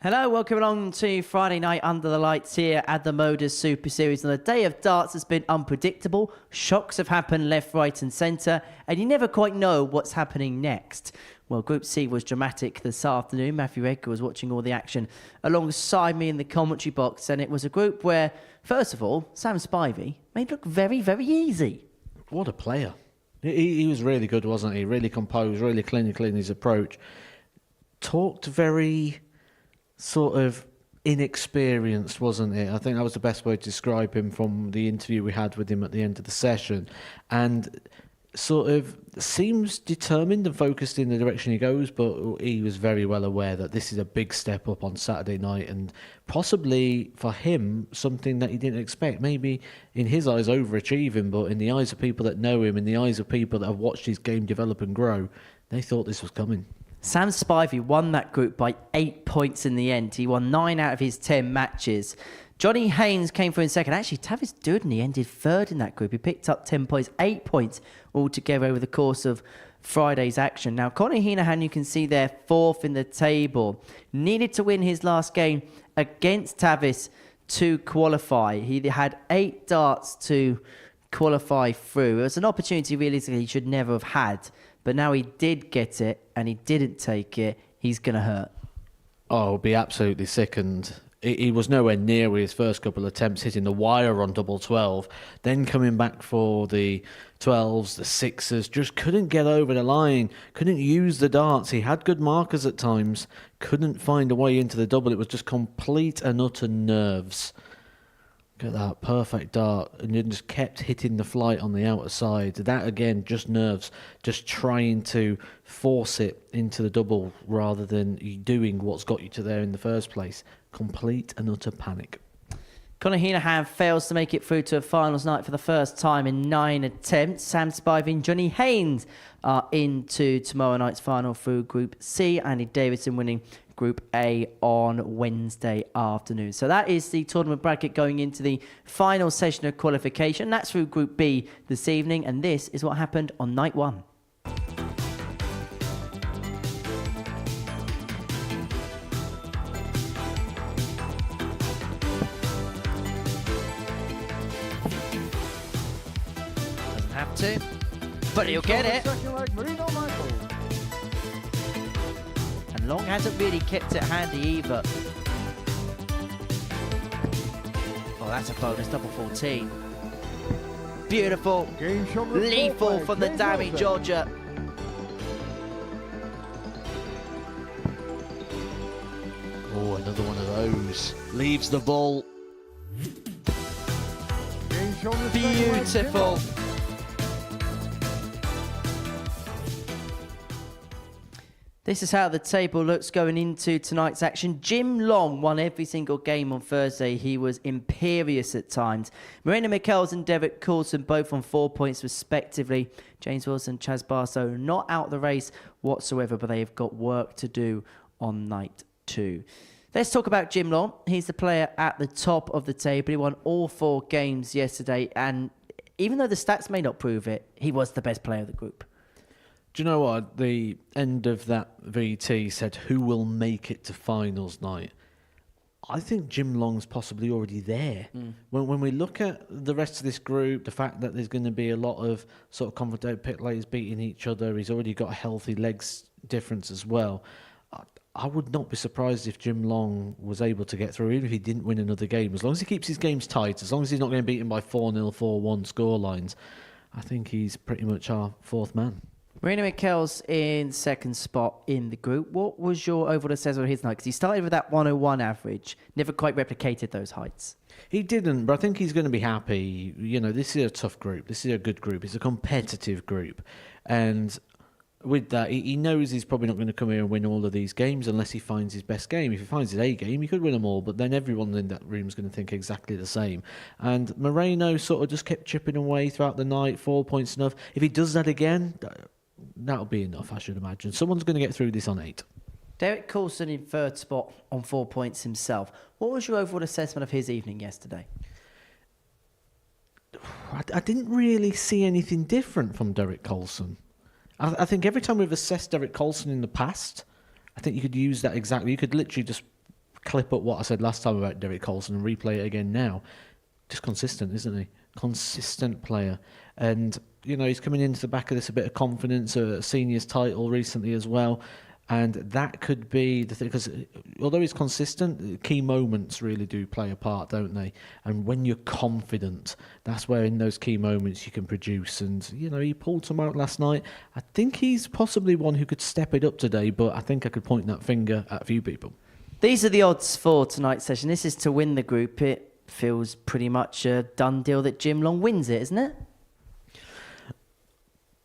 Hello, welcome along to Friday night under the lights here at the Modus Super Series. And the day of darts has been unpredictable. Shocks have happened left, right and centre, and you never quite know what's happening next. Well, Group C was dramatic this afternoon. Matthew Edgar was watching all the action alongside me in the commentary box, and it was a group where, first of all, Sam Spivey made it look very, very easy. What a player. He was really good, wasn't he? Really composed, really clinical in his approach. Talked very sort of inexperienced, wasn't it? I think that was the best way to describe him from the interview we had with him at the end of the session. And sort of seems determined and focused in the direction he goes, but he was very well aware that this is a big step up on Saturday night and possibly for him something that he didn't expect. Maybe in his eyes overachieving, but in the eyes of people that know him, in the eyes of people that have watched his game develop and grow, they thought this was coming. Sam Spivey won that group by 8 points in the end. He won 9 out of his 10 matches. Johnny Haynes came through in second. Actually, Tavis Durdney ended third in that group. He picked up 10 points, 8 points altogether over the course of Friday's action. Now, Conor Heenahan, you can see there, fourth in the table. Needed to win his last game against Tavis to qualify. He had 8 darts to qualify through. It was an opportunity, realistically, he should never have had. But now he did get it, and he didn't take it. He's going to hurt. Oh, it'll be absolutely sickened. He was nowhere near with his first couple of attempts hitting the wire on double 12. Then coming back for the 12s, the 6s, just couldn't get over the line. Couldn't use the darts. He had good markers at times. Couldn't find a way into the double. It was just complete and utter nerves. Look at that, perfect dart, and then just kept hitting the flight on the outer side. That again, just nerves, just trying to force it into the double rather than doing what's got you to there in the first place. Complete and utter panic. Conor Heenahan fails to make it through to a finals night for the first time in 9 attempts. Sam Spivey and Johnny Haynes are into tomorrow night's final through Group C. Andy Davidson winning Group A on Wednesday afternoon. So that is the tournament bracket going into the final session of qualification. That's through Group B this evening, and this is what happened on night 1. Doesn't have to, but he'll get it. Long hasn't really kept it handy either. Oh, that's a bonus, double 14. Beautiful. Lethal from the Dammy Georgia. Oh, another one of those. Leaves the ball. Beautiful. This is how the table looks going into tonight's action. Jim Long won every single game on Thursday. He was imperious at times. Marina Michels and Derek Coulson both on 4 points respectively. James Wilson, Chaz Barstow not out the race whatsoever, but they've got work to do on night 2. Let's talk about Jim Long. He's the player at the top of the table. He won all 4 games yesterday, and even though the stats may not prove it, he was the best player of the group. Do you know what? The end of that VT said, who will make it to finals night? I think Jim Long's possibly already there. When we look at the rest of this group, the fact that there's going to be a lot of sort of confident pit layers beating each other, he's already got a healthy legs difference as well. I would not be surprised if Jim Long was able to get through, even if he didn't win another game. As long as he keeps his games tight, as long as he's not going to beat him by 4-0, 4-1 scorelines, I think he's pretty much our 4th man. Marina Michels in second spot in the group. What was your overall assessment of his night? Because he started with that 101 average, never quite replicated those heights. He didn't, but I think he's going to be happy. You know, this is a tough group. This is a good group. It's a competitive group. And with that, he knows he's probably not going to come here and win all of these games unless he finds his best game. If he finds his A game, he could win them all, but then everyone in that room is going to think exactly the same. And Moreno sort of just kept chipping away throughout the night, 4 points enough. If he does that again, that'll be enough, I should imagine. Someone's going to get through this on 8. Derek Coulson in third spot on 4 points himself. What was your overall assessment of his evening yesterday? I didn't really see anything different from Derek Coulson. I think every time we've assessed Derek Coulson in the past, I think you could use that exactly. You could literally just clip up what I said last time about Derek Coulson and replay it again now. Just consistent, isn't he? Consistent player. And, he's coming into the back of this a bit of confidence, a seniors title recently as well. And that could be the thing, because although he's consistent, key moments really do play a part, don't they? And when you're confident, that's where in those key moments you can produce. And, he pulled some out last night. I think he's possibly one who could step it up today, but I think I could point that finger at a few people. These are the odds for tonight's session. This is to win the group. It feels pretty much a done deal that Jim Long wins it, isn't it?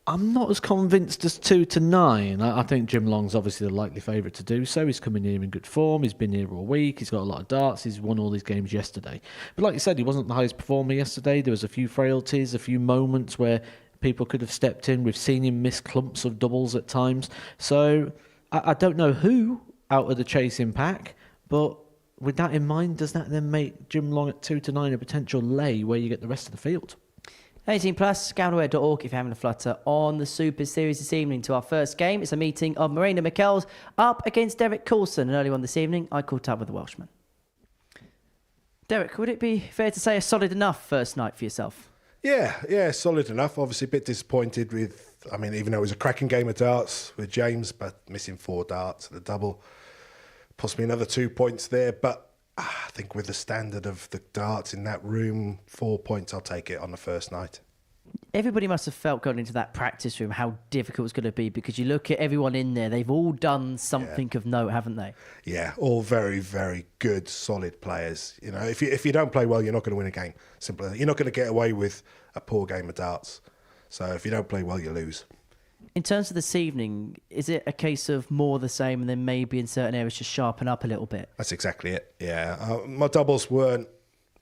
I'm not as convinced as 2-9. I think Jim Long's obviously the likely favourite to do so. He's coming here in good form. He's been here all week. He's got a lot of darts. He's won all these games yesterday. But like you said, he wasn't the highest performer yesterday. There was a few frailties, a few moments where people could have stepped in. We've seen him miss clumps of doubles at times. So I don't know who out of the chasing pack, but with that in mind, does that then make Jim Long at 2-9 a potential lay where you get the rest of the field? 18 plus, gambleware.org if you're having a flutter on the Super Series this evening. To our first game, it's a meeting of Marina Michels up against Derek Coulson. And early on this evening, I caught up with the Welshman. Derek, would it be fair to say a solid enough first night for yourself? Yeah, solid enough. Obviously a bit disappointed with, even though it was a cracking game of darts with James, but missing 4 darts at the double. Possibly another 2 points there, but I think with the standard of the darts in that room, 4 points, I'll take it on the first night. Everybody must have felt going into that practice room how difficult it's going to be, because you look at everyone in there, they've all done something of note, haven't they? Yeah, all very, very good, solid players. If you don't play well, you're not going to win a game. Simple as that. You're not going to get away with a poor game of darts. So if you don't play well, you lose. In terms of this evening, is it a case of more the same and then maybe in certain areas just sharpen up a little bit? That's exactly it, yeah. My doubles weren't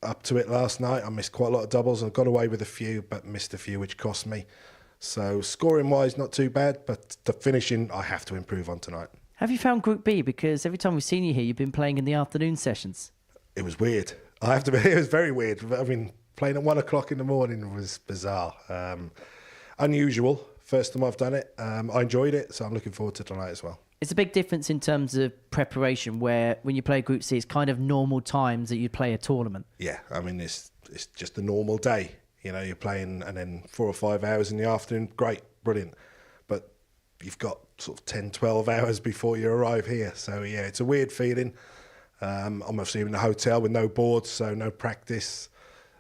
up to it last night. I missed quite a lot of doubles and got away with a few, but missed a few, which cost me. So scoring-wise, not too bad, but the finishing, I have to improve on tonight. Have you found Group B? Because every time we've seen you here, you've been playing in the afternoon sessions. It was weird. I have to be. It was very weird. Playing at 1 o'clock in the morning was bizarre. Unusual. First time I've done it. I enjoyed it, so I'm looking forward to tonight as well. It's a big difference in terms of preparation, where when you play Group C, it's kind of normal times that you play a tournament. Yeah, it's just a normal day. You're playing and then 4 or 5 hours in the afternoon. Great, brilliant. But you've got sort of 10, 12 hours before you arrive here. So, yeah, it's a weird feeling. I'm obviously in a hotel with no boards, so no practice.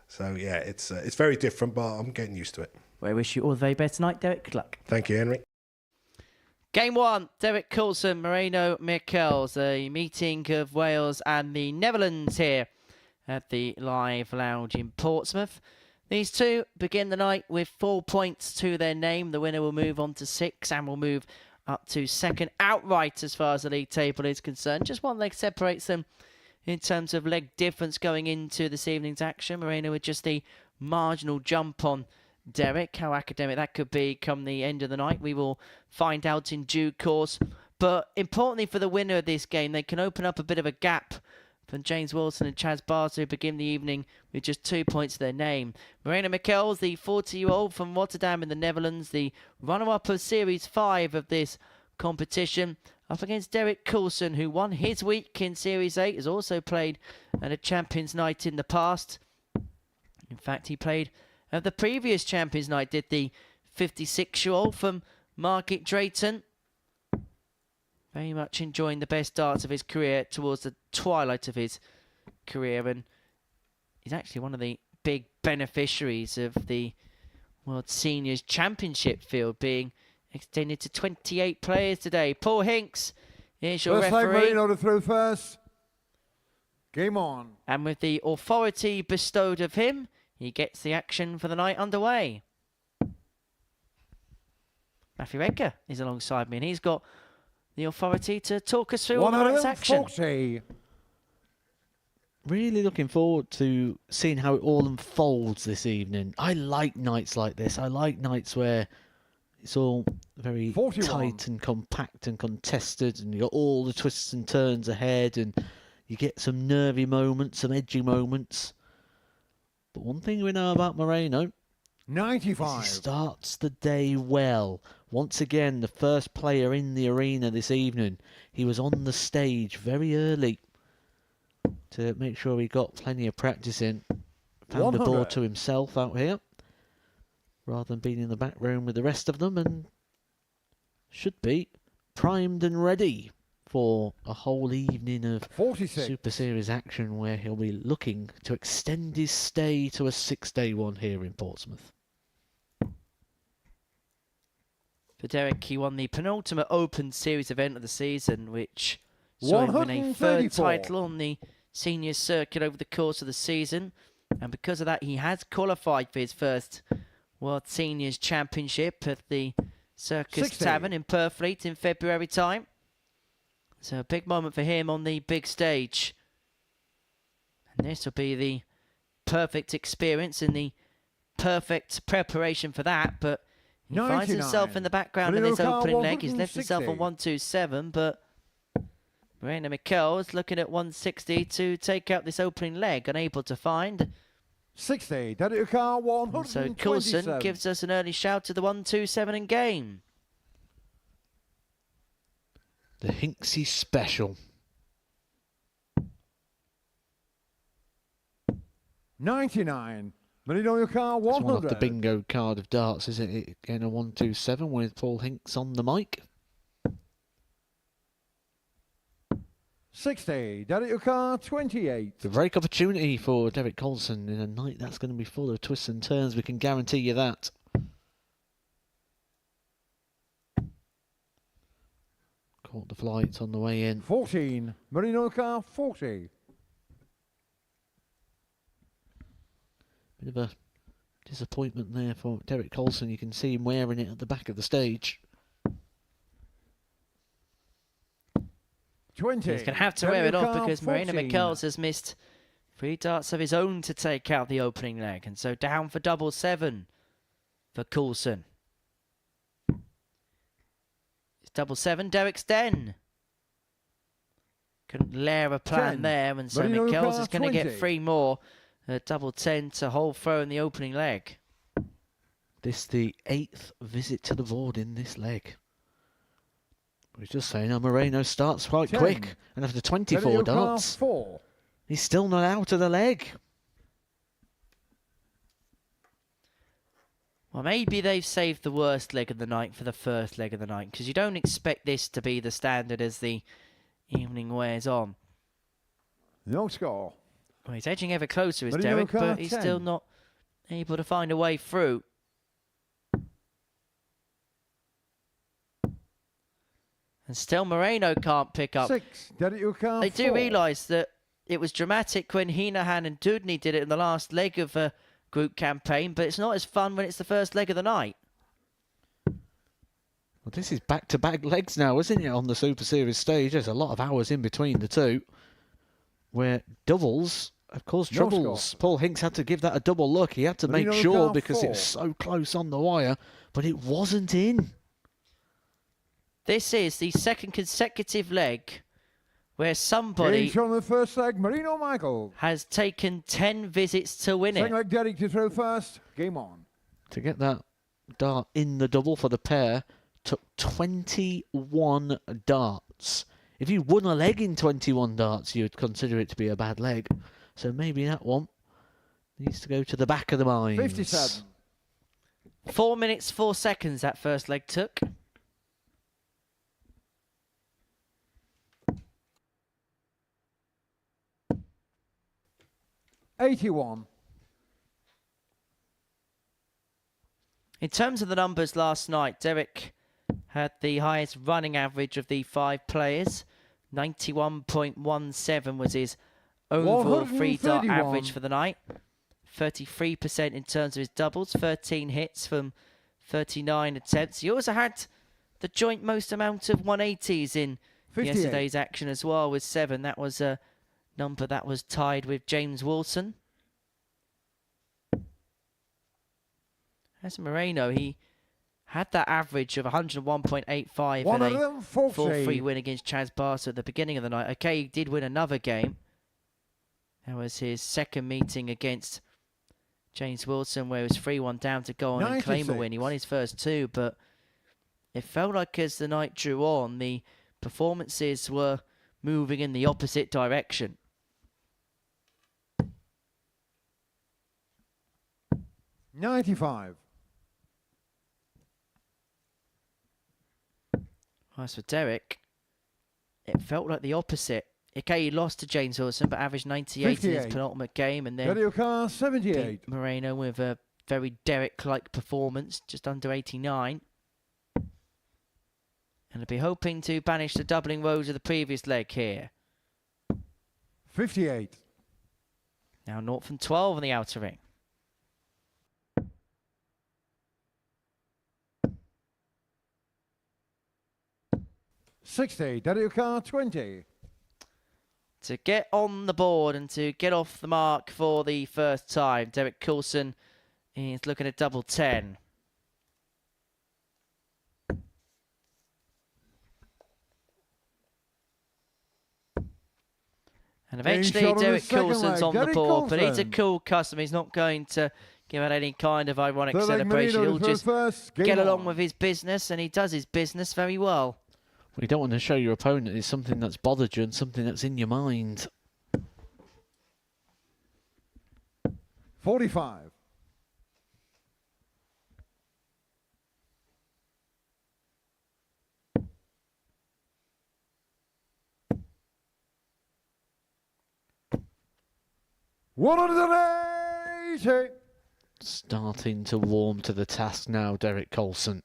So, yeah, it's very different, but I'm getting used to it. Well, I wish you all the very best tonight, Derek. Good luck. Thank you, Henry. Game 1, Derek Coulson, Marina Michels, a meeting of Wales and the Netherlands here at the Live Lounge in Portsmouth. These two begin the night with 4 points to their name. The winner will move on to 6 and will move up to second outright as far as the league table is concerned. Just one leg separates them in terms of leg difference going into this evening's action. Marina with just the marginal jump on Derek. How academic that could be come the end of the night, we will find out in due course. But importantly for the winner of this game, they can open up a bit of a gap from James Wilson and Chaz Barstow, who begin the evening with just 2 points to their name. Marina Michels, the 40-year-old from Rotterdam in the Netherlands, the runner-up of Series 5 of this competition, up against Derek Coulson, who won his week in Series 8, has also played at a Champions Night in the past. In fact, he played at the previous Champions Night, did the 56-year-old from Margate Drayton. Very much enjoying the best darts of his career towards the twilight of his career. And he's actually one of the big beneficiaries of the World Seniors Championship field being extended to 28 players today. Paul Hinks is your first referee. First leg, Marino to throw first. Game on. And with the authority bestowed of him, he gets the action for the night underway. Matthew Edgar is alongside me, and he's got the authority to talk us through all the night's action. 140. Really looking forward to seeing how it all unfolds this evening. I like nights like this. I like nights where it's all very 41. tight and compact and contested, and you got all the twists and turns ahead, and you get some nervy moments, some edgy moments. But one thing we know about Moreno, 95. he starts the day well. Once again, the first player in the arena this evening. He was on the stage very early. to make sure he got plenty of practice in. Found the 100. board to himself out here, rather than being in the back room with the rest of them, and should be primed and ready for a whole evening of 46. Super Series action where he'll be looking to extend his stay to a 6-day one here in Portsmouth. For Derek, he won the penultimate Open Series event of the season, which saw him win a third 134. title on the senior circuit over the course of the season. And because of that, he has qualified for his first World Seniors Championship at the Circus 60. Tavern in Purfleet in February time. So a big moment for him on the big stage. And this will be the perfect experience and the perfect preparation for that. But he finds 99. himself in the background in Vanilla his car, opening leg. He's left 160. himself on 127, but Moreno Mikel's looking at 160 to take out this opening leg, unable to find. 60. Derek car, And so 127. Coulson gives us an early shout to the 127 in game. The Hinksy Special. 99. Marino car, It's one 100. off the bingo card of darts, isn't it? Again, a 127 with Paul Hinks on the mic. 60. Derek car, 28. The break opportunity for Derek Coulson in a night that's going to be full of twists and turns. We can guarantee you that. Caught the flight on the way in. 14. Marino car, 40. Bit of a disappointment there for Derek Coulson. You can see him wearing it at the back of the stage. 20. He's going to have to wear it Derek off car, because Marino 14. Michels has missed 3 darts of his own to take out the opening leg. And so down for double 7 for Coulson. It's double 7, Derek's den. Couldn't layer a plan 10. there, and so Marino Michels car, is going to get 20. 3 more. Double 10 to hold throw in the opening leg. This the 8th visit to the board in this leg. We're just saying, Moreno starts quite 10. quick, and after 24 Derek car, darts, 4. he's still not out of the leg. Well, maybe they've saved the worst leg of the night for the first leg of the night, because you don't expect this to be the standard as the evening wears on. No score. Well, he's edging ever closer, is Marino Derek, car, but he's 10. still not able to find a way through. And still Moreno can't pick up. 6. Derek car, They do 4. realise that it was dramatic when Heenahan and Dudney did it in the last leg of a group campaign, but it's not as fun when it's the first leg of the night. Well, this is back-to-back legs now, isn't it, on the Super Series stage? There's a lot of hours in between the two, where doubles have caused No troubles. score. Paul Hinks had to give that a double look. He had to make Marino sure car, because 4. it was so close on the wire, but it wasn't in. This is the second consecutive leg where somebody Each on the first leg, Marino Michael. has taken 10 visits to win Second it. leg, Derek to throw first. Game on. To get that dart in the double for the pair took 21 darts. If you won a leg in 21 darts, you'd consider it to be a bad leg. So maybe that one needs to go to the back of the minds. 57. 4 minutes, 4 seconds that first leg took. $81. In terms of the numbers last night, Derek had the highest running average of the 5 players. 91.17 was his overall 3-dart 131. average for the night. 33% in terms of his doubles, 13 hits from 39 attempts. He also had the joint most amount of 180s in 58. yesterday's action as well with 7. That was a number that was tied with James Wilson. As Moreno, he had that average of 101.85 One in of a them, 40. 4-3 win against Chaz Barstow at the beginning of the night. Okay, he did win another game. That was his second meeting against James Wilson, where he was 3-1 down to go on and claim a 96. win. He won his first 2, but it felt like as the night drew on, the performances were moving in the opposite direction. 95. As for Derek, it felt like the opposite. Okay, he lost to James Coulson, but averaged 98 in his 58. penultimate game, and then Derek Carr, 78. beat Moreno with a very Derek-like performance, just under 89. And he'll be hoping to banish the doubling woes of the previous leg here. 58. Now 0 from 12 on the outer ring. $60. Derek Carr, 20. To get on the board and to get off the mark for the first time, Derek Coulson is looking at double 10. And eventually shot on the Derek second Coulson's leg. on the Derek board, but he's a Coulson. cool customer. He's not going to give out any kind of ironic Third leg, celebration. Marino He'll to just first. Game get along on. with his business, and he does his business very well. Well, you don't want to show your opponent it's something that's bothered you and something that's in your mind. 45. $180. Starting to warm to the task now, Derek Coulson.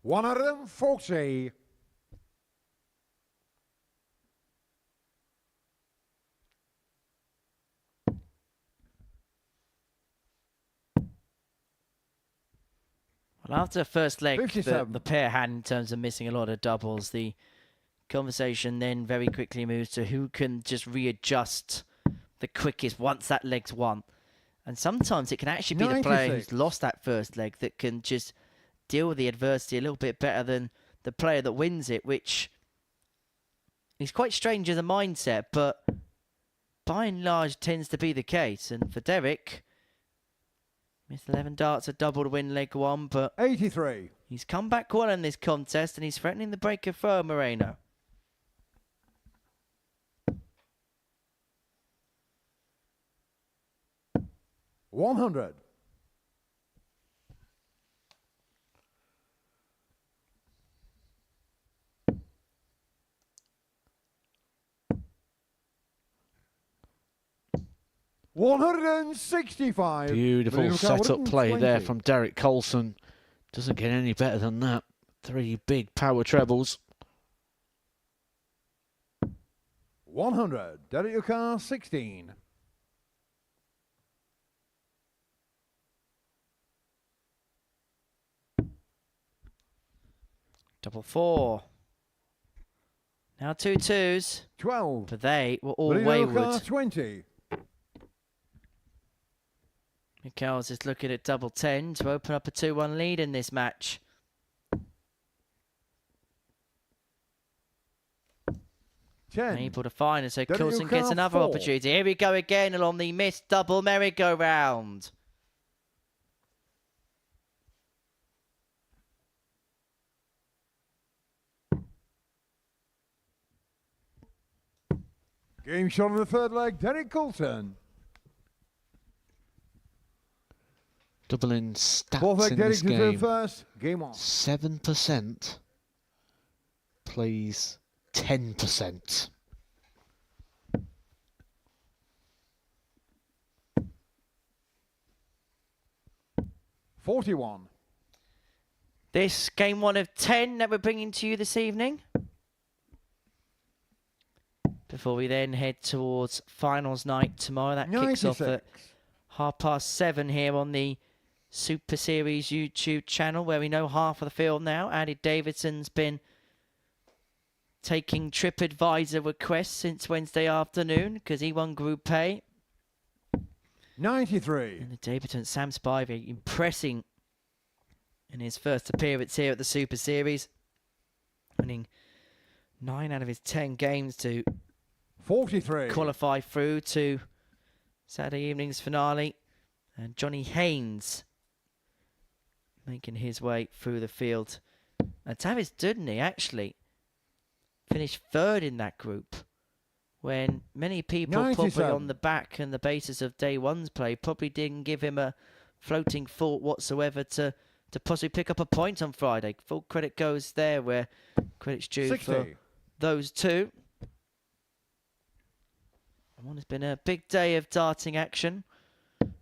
140. Well, after the first leg, 57. the pair had in terms of missing a lot of doubles, the conversation then very quickly moves to who can just readjust the quickest once that leg's won. And sometimes it can actually be the player 96. who's lost that first leg that can just deal with the adversity a little bit better than the player that wins it, which is quite strange as a mindset, but by and large tends to be the case. And for Derek, missed 11 darts, a double to win leg one, but 83. he's come back well in this contest and he's threatening the break of throw Moreno. $100. $165. Beautiful Marino Carr, setup play there 120. from Derek Coulson. Doesn't get any better than that. 3 big power trebles. 100. Derek Carr, 16. Double four. Now 2 twos, 12. but they were all Marino Carr, wayward. 20. Mikel's is looking at double 10 to open up a 2-1 lead in this match. 10. Able to find it, so Derek Coulson gets Carr, another 4. opportunity. Here we go again along the missed double merry-go-round. Game shot on the third leg. Derek Coulson. Doubling Fourth stats leg. in Derek this to serve game. first. Game on. 7% plays 10%. $41. This game 1 of 10 that we're bringing to you this evening. Before we then head towards finals night tomorrow. That kicks off at 7:30 here on the Super Series YouTube channel, where we know half of the field now. Andy Davidson's been taking TripAdvisor requests since Wednesday afternoon because he won Group A. 93. And the debutant Sam Spivey impressing in his first appearance here at the Super Series, winning 9 out of his 10 games to 43. qualify through to Saturday evening's finale. And Johnny Haynes making his way through the field. And Tavis Dudney actually finished third in that group. when many people probably 97. on the back and the basis of day one's play probably didn't give him a floating thought whatsoever to possibly pick up a point on Friday. Full credit goes there where credit's due 60. for those two. And it's been a big day of darting action.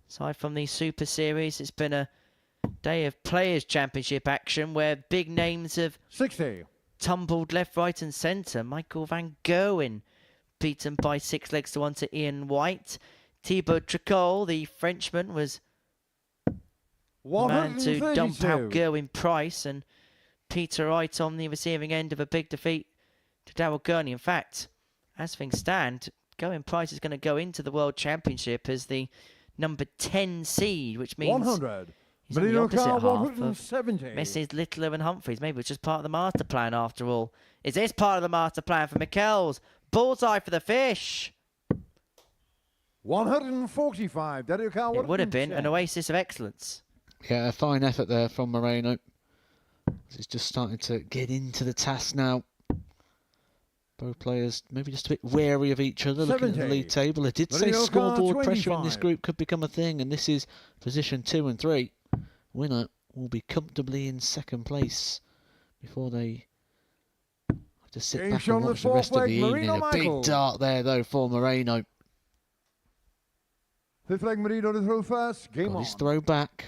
Aside from the Super Series, it's been a day of Players' Championship action where big names have 60. tumbled left, right and centre. Michael Van Gerwen beaten by 6 legs to 1 to Ian White. Thibaut Tricol, the Frenchman, was the man to dump out 132. Gerwin Price, and Peter Wright on the receiving end of a big defeat to Darryl Gurney. In fact, as things stand, Gerwin Price is going to go into the World Championship as the number 10 seed, which means 100. he's on the Marino opposite car half of 170. Mrs. Littler and Humphreys. Maybe it's just part of the master plan after all. Is this part of the master plan for Mikkels? Bullseye for the fish. 145. Dario car It would have been an 110. oasis of excellence. Yeah, a fine effort there from Moreno. He's just starting to get into the task now. Both players maybe just a bit wary of each other, looking at the 70. league table. I did say Marino car scoreboard pressure in this 25. group could become a thing, and this is position 2 and 3. Winner will be comfortably in second place before they have to sit Game back shot and on the watch the rest fourth of the leg, evening. Marino A big Michael. dart there, though, for Moreno. Fifth leg Marino to throw first. Game Got on. his throw back.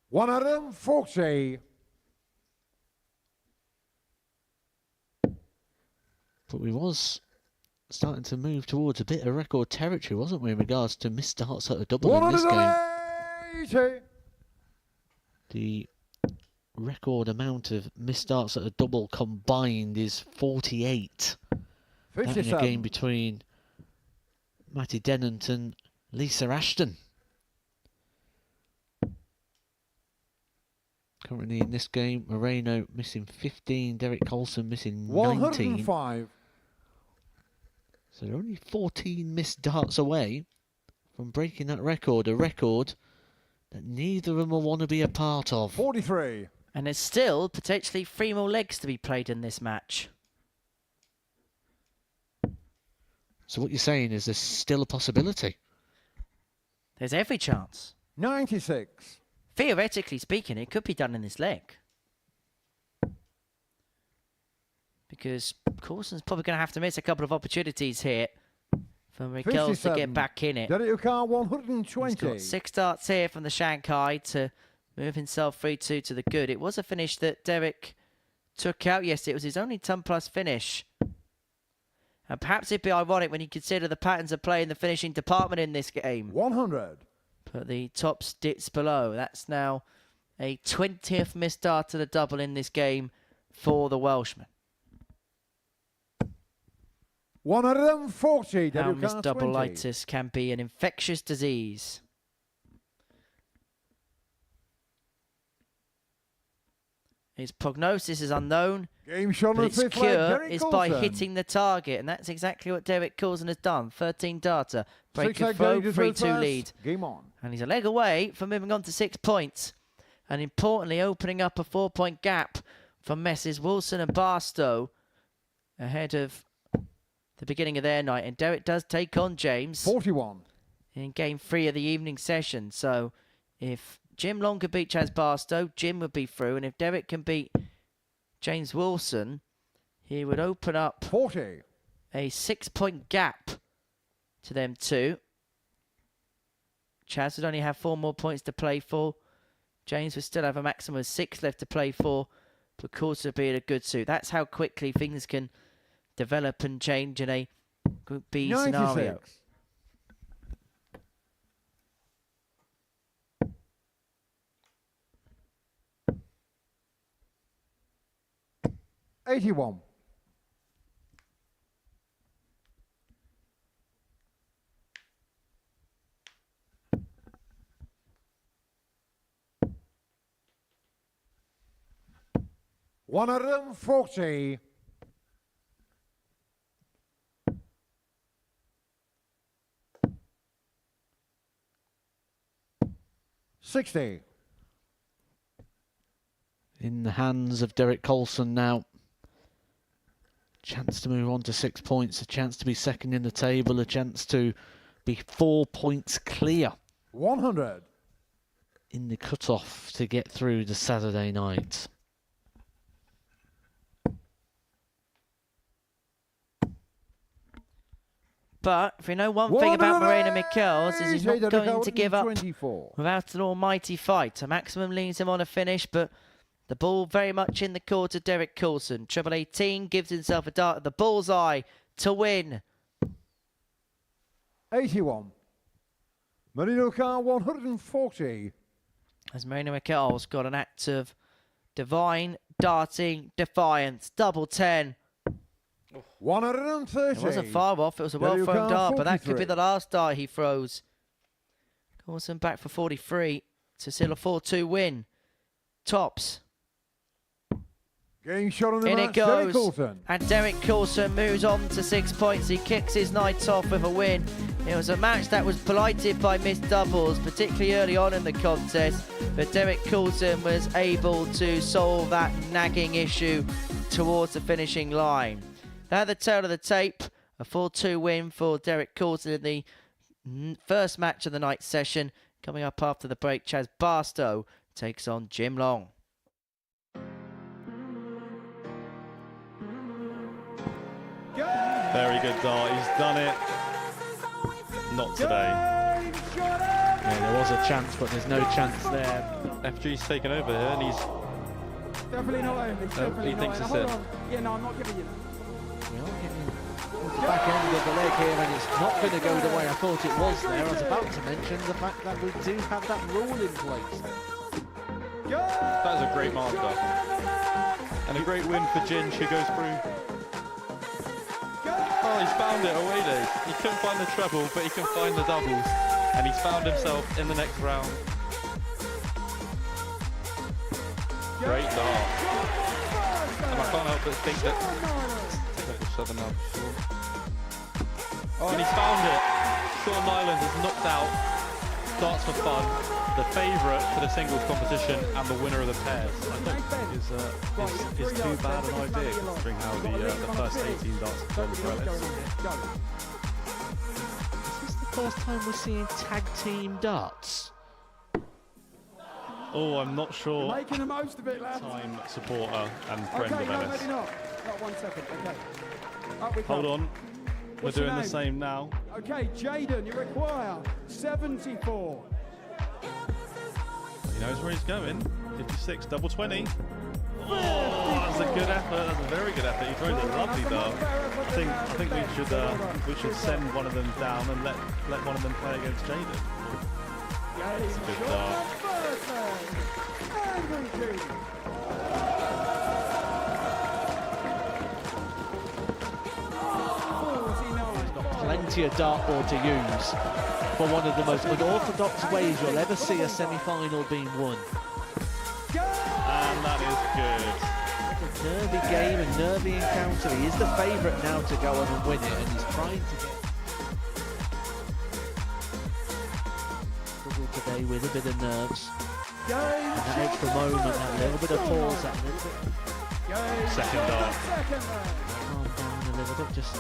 One of them, Foxy. But we was starting to move towards a bit of record territory, wasn't we, in regards to missed starts at a double in this game. 180. The record amount of missed starts at a double combined is 48. That in a 57. game between Matty Dennant and Lisa Ashton. Currently in this game, Moreno missing 15, Derek Coulson missing 19. 105. So they're only 14 missed darts away from breaking that record, a record that neither of them will want to be a part of. 43. And there's still potentially 3 more legs to be played in this match. So what you're saying is there's still a possibility. There's every chance. 96. Theoretically speaking, it could be done in this leg. Because Coulson's probably going to have to miss a couple of opportunities here for Mikkels to 57. get back in it. Dario car He's 120. got 6 darts here from the Shanghai to move himself 3-2 to the good. It was a finish that Derek took out yesterday. It was his only ton plus finish. And perhaps it'd be ironic when you consider the patterns of play in the finishing department in this game. 100. But the top stits below. That's now a 20th missed dart to the double in this game for the Welshman. 140. How Dario missed car 20. double-itis can be an infectious disease. His prognosis is unknown, Game shot on but the its fifth leg. cure Derek is by Coulson. hitting the target, and that's exactly what Derek Coulson has done. 13 darter, break Six a leg throw, Derek to throw 3-2 first. lead. Game on. And he's a leg away from moving on to 6 points. And importantly, opening up a 4-point gap for Messes Wilson and Barstow ahead of the beginning of their night. And Derek does take on James 41. in game 3 of the evening session. So if Jim Long could beat Chaz Barstow, Jim would be through. And if Derek can beat James Wilson, he would open up 40. a 6-point gap to them two. Chaz would only have 4 more points to play for. James would still have a maximum of 6 left to play for. But Coulson would be in a good suit. That's how quickly things can develop and change in a Group B scenario. 96. 81. 140. 60. in the hands of Derek Coulson now. Chance to move on to 6 points, a chance to be second in the table, a chance to be 4 points clear 100. in the cut-off to get through the Saturday night. But if we know one thing about Moreno Michels is he's not going to give up 24. without an almighty fight. A maximum leads him on a finish, but the ball very much in the court of Derek Coulson. Treble 18 gives himself a dart at the bullseye to win. 81. Marino Car 140. As Moreno Michels got an act of divine darting defiance. Double 10. 130. It wasn't far off. It was a well-thrown dart, but that could be the last dart he throws. Coulson back for 43 to seal a 4-2 win. Tops. Getting shot on the In match, it goes. Derek Coulson. And Derek Coulson moves on to 6 points. He kicks his night off with a win. It was a match that was blighted by missed doubles, particularly early on in the contest. But Derek Coulson was able to solve that nagging issue towards the finishing line. Now the tail of the tape, a 4-2 win for Derek Coulson in the first match of the night session. Coming up after the break, Chaz Barstow takes on Jim Long. Very good dart. He's done it. Not today. Yeah, there was a chance, but there's no chance there. FG's taken over here, and he's. Definitely not only. Definitely he thinks not. it's Hold it. on. Yeah, no, I'm not giving you. We are getting the back end of the leg here, and it's not going to go the way I thought it was there. I was about to mention the fact that we do have that rule in place. That is a great marker. And a great win for Ginge, who goes through. Oh, he's found it already. He couldn't find the treble, but he can find the doubles. And he's found himself in the next round. Great dart. And I can't help but think that... Level 7 now. Oh, and he's found it. Sean Nyland has knocked out Darts for Fun, the favourite for the singles competition and the winner of the pairs. I don't think is too bad an idea considering how the first 18 darts have gone for Ellis. Is this the first time we're seeing tag team darts? Oh, I'm not sure. Making the most of it, lads. Time supporter and friend Okay, of no, Ellis. maybe not. Not 1 second. Okay. Up we come. Hold on. What's We're your doing the name? same now. Okay, Jaden, you require 74. He knows where he's going. 56, double 20. Oh, that's a good effort. That's a very good effort. He throws a lovely dart. I think we should send one of them down and let one of them play against Jaden. That's a good dart. Plenty of dartboard to use for one of the most unorthodox ways you'll ever see a semi-final being won. And that is good. It's a nervy game, a nervy encounter. He is the favourite now to go on and win it, and he's trying to get... Struggled today with a bit of nerves. And that extra moment, that little bit of pause, that little bit... Second dart. Calm down a little bit, just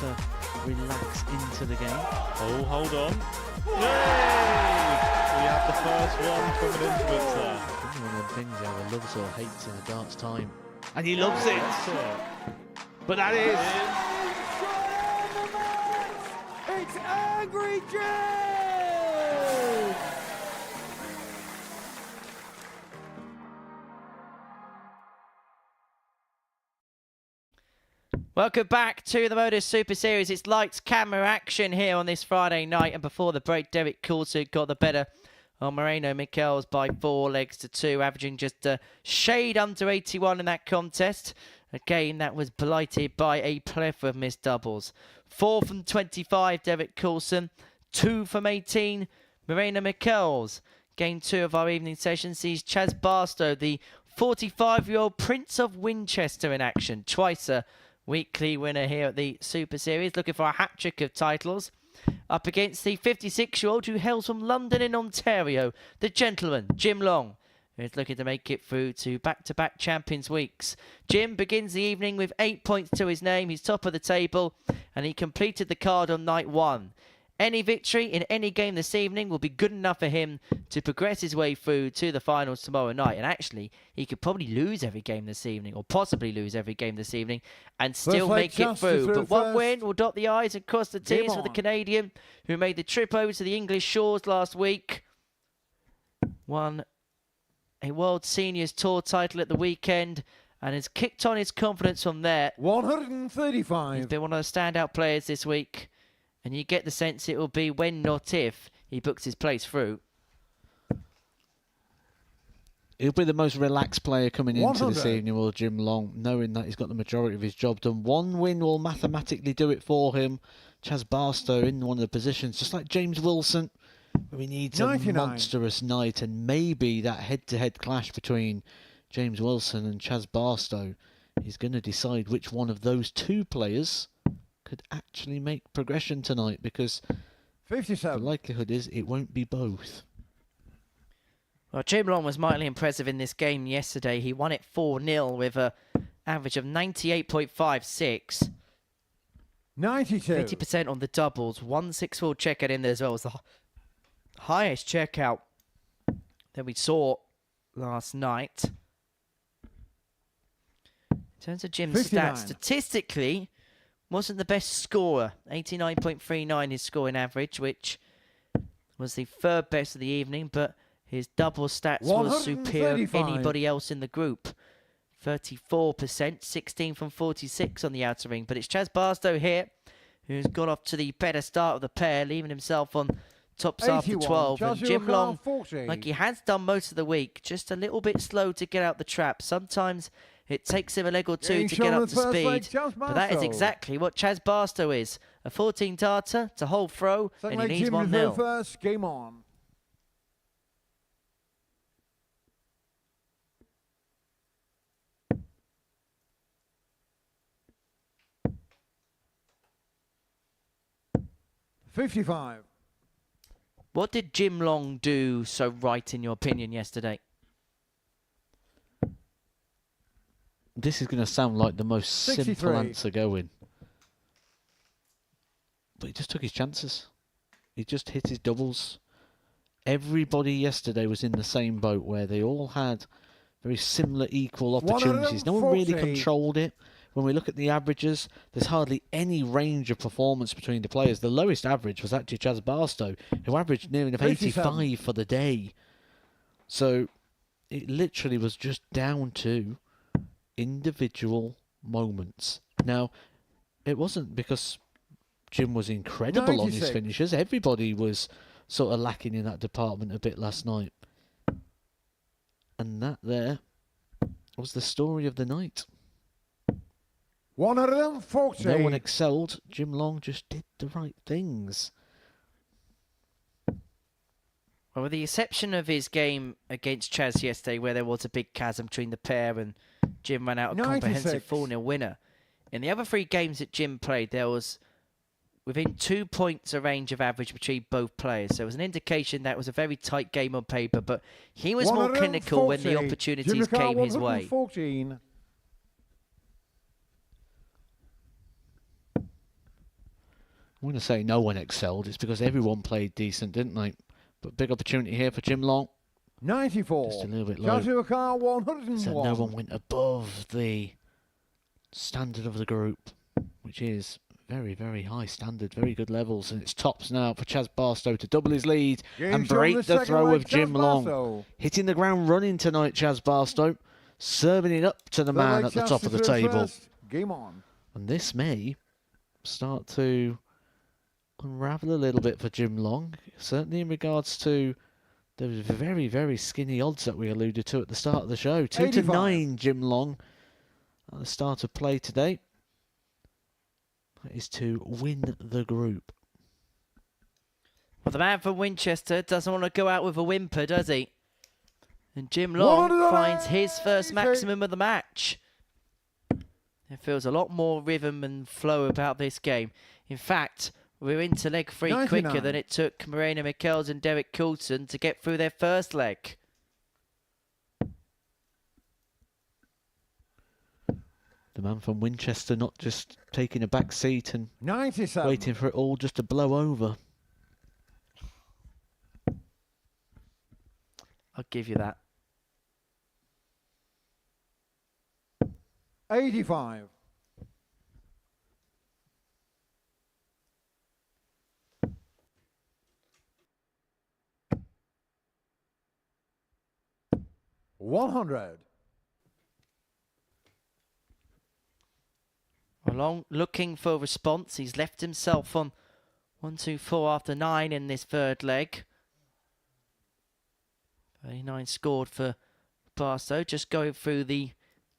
relax into the game. Oh, hold on. Yay! We have the first one from an influencer. It's one of them things you either loves or hates in a darts time. And he loves it! But that is... It's Angry Joe! Welcome back to the Modus Super Series. It's lights, camera, action here on this Friday night. And before the break, Derek Coulson got the better on Moreno Michels by 4 legs to 2, averaging just a shade under 81 in that contest. Again, that was blighted by a plethora of missed doubles. 4 from 25, Derek Coulson. 2 from 18, Moreno Michels. Game 2 of our evening session sees Chaz Barstow, the 45-year-old Prince of Winchester, in action. Twice a weekly winner here at the Super Series, looking for a hat-trick of titles. Up against the 56-year-old who hails from London in Ontario, the gentleman, Jim Long. who's looking to make it through to back-to-back Champions Weeks. Jim begins the evening with 8 points to his name. He's top of the table, and he completed the card on night 1. Any victory in any game this evening will be good enough for him to progress his way through to the finals tomorrow night. And actually, he could probably lose every game this evening, or possibly lose every game this evening, and still make it through. But one win will dot the I's and cross the T's for the Canadian, who made the trip over to the English shores last week. Won a World Seniors Tour title at the weekend, and has kicked on his confidence from there. 135. He's been one of the standout players this week. And you get the sense it will be when, not if, he books his place through. He'll be the most relaxed player coming into 100. this evening, will Jim Long, knowing that he's got the majority of his job done. One win will mathematically do it for him. Chaz Barstow in one of the positions, just like James Wilson, where he needs 99. a monstrous night, and maybe that head-to-head clash between James Wilson and Chaz Barstow is going to decide which one of those two players could actually make progression tonight, because the 57. likelihood is it won't be both. Well, Jim Long was mightily impressive in this game yesterday. He won it 4-0 with an average of 98.56. 92. 80% on the doubles. 164 checkout in there as well. It was the highest checkout that we saw last night. In terms of Jim's 59. stats, statistically, wasn't the best scorer. 89.39 his scoring average, which was the third best of the evening, but his double stats was superior to anybody else in the group. 34%, 16 from 46 on the outer ring. But it's Chaz Barstow here, who's got off to the better start of the pair, leaving himself on tops after 81. 12. And Jim Long, 40. like he has done most of the week, just a little bit slow to get out the trap. Sometimes it takes him a leg or two Getting to shown get up the to first speed. leg, Chaz But that is Barstow. exactly what Chaz Barstow is. A 14 darter to hold throw, Second and he leg, needs Jim 1-0. first. Game on. $55. What did Jim Long do so right, in your opinion, yesterday? This is going to sound like the most 63. simple answer going. But he just took his chances. He just hit his doubles. Everybody yesterday was in the same boat, where they all had very similar, equal opportunities. No one really 140. controlled it. When we look at the averages, there's hardly any range of performance between the players. The lowest average was actually Chaz Barstow, who averaged near enough 57. 85 for the day. So it literally was just down to individual moments. Now, it wasn't because Jim was incredible on his 96. finishes. Everybody was sort of lacking in that department a bit last night. And that there was the story of the night. 140. No one excelled. Jim Long just did the right things. Well, with the exception of his game against Chaz yesterday, where there was a big chasm between the pair and Jim ran out a 96. comprehensive 4-0 winner. In the other 3 games that Jim played, there was within 2 points a range of average between both players. So it was an indication that it was a very tight game on paper, but he was more clinical when the 140. opportunities Jim McCall, came his way. 114. I'm going to say no one excelled. It's because everyone played decent, didn't they? But big opportunity here for Jim Long. 94. Just a little bit low. Joshua Carr, 101. So no one went above the standard of the group, which is very, very high standard, very good levels. And it's tops now for Chaz Barstow to double his lead Game and shown break the second throw leg, of Jim Chaz Long. Barstow. Hitting the ground running tonight, Chaz Barstow. Serving it up to the Third man leg, at the Chaz top of the to throw table. first. Game on. And this may start to unravel a little bit for Jim Long. Certainly in regards to those very, very skinny odds that we alluded to at the start of the show. 2 to 85. 9, Jim Long at the start of play today. That is to win the group. Well, the man from Winchester doesn't want to go out with a whimper, does he? And Jim Long finds his first maximum of the match. There feels a lot more rhythm and flow about this game. In fact, we're into leg 3 quicker 99. than it took Marina Michels and Derek Coulson to get through their first leg. The man from Winchester not just taking a back seat and 97. waiting for it all just to blow over. I'll give you that. 85. $100. Along looking for a response. He's left himself on 1, 2, 4 after 9 in this third leg. 39 scored for Barstow. Just going through the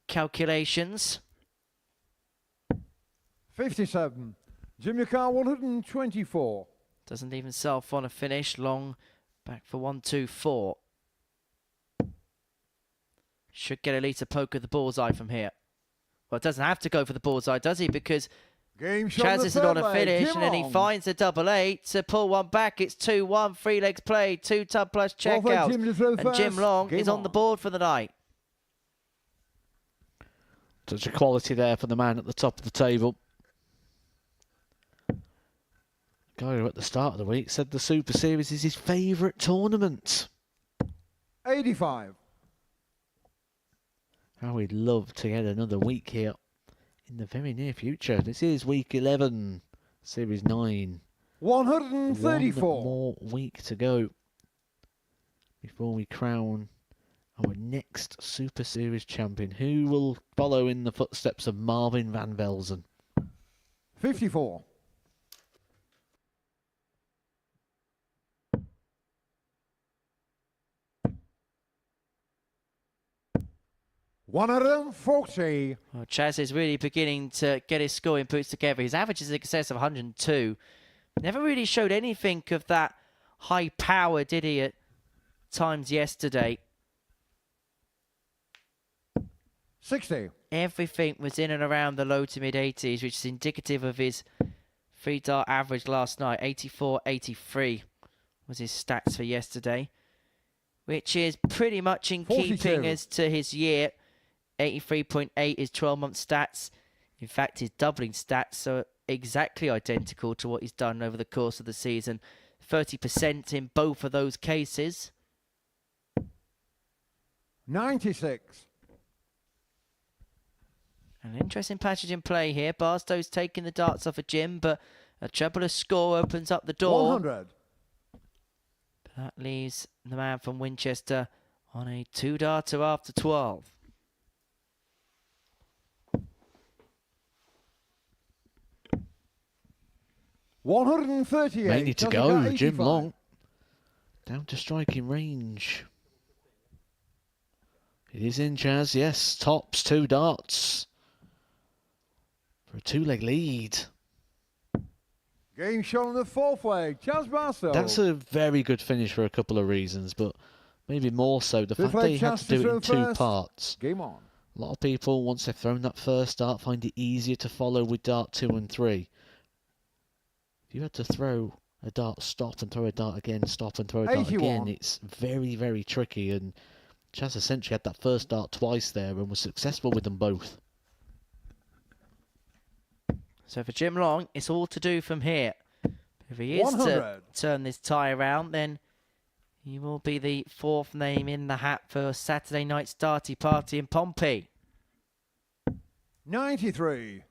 calculations. 57. Jim your car 124. Doesn't leave himself on a finish. Long back for 1, 2, 4. Should get a litre poke at the bullseye from here. Well, it doesn't have to go for the bullseye, does he? Because Game shot Chaz the isn't third on a leg. finish, Jim and then he Long. finds a double 8 to pull one back. It's 2-1, 3 legs played, 2 tub plus Well played, checkout. Jim, to throw And Jim first. Long Game is on the board for the night. Such a quality there for the man at the top of the table. Guy who at the start of the week said the Super Series is his favourite tournament. 85. How we'd love to get another week here in the very near future. This is week 11, Series 9. 134. One more week to go before we crown our next Super Series champion, who will follow in the footsteps of Marvin van Velzen. 54. $140. Well, Chaz is really beginning to get his scoring boots together. His average is in excess of 102. Never really showed anything of that high power, did he, at times yesterday? 60. Everything was in and around the low to mid 80s, which is indicative of his 3-dart average last night. 84, 83 was his stats for yesterday, which is pretty much in 42. keeping as to his year. 83.8 is 12-month stats. In fact, his doubling stats are exactly identical to what he's done over the course of the season. 30% in both of those cases. 96. An interesting passage in play here. Barstow's taking the darts off of Jim, but a troublous score opens up the door. 100. That leaves the man from Winchester on a 2-darter after 12. $138. Mainly to Doesn't go, get Jim 85. Long. Down to striking range. It is in, Chaz, yes. Tops, 2 darts. For a 2-leg lead. Game shot on the fourth leg. Chaz Barstow. That's a very good finish for a couple of reasons, but maybe more so the Fifth fact that leg he had chance to do to it in throw 2 first. parts. Game on. A lot of people, once they've thrown that first dart, find it easier to follow with dart 2 and 3. If you had to throw a dart, stop and throw a dart again, stop and throw a dart 81. again, it's very, very tricky. And Chaz essentially had that first dart twice there and was successful with them both. So for Jim Long, it's all to do from here. If he is to 100. turn this tie around, then he will be the 4th name in the hat for Saturday night's Darty Party in Pompey. 93.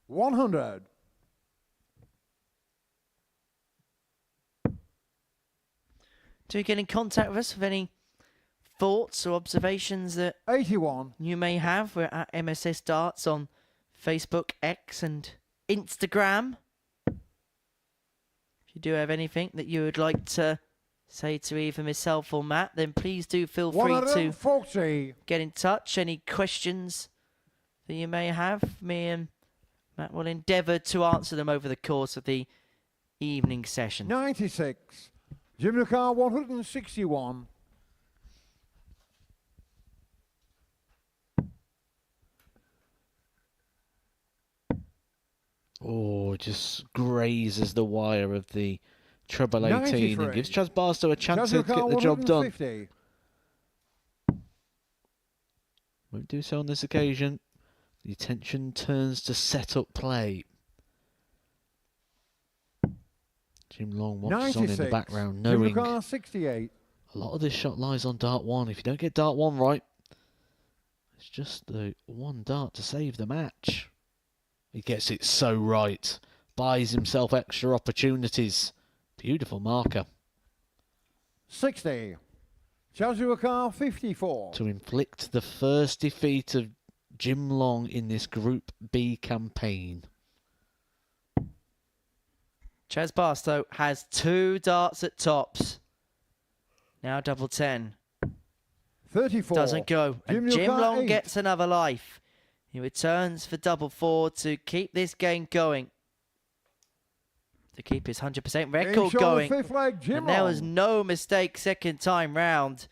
$100. Do you get in contact with us with any thoughts or observations that 81. you may have? We're at MSS Darts on Facebook, X and Instagram. If you do have anything that you would like to say to either myself or Matt, then please do feel free to 140. get in touch. Any questions that you may have, me and Matt will endeavour to answer them over the course of the evening session. 96. Jim Lucar 161. Oh, it just grazes the wire of the treble 18 and 93. gives Chaz Barstow a chance to Judgment get call the job done. 150. Won't do so on this occasion. The attention turns to set up play. Jim Long watches on in the 96. background, Judgment knowing call 68. a lot of this shot lies on dart 1. If you don't get dart 1 right, it's just the one dart to save the match. He gets it so right. Buys himself extra opportunities. Beautiful marker. 60. Judgment call 54. To inflict the first defeat of Jim Long in this Group B campaign. Chaz Barstow has 2 darts at tops. Now double 10. 34. Doesn't go. And Jim Newcott, Long 8. gets another life. He returns for double 4 to keep this game going. To keep his 100% record Game shot going. fifth leg, Jim And there was Long. no mistake second time round.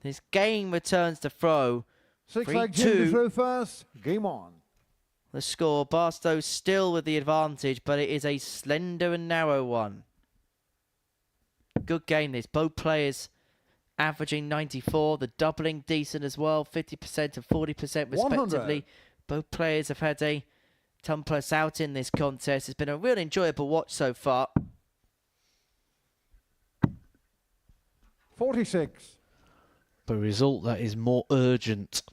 This game returns to throw. Six leg Jim 3-2. through first. Game on. The score, Barstow still with the advantage, but it is a slender and narrow one. Good game this. Both players averaging 94. The doubling decent as well. 50% and 40% respectively. 100. Both players have had a ton plus out in this contest. It's been a real enjoyable watch so far. 46. But a result that is more urgent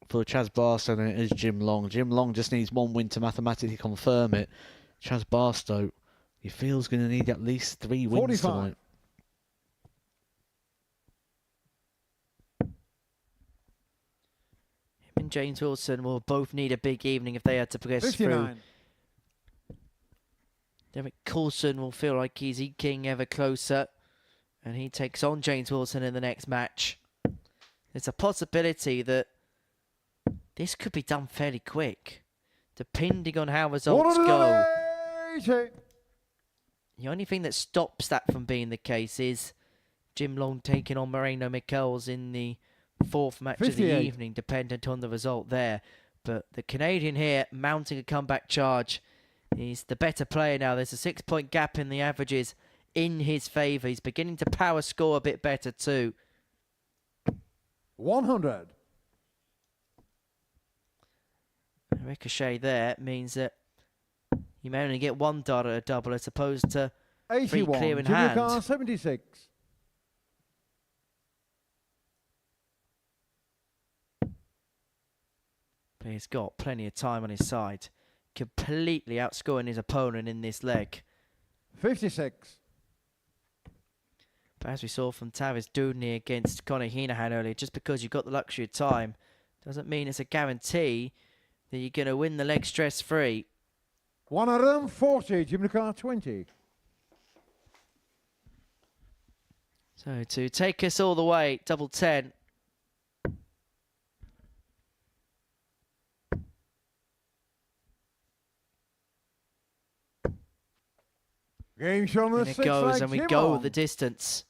for Chaz Barstow than it is Jim Long. Jim Long just needs one win to mathematically confirm it. Chaz Barstow, he feels going to need at least 3 wins 45. tonight. Him and James Wilson will both need a big evening if they had to progress 59. through. Derek Coulson will feel like he's eking ever closer, and he takes on James Wilson in the next match. There's a possibility that this could be done fairly quick, depending on how results go. 180. The only thing that stops that from being the case is Jim Long taking on Moreno Michels in the 4th match of the 58. evening, dependent on the result there. But the Canadian here mounting a comeback charge. He's the better player now. There's a 6-point gap in the averages in his favour. He's beginning to power score a bit better too. 100. A ricochet there means that you may only get 1 dart at a double as opposed to 81. clear in Jimmy hand. Carr 76. But he's got plenty of time on his side. Completely outscoring his opponent in this leg. 56. But as we saw from Tavis Dudney against Conor Heenahan earlier, just because you've got the luxury of time doesn't mean it's a guarantee that you're going to win the leg stress-free. 140. Jimmy Carr 20. So to take us all the way, double 10. Game shot on the And it 6 goes, leg, and we Jim go Long. the distance.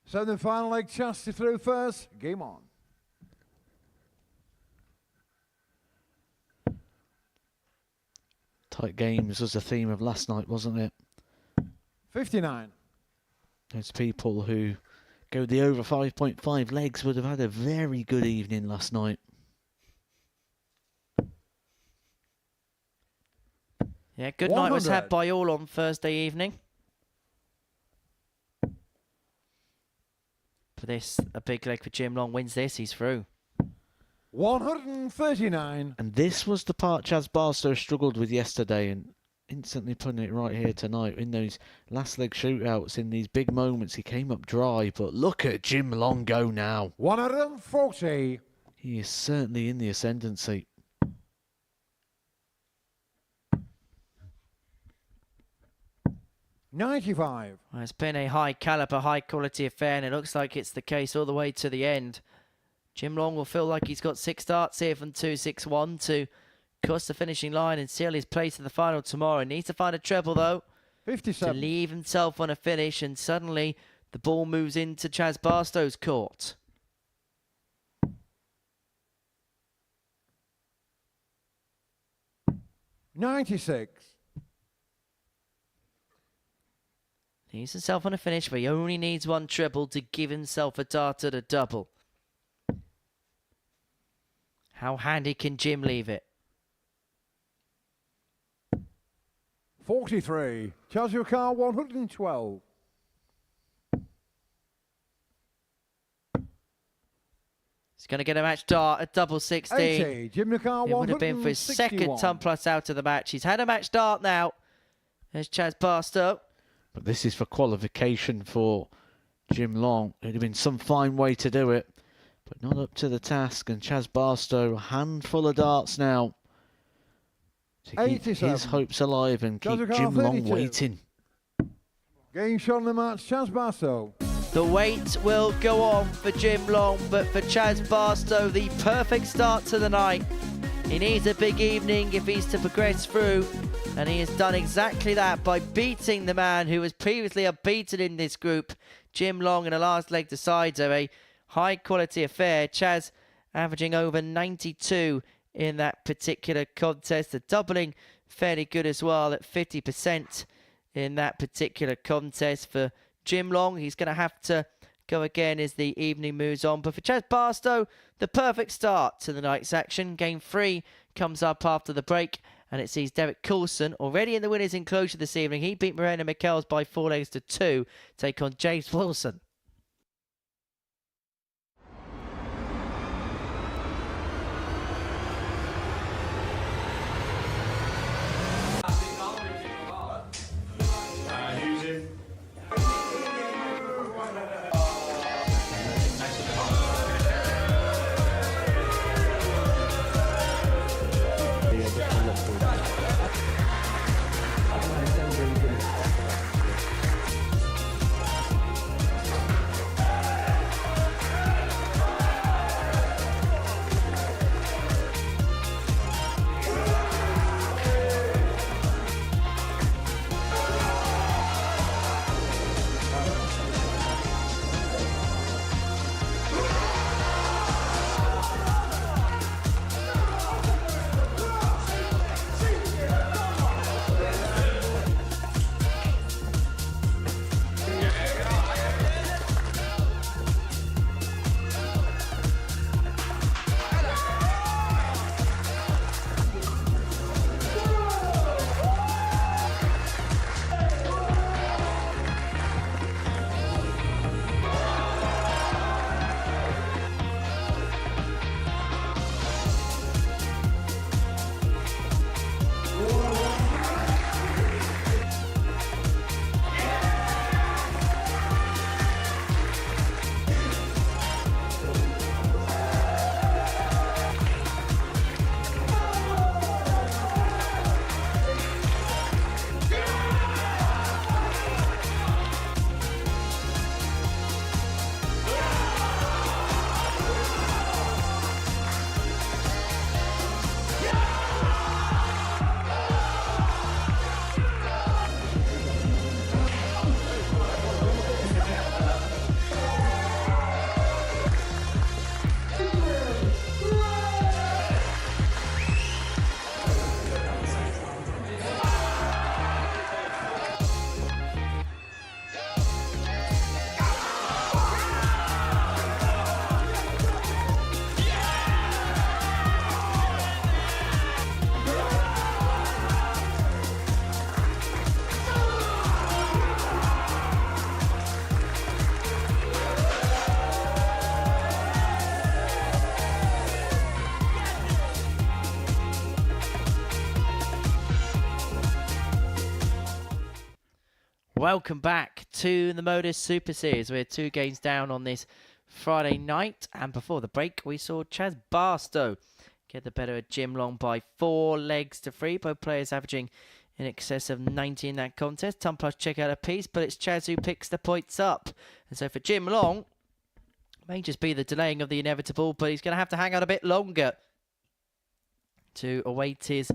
So the final leg, Chassis through first. Game on. Tight games was the theme of last night, wasn't it? 59. Those people who go the over 5.5 legs would have had a very good evening last night. Yeah, good night was had 100. by all on Thursday evening. For this, a big leg for Jim Long. Wins this, he's through. 139. And this was the part Chaz Barstow struggled with yesterday, and instantly putting it right here tonight. In those last leg shootouts, in these big moments, he came up dry. But look at Jim Long go now. 140. He is certainly in the ascendancy. $95. Well, it's been a high caliber, high quality affair, and it looks like it's the case all the way to the end. Jim Long will feel like he's got 6 starts here from 2-6-1 to cross the finishing line and seal his place in the final tomorrow. He needs to find a treble, though, to 57. leave himself on a finish, and suddenly the ball moves into Chaz Barstow's court. 96. He's himself on a finish, but he only needs one triple to give himself a dart at a double. How handy can Jim leave it? 43. Chazukar 112. He's going to get a match dart at double 16. 80. Jim Nakar It would have been for his second ton plus out of the match. He's had a match dart now. There's Chaz Barstow. But this is for qualification for Jim Long. It'd have been some fine way to do it, but not up to the task. And Chaz Barstow, a handful of darts now to keep 87. his hopes alive and keep Chazukar Jim Long 32. waiting. Game shot on the match, Chaz Barstow. The wait will go on for Jim Long, but for Chaz Barstow, the perfect start to the night. He needs a big evening if he's to progress through, and he has done exactly that by beating the man who was previously unbeaten in this group, Jim Long, in the last leg decider. A high quality affair. Chaz averaging over 92 in that particular contest. The doubling fairly good as well at 50% in that particular contest for Jim Long. He's going to have to go again as the evening moves on. But for Chaz Barstow, the perfect start to the night's action. Game 3 comes up after the break, and it sees Derek Coulson already in the winners' enclosure this evening. He beat Moreno Michels by 4 legs to 2, take on James Wilson. Welcome back to the Modus Super Series. We're 2 games down on this Friday night, and before the break we saw Chaz Barstow get the better of Jim Long by 4 legs to 3. Both players averaging in excess of 90 in that contest. Ton plus check out a piece, but it's Chaz who picks the points up. And so for Jim Long, may just be the delaying of the inevitable, but he's going to have to hang out a bit longer to await his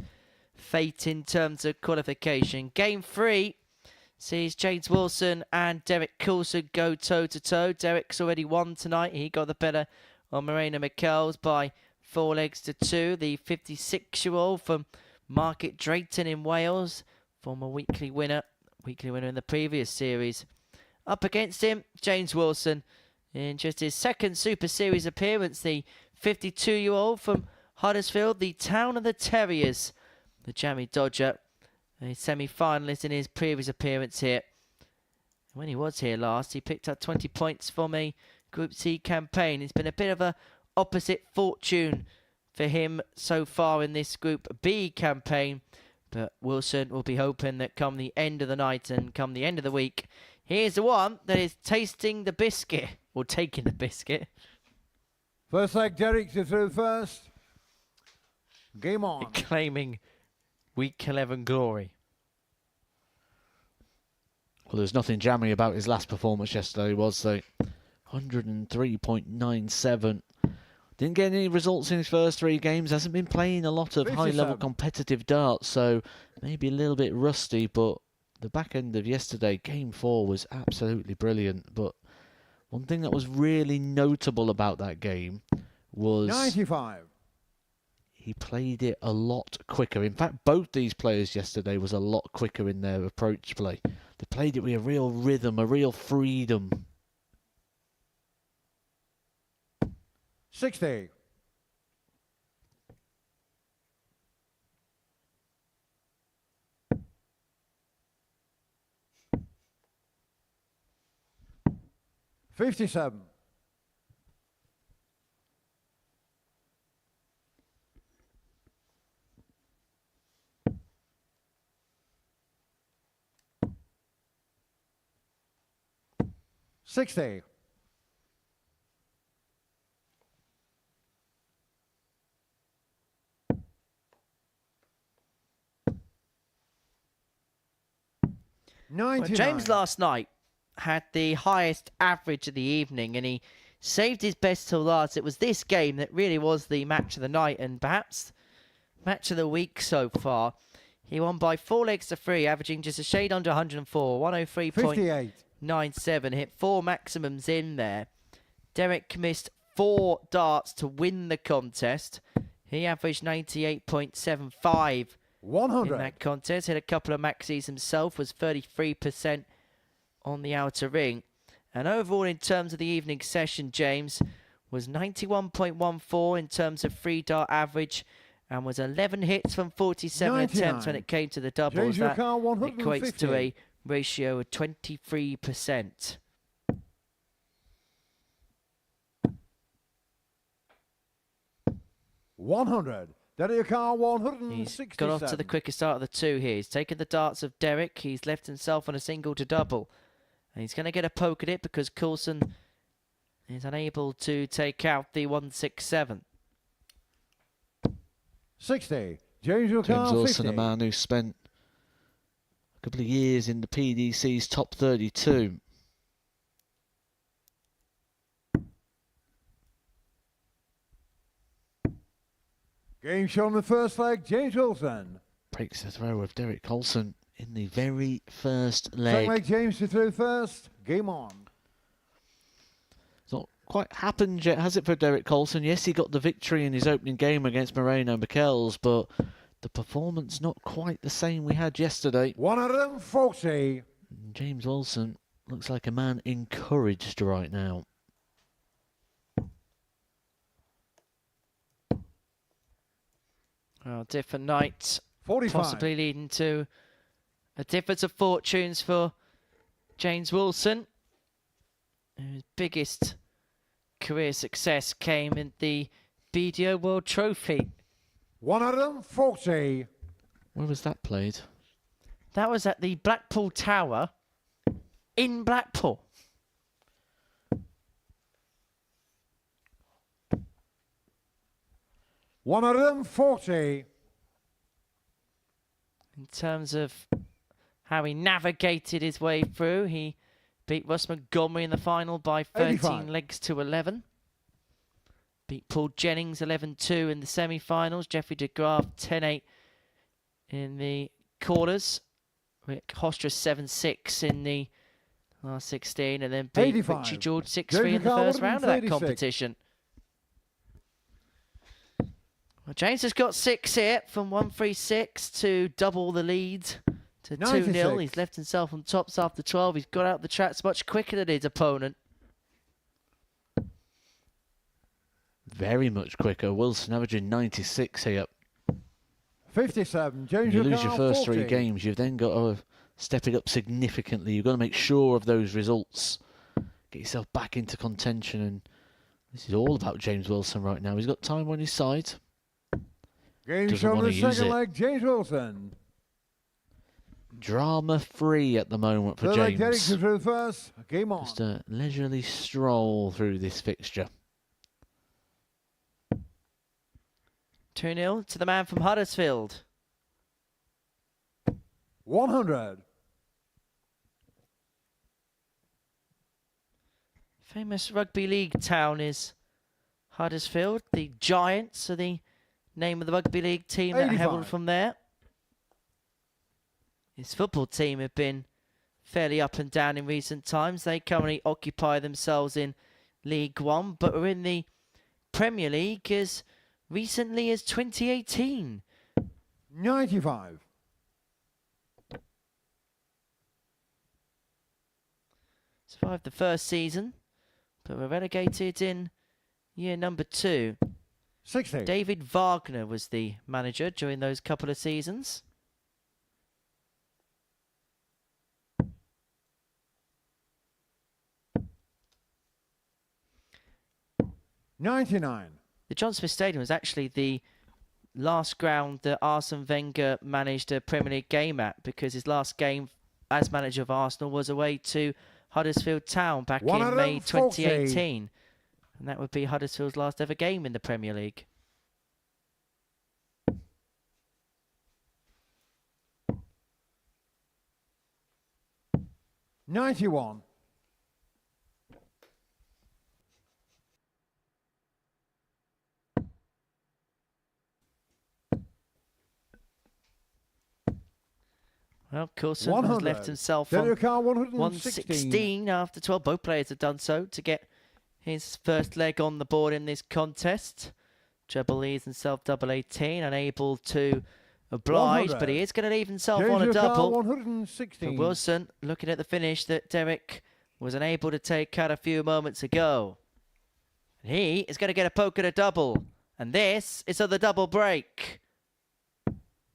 fate in terms of qualification. Game 3 sees James Wilson and Derek Coulson go toe-to-toe. Derek's already won tonight. He got the better on Moreno Michels by 4 legs to 2. The 56-year-old from Market Drayton in Wales, former weekly winner in the previous series. Up against him, James Wilson, in just his second Super Series appearance, the 52-year-old from Huddersfield, the town of the Terriers, the Jammy Dodger, a semi-finalist in his previous appearance here. When he was here last, he picked up 20 points from a Group C campaign. It's been a bit of a opposite fortune for him so far in this Group B campaign, but Wilson will be hoping that come the end of the night and come the end of the week, here's the one that is tasting the biscuit, or taking the biscuit. First leg, Derek to through first. Game on. Claiming Week 11 glory. Well, there's nothing jammy about his last performance yesterday, was there? 103.97. Didn't get any results in his first 3 games. Hasn't been playing a lot of high-level competitive darts, so maybe a little bit rusty, but the back end of yesterday, game 4, was absolutely brilliant. But one thing that was really notable about that game was 95. He played it a lot quicker. In fact, both these players yesterday was a lot quicker in their approach play. They played it with a real rhythm, a real freedom. 60. $57. 60. 99. Well, James last night had the highest average of the evening, and he saved his best till last. It was this game that really was the match of the night, and perhaps match of the week so far. He won by 4 legs to 3, averaging just a shade under 104, 103.97. Hit 4 maximums in there. Derek missed 4 darts to win the contest. He averaged 98.75 100. in that contest. Hit a couple of maxis himself, was 33% on the outer ring. And overall, in terms of the evening session, James was 91.14 in terms of free dart average, and was 11 hits from 47 attempts when it came to the doubles. That equates to a ratio of 23%. $100. Derek Carr, 167. He's got off to the quickest start of the 2 here. He's taken the darts of Derek. He's left himself on a single to double. And he's going to get a poke at it because Coulson is unable to take out the 167. 60. James Wilson, 50. a man who spent a couple of years in the PDC's top 32. Game shot on the first leg, James Wilson. Breaks the throw of Derek Coulson in the very first Second leg. leg, James to throw first. Game on. It's not quite happened yet, has it, for Derek Coulson? Yes, he got the victory in his opening game against Moreno Michels, but the performance not quite the same we had yesterday. 140. James Wilson looks like a man encouraged right now. Well, different night, 45. possibly leading to a difference of fortunes for James Wilson, whose biggest career success came in the BDO World Trophy. 140. Where was that played? That was at the Blackpool Tower in Blackpool. $140. In terms of how he navigated his way through, he beat Russ Montgomery in the final by 13 85. legs to 11. Beat Paul Jennings 11-2 in the semi-finals. Jeffrey de Graaf 10-8 in the quarters. Rick Hostra 7-6 in the last 16, and then beat 85. Richie George 6-3 in the first round of that competition. Well, James has got 6 here from 136 to double the lead to 2-0. 96. He's left himself on tops after 12. He's got out the tracks much quicker than his opponent. Very much quicker. Wilson averaging 96 here. 57. James You lose your O'Connell, first 40. 3 games, you've then got to step it up significantly. You've got to make sure of those results. Get yourself back into contention, and this is all about James Wilson right now. He's got time on his side. Game Doesn't shown wanna the use second it. leg, James Wilson. Drama-free at the moment for Third leg, Derek James. through first. Game on. Just a leisurely stroll through this fixture. 2-0 to the man from Huddersfield. 100. Famous rugby league town is Huddersfield. The Giants are the name of the rugby league team that 85. heralded from there. His football team have been fairly up and down in recent times. They currently occupy themselves in League One, but are in the Premier League as recently as 2018. 95. Survived the first season, but were relegated in year number 2. 60. David Wagner was the manager during those couple of seasons. $99. The John Smith Stadium was actually the last ground that Arsene Wenger managed a Premier League game at, because his last game as manager of Arsenal was away to Huddersfield Town back in May 140. 2018. And that would be Huddersfield's last ever game in the Premier League. $91. Well, Coulson has 100. left himself Derek on O'Connell, 116. 116 after 12. Both players have done so to get his first leg on the board in this contest. Treble leads himself double 18, unable to oblige, 100. but he is going to leave himself James on a O'Connell, double. 116. But Wilson, looking at the finish that Derek was unable to take out a few moments ago. He is going to get a poke at a double. And this is of the double break.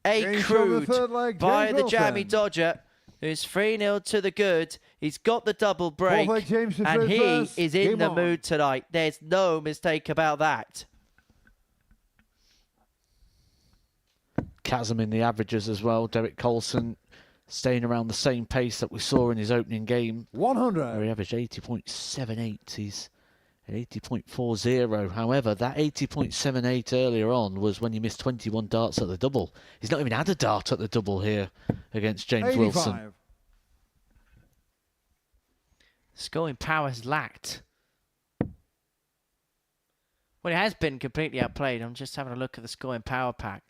A James on the crude third leg, by James the Wilson. jammy Dodger, who's 3-0 to the good. He's got the double break, Fourth leg, James to and third he first. is in Game the on. mood tonight. There's no mistake about that. Chasm in the averages as well. Derek Coulson staying around the same pace that we saw in his opening game, where 100. he averaged 80.78. He's at 80.40. However, that 80.78 earlier on was when he missed 21 darts at the double. He's not even had a dart at the double here against James 85. Wilson. Scoring power has lacked. Well, it has been completely outplayed. I'm just having a look at the scoring power pack.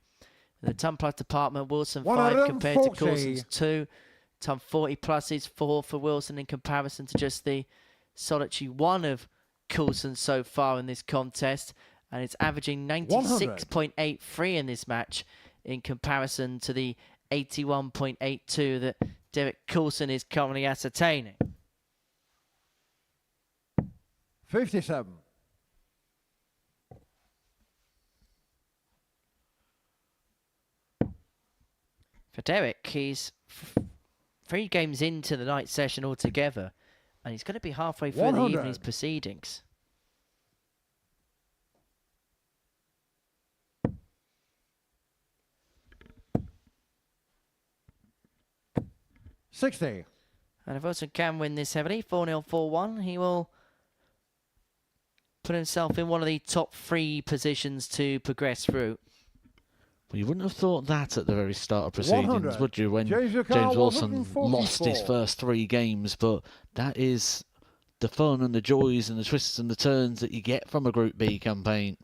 In the ton plus department, Wilson 5 compared to 140. Coulson's 2. Ton 40 plus is 4 for Wilson in comparison to just the solitary 1 of Coulson so far in this contest. And it's averaging 96.83 in this match in comparison to the 81.82 that Derek Coulson is currently ascertaining. 57. For Derek, he's 3 games into the night session altogether, and he's going to be halfway through the 100. evening's proceedings. $60. And if Wilson can win this heavily, 4-0, 4-1, he will put himself in one of the top 3 positions to progress through. Well, you wouldn't have thought that at the very start of proceedings, 100. would you, when James James O'Connell, Wilson 144. lost his first 3 games? But that is the fun and the joys and the twists and the turns that you get from a Group B campaign.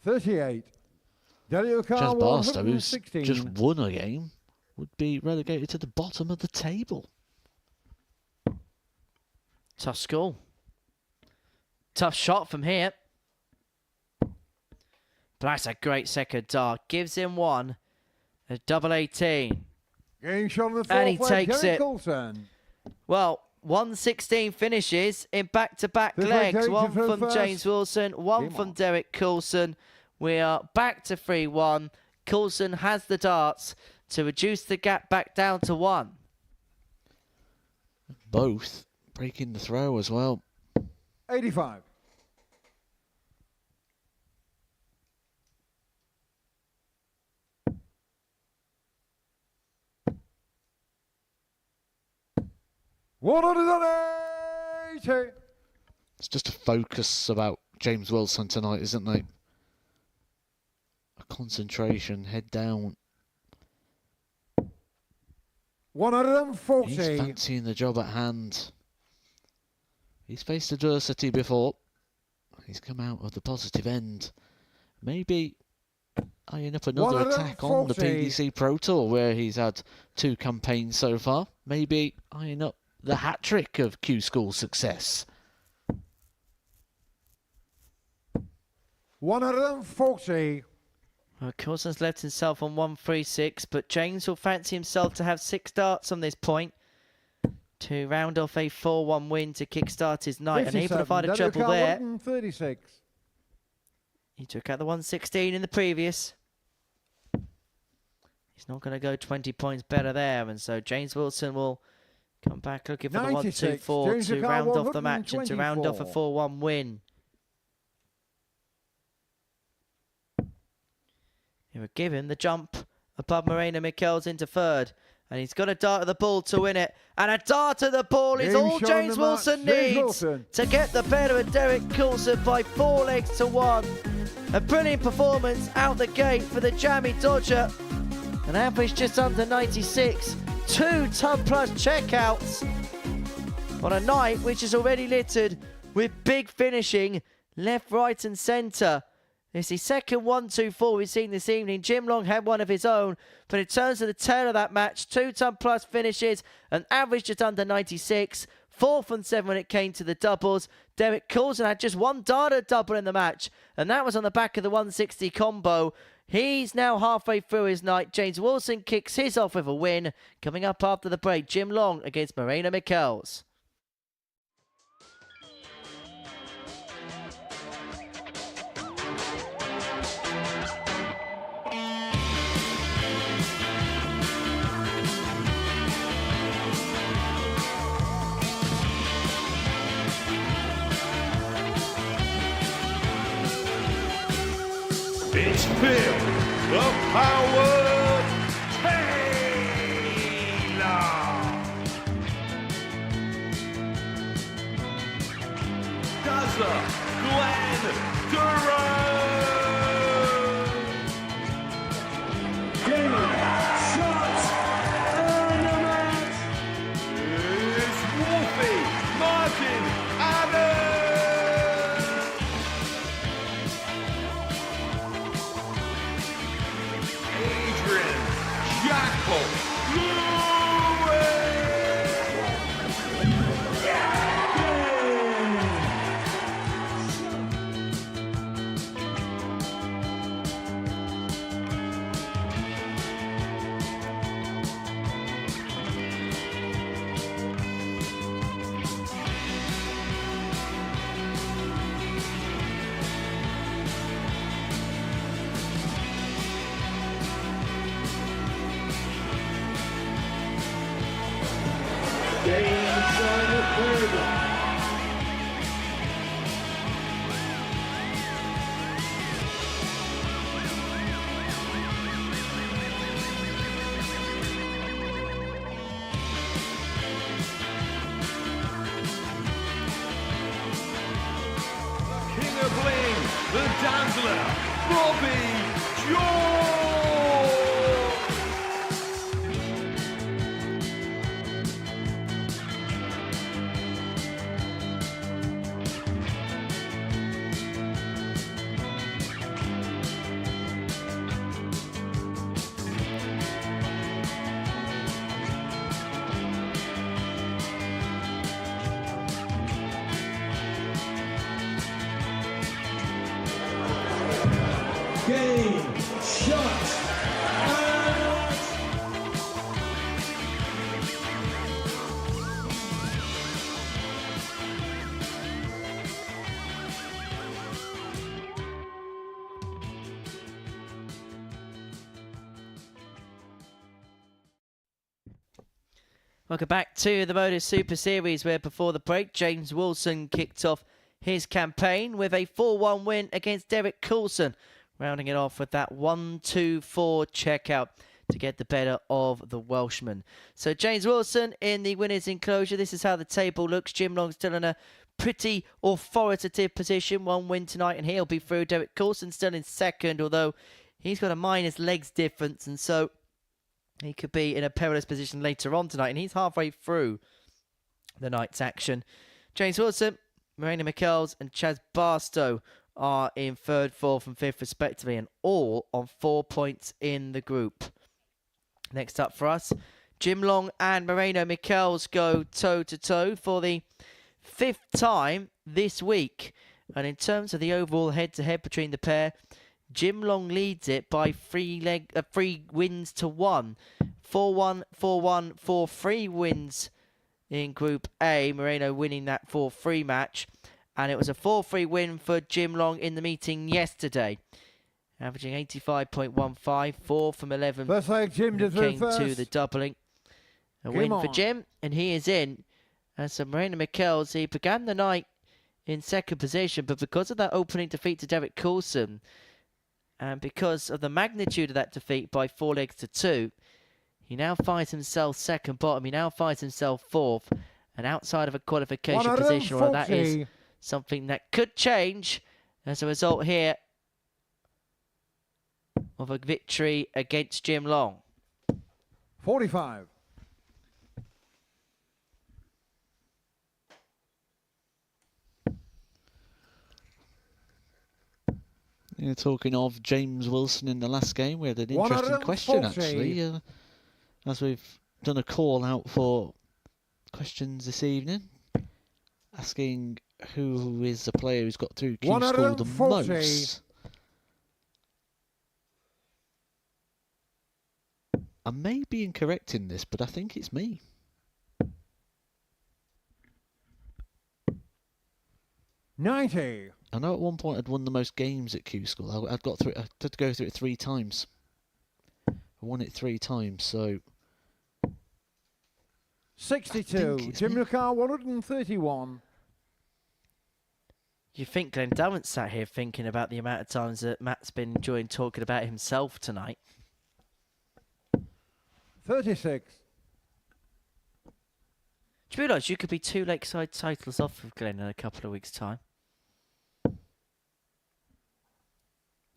38. Derek O'Connell, Chaz Barstow, who's 116. just won a game, would be relegated to the bottom of the table. Tough score. Tough shot from here. But that's a great second dart. Gives him one. A double 18. Game shot on the And he fourth leg, takes Derek it. Coulson. Well, 116 finishes in back-to-back Fifth leg, legs. Derek, One you throw from first. James Wilson, one Game from on. Derek Coulson. We are back to 3-1. Coulson has the darts to reduce the gap back down to 1. Both breaking the throw as well. 85. One hundred 80. It's just a focus about James Wilson tonight, isn't it? A concentration, head down. 140. He's fancying the job at hand. He's faced adversity before. He's come out of the positive end. Maybe eyeing up another attack on the 140. PDC Pro Tour, where he's had 2 campaigns so far. Maybe eyeing up the hat-trick of Q School success. 140. Well, Coulson's left himself on 136, but James will fancy himself to have 6 darts on this point to round off a 4-1 win to kickstart his night. And able to find a treble there. 136. He took out the 116 in the previous. He's not going to go 20 points better there, and so James Wilson will come back looking for the 96. 1-2-4 James to took out round off the match and to round off a 124. 4-1 win. He would give him the jump above Marina Michels into third. And he's got a dart at the ball to win it. And a dart at the ball is Game all shot James on the Wilson match. James needs Wilson. to get the better of Derek Coulson by 4 legs to 1. A brilliant performance out the gate for the jammy Dodger. An average just under 96. 2 ton-plus checkouts on a night which is already littered with big finishing left, right and centre. It's the second 1-2-4 we've seen this evening. Jim Long had one of his own, but in terms of the tail of that match, 2 ton-plus finishes, an average just under 96, 4 from 7 when it came to the doubles. Derek Coulson had just 1 darter double in the match, and that was on the back of the 160 combo. He's now halfway through his night. James Wilson kicks his off with a win. Coming up after the break, Jim Long against Marina Michels. It's Phil, the Power Taylor. Dazzler, Glenn Durham. Game, shots, ornaments. It's Wolfie, Martin, Adam. Jackal King of Bling, the Dazzler, Bobby George. Game, shot, and... Welcome back to the Modus Super Series, where before the break, James Wilson kicked off his campaign with a 4-1 win against Derek Coulson, rounding it off with that 1-2-4 checkout to get the better of the Welshman. So James Wilson in the winner's enclosure. This is how the table looks. Jim Long still in a pretty authoritative position. 1 win tonight and he'll be through. Derek Coulson still in second, although he's got a minus legs difference, and so he could be in a perilous position later on tonight, and he's halfway through the night's action. James Wilson, Marina Michels and Chaz Barstow are in third, fourth and fifth respectively, and all on 4 points in the group. Next up for us, Jim Long and Moreno Michels go toe-to-toe for the 5th time this week. And in terms of the overall head-to-head between the pair, Jim Long leads it by 3 wins to 1. 4-1, 4-1, 4-3 wins in Group A. Moreno winning that 4-3 match. And it was a 4-3 win for Jim Long in the meeting yesterday. Averaging 85.15, 4 from 11. First leg, Jim when it to came first. to the doubling. A Game win on. for Jim, and he is in. And so Moreno Michels, he began the night in second position, but because of that opening defeat to Derek Coulson, and because of the magnitude of that defeat by 4 legs to 2, he now finds himself second bottom. He now finds himself fourth. And outside of a qualification position, or that is something that could change as a result here of a victory against Jim Long. 45. Yeah, talking of James Wilson in the last game, we had an interesting question actually, as we've done a call out for questions this evening, asking who is the player who's got through Q School the most. I may be incorrect in this, but I think it's me. 90. I know at one point I'd won the most games at Q School. I'd got through. I had to go through it 3 times. I won it 3 times, so 62. Jim Lucar, 131. You think Glenn Durrant sat here thinking about the amount of times that Matt's been enjoying talking about himself tonight. 36. Do you realise you could be 2 Lakeside titles off of Glenn in a couple of weeks' time?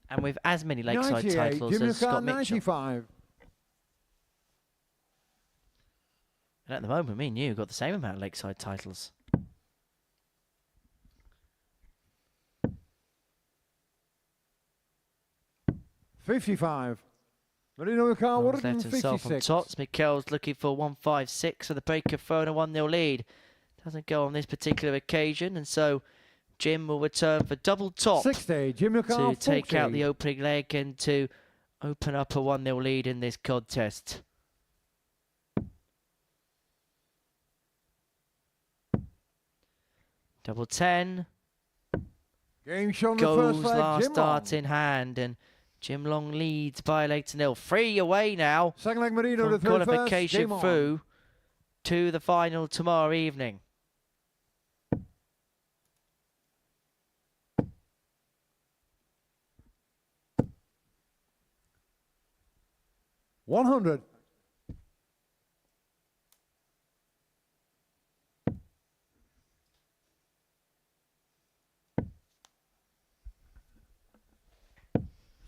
And with as many Lakeside titles Jim as Scott Lucar, Mitchell. 95. And at the moment, me and you got the same amount of Lakeside titles. $55. Marino Lucar, Left himself on 156. top. Michels looking for 156 for the breaker, throwing a 1-0 lead. Doesn't go on this particular occasion, and so Jim will return for double top 60. Jim Lucar, to take 40. out the opening leg and to open up a 1-0 lead in this contest. Double 10. Game shown the first Goes leg. last Jim start Long. in hand, and Jim Long leads by a leg to 0. 3 away now Second leg, Marino from to third first. qualification Game on. through to the final tomorrow evening. $100.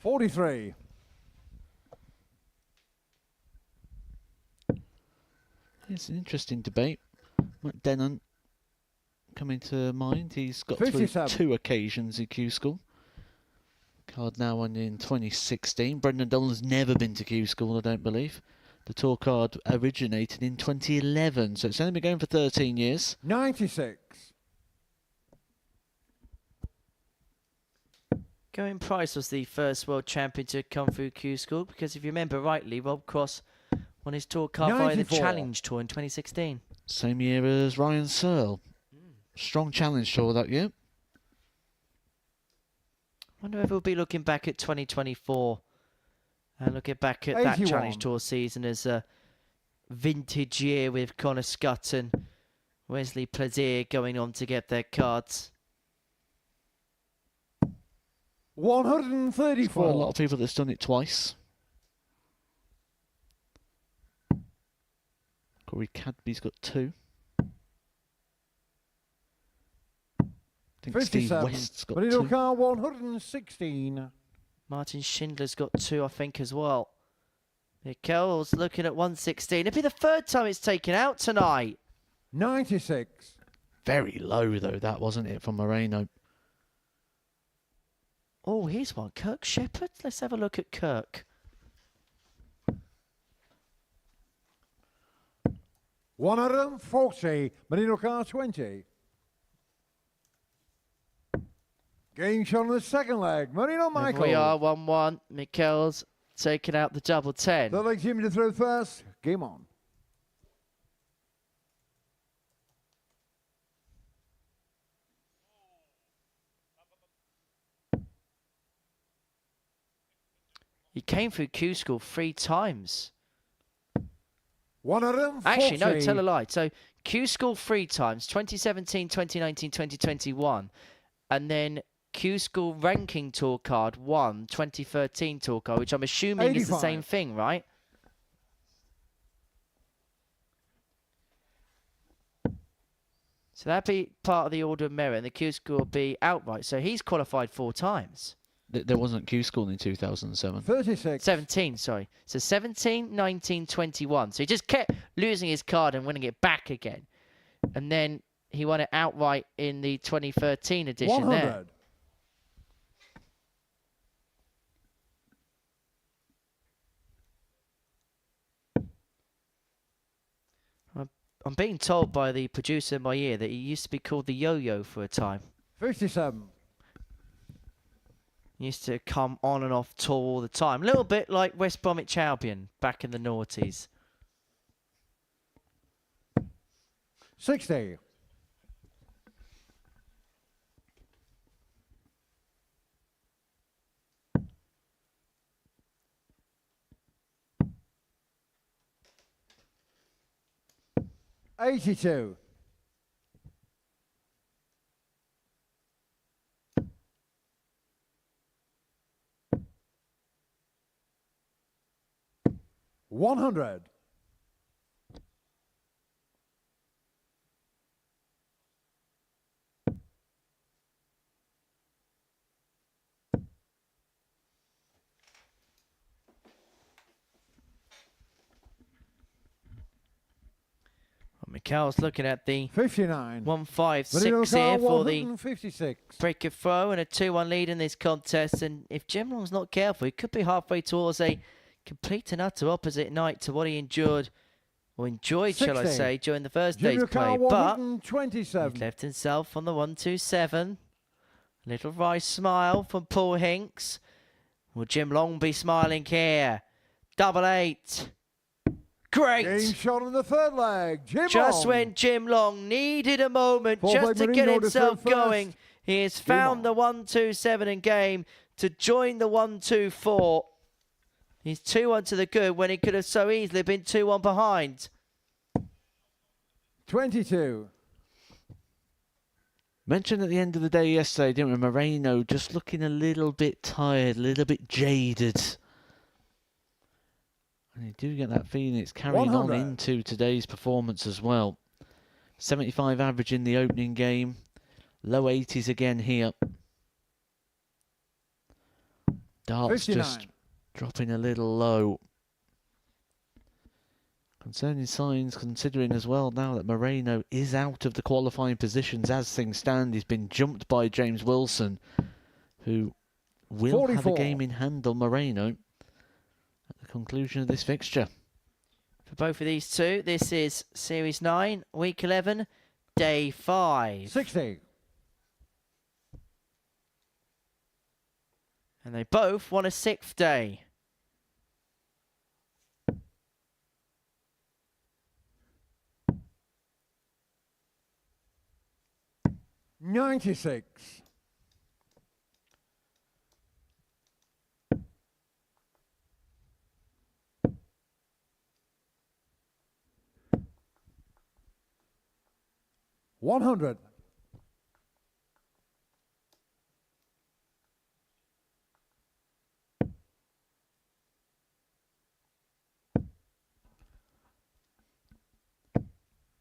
$43. It's an interesting debate. Matt Denon coming to mind. He's got through 57. 2 occasions in Q School. Card now on in 2016. Brendan Dolan's never been to Q School, I don't believe. The tour card originated in 2011, so it's only been going for 13 years. 96. Going Price was the first world champion to come through Q School because if you remember rightly, Rob Cross won his tour card via the 94. Challenge Tour in 2016. Same year as Ryan Searle. Strong Challenge Tour that year. Wonder if we'll be looking back at 2024 and looking back at that 81. Challenge Tour season as a vintage year with Connor Scott and Wesley Plaisir going on to get their cards. 134. Quite a lot of people that's done it twice. Corey Cadby's got 2. I think Steve 57. West's got Marino 2. car 116. Martin Schindler's got 2, I think, as well. Mikkel's looking at 116. It'll be the 3rd time it's taken out tonight. 96. Very low, though, that wasn't it, from Moreno. Oh, here's one. Kirk Shepherd. Let's have a look at Kirk. 140. Marino car 20. Game shot on the second leg. Marino Here Michael. we are, 1-1. Mikkel's taking out the double 10. Third leg Jimmy to throw first. Game on. He came through Q School 3 times. 140. Actually, no, tell a lie. So Q School 3 times, 2017, 2019, 2021. And then Q School Ranking Tour Card 1, 2013 Tour Card, which I'm assuming is the 85. same thing, right? So that'd be part of the order of merit, and the Q School will be outright. So he's qualified 4 times. There wasn't Q School in 2007. 36. 17, sorry. So 17, 19, 21. So he just kept losing his card and winning it back again. And then he won it outright in the 2013 edition 100. there. I'm being told by the producer in my ear that he used to be called the Yo-Yo for a time. 57. He used to come on and off tour all the time. A little bit like West Bromwich Albion back in the noughties. 60. $82. $100. Mikkel's looking at the 59. 1-5-6 here for the 156. break of throw and a 2-1 lead in this contest. And if Jim Long's not careful, he could be halfway towards a complete and utter opposite night to what he endured, or enjoyed, shall I 60. say, during the first day's Junior play. car But 127. he's left himself on the 1-2-7. Little wry smile from Paul Hinks. Will Jim Long be smiling here? 8-8. Great. Game shot on the third leg. Jim Just Long. when Jim Long needed a moment Paul just to Blake get Marino to himself throw first. going, he has found the 1-2-7 in game to join the 1-2-4. He's 2-1 to the good when he could have so easily been 2-1 behind. 22. Mentioned at the end of the day yesterday, didn't we? Moreno just looking a little bit tired, a little bit jaded. And you do get that feeling it's carrying 100. on into today's performance as well. 75 average in the opening game. Low 80s again here. Darts 59. just dropping a little low. Concerning signs, considering as well now that Moreno is out of the qualifying positions as things stand. He's been jumped by James Wilson, who will have 44. a game in hand on Moreno at the conclusion of this fixture. For both of these two, this is Series 9, Week 11, Day 5. 60. And they both won a 6th day. $96. $100.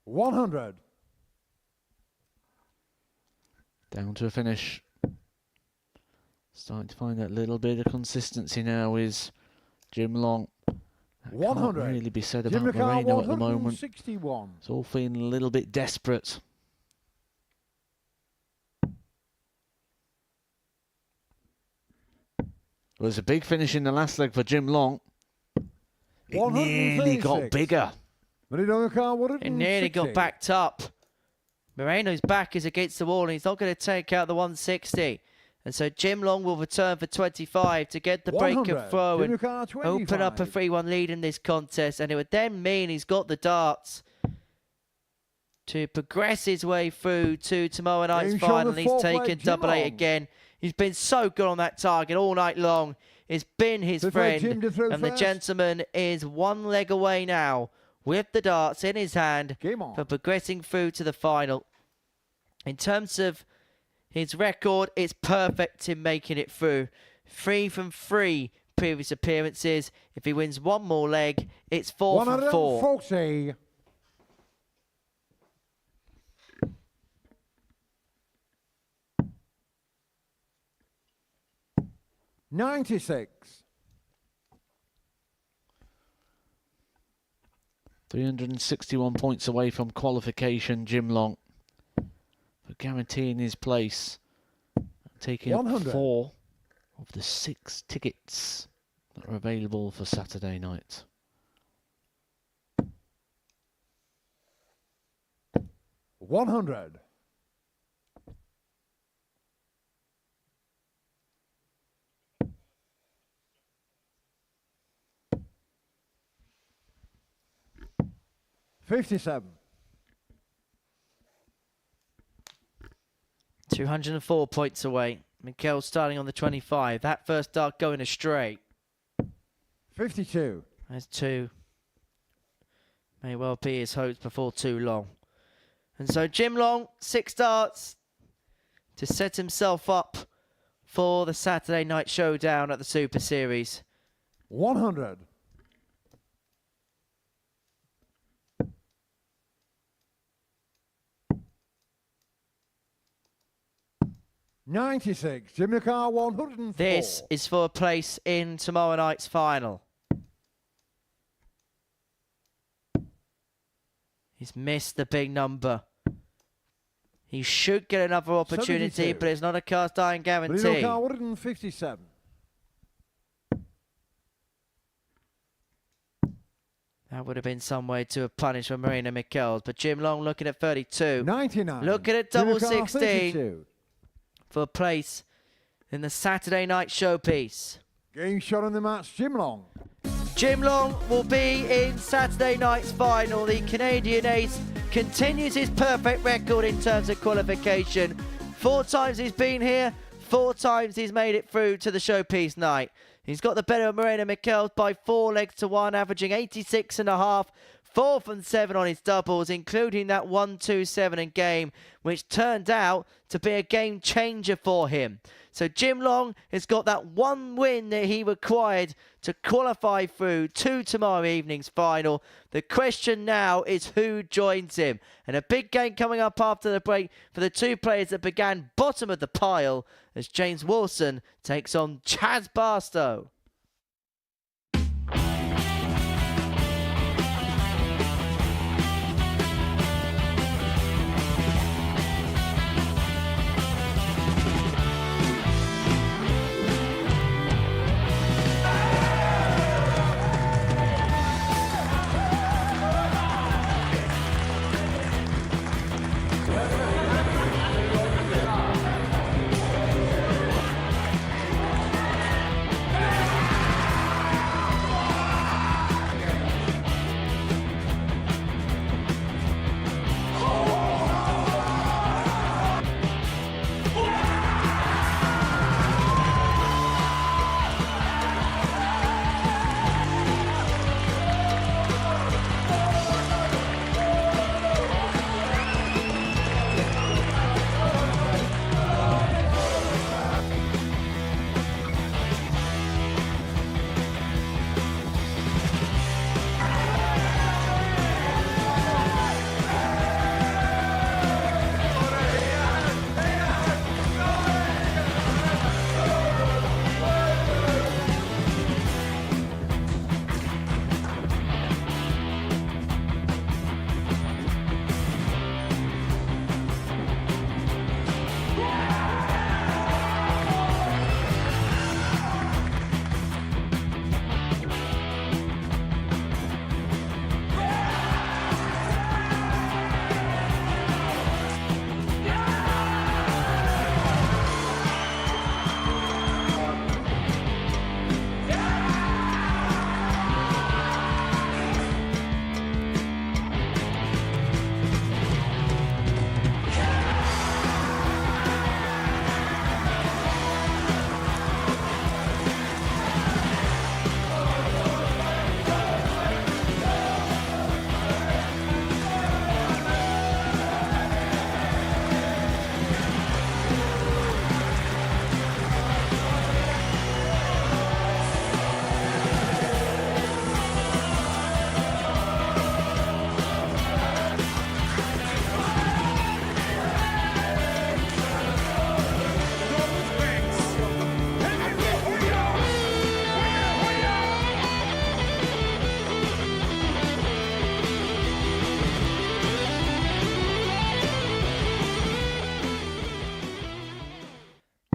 $100. Down to a finish. Starting to find that little bit of consistency now is Jim Long. That 100. can't really be said Jim about McCall, Moreno at the moment. 161. It's all feeling a little bit desperate. It was a big finish in the last leg for Jim Long. It nearly got 136. bigger. Moreno McCall, 160. It nearly got backed up. Moreno's back is against the wall and he's not going to take out the 160. And so Jim Long will return for 25 to get the break 100. of throw Jim and McCall, open up a 25. 3-1 lead in this contest. And it would then mean he's got the darts to progress his way through to tomorrow night's Game shown final. the He's fourth leg, taken Jim double eight Long. again. He's been so good on that target all night long. It's been his Fifth leg, friend. Jim to throw And the first. gentleman is 1 leg away now with the darts in his hand Game on. for progressing through to the final. In terms of his record, it's perfect in making it through. 3 from 3 previous appearances. If he wins one more leg, it's 4 from 4. 140. $96. 361 points away from qualification, Jim Long. For guaranteeing his place. Taking up 100. 4 of the 6 tickets that are available for Saturday night. $100. $57. 204 points away. Mikel starting on the 25. That first dart going astray. 52. There's 2. May well be his hopes before too long. And so Jim Long, 6 darts to set himself up for the Saturday night showdown at the Super Series. 100. $96. Jim McCall, 104. This is for a place in tomorrow night's final. He's missed the big number. He should get another opportunity, 72. but it's not a cast iron Moreno guarantee. McCall, 157. That would have been some way to have punished for Marina Michels, but Jim Long looking at 32. 99. Looking at Jim double McCall, 16 32. for a place in the Saturday night showpiece. Game shot on the match, Jim Long. Jim Long will be in Saturday night's final. The Canadian ace continues his perfect record in terms of qualification. 4 times he's been here, 4 times he's made it through to the showpiece night. He's got the better of Moreno Michels by 4 legs to 1, averaging 86.5. 4 from 7 on his doubles, including that 1-2-7 in game, which turned out to be a game changer for him. So Jim Long has got that 1 win that he required to qualify through to tomorrow evening's final. The question now is who joins him. And a big game coming up after the break for the 2 players that began bottom of the pile as James Wilson takes on Chaz Barstow.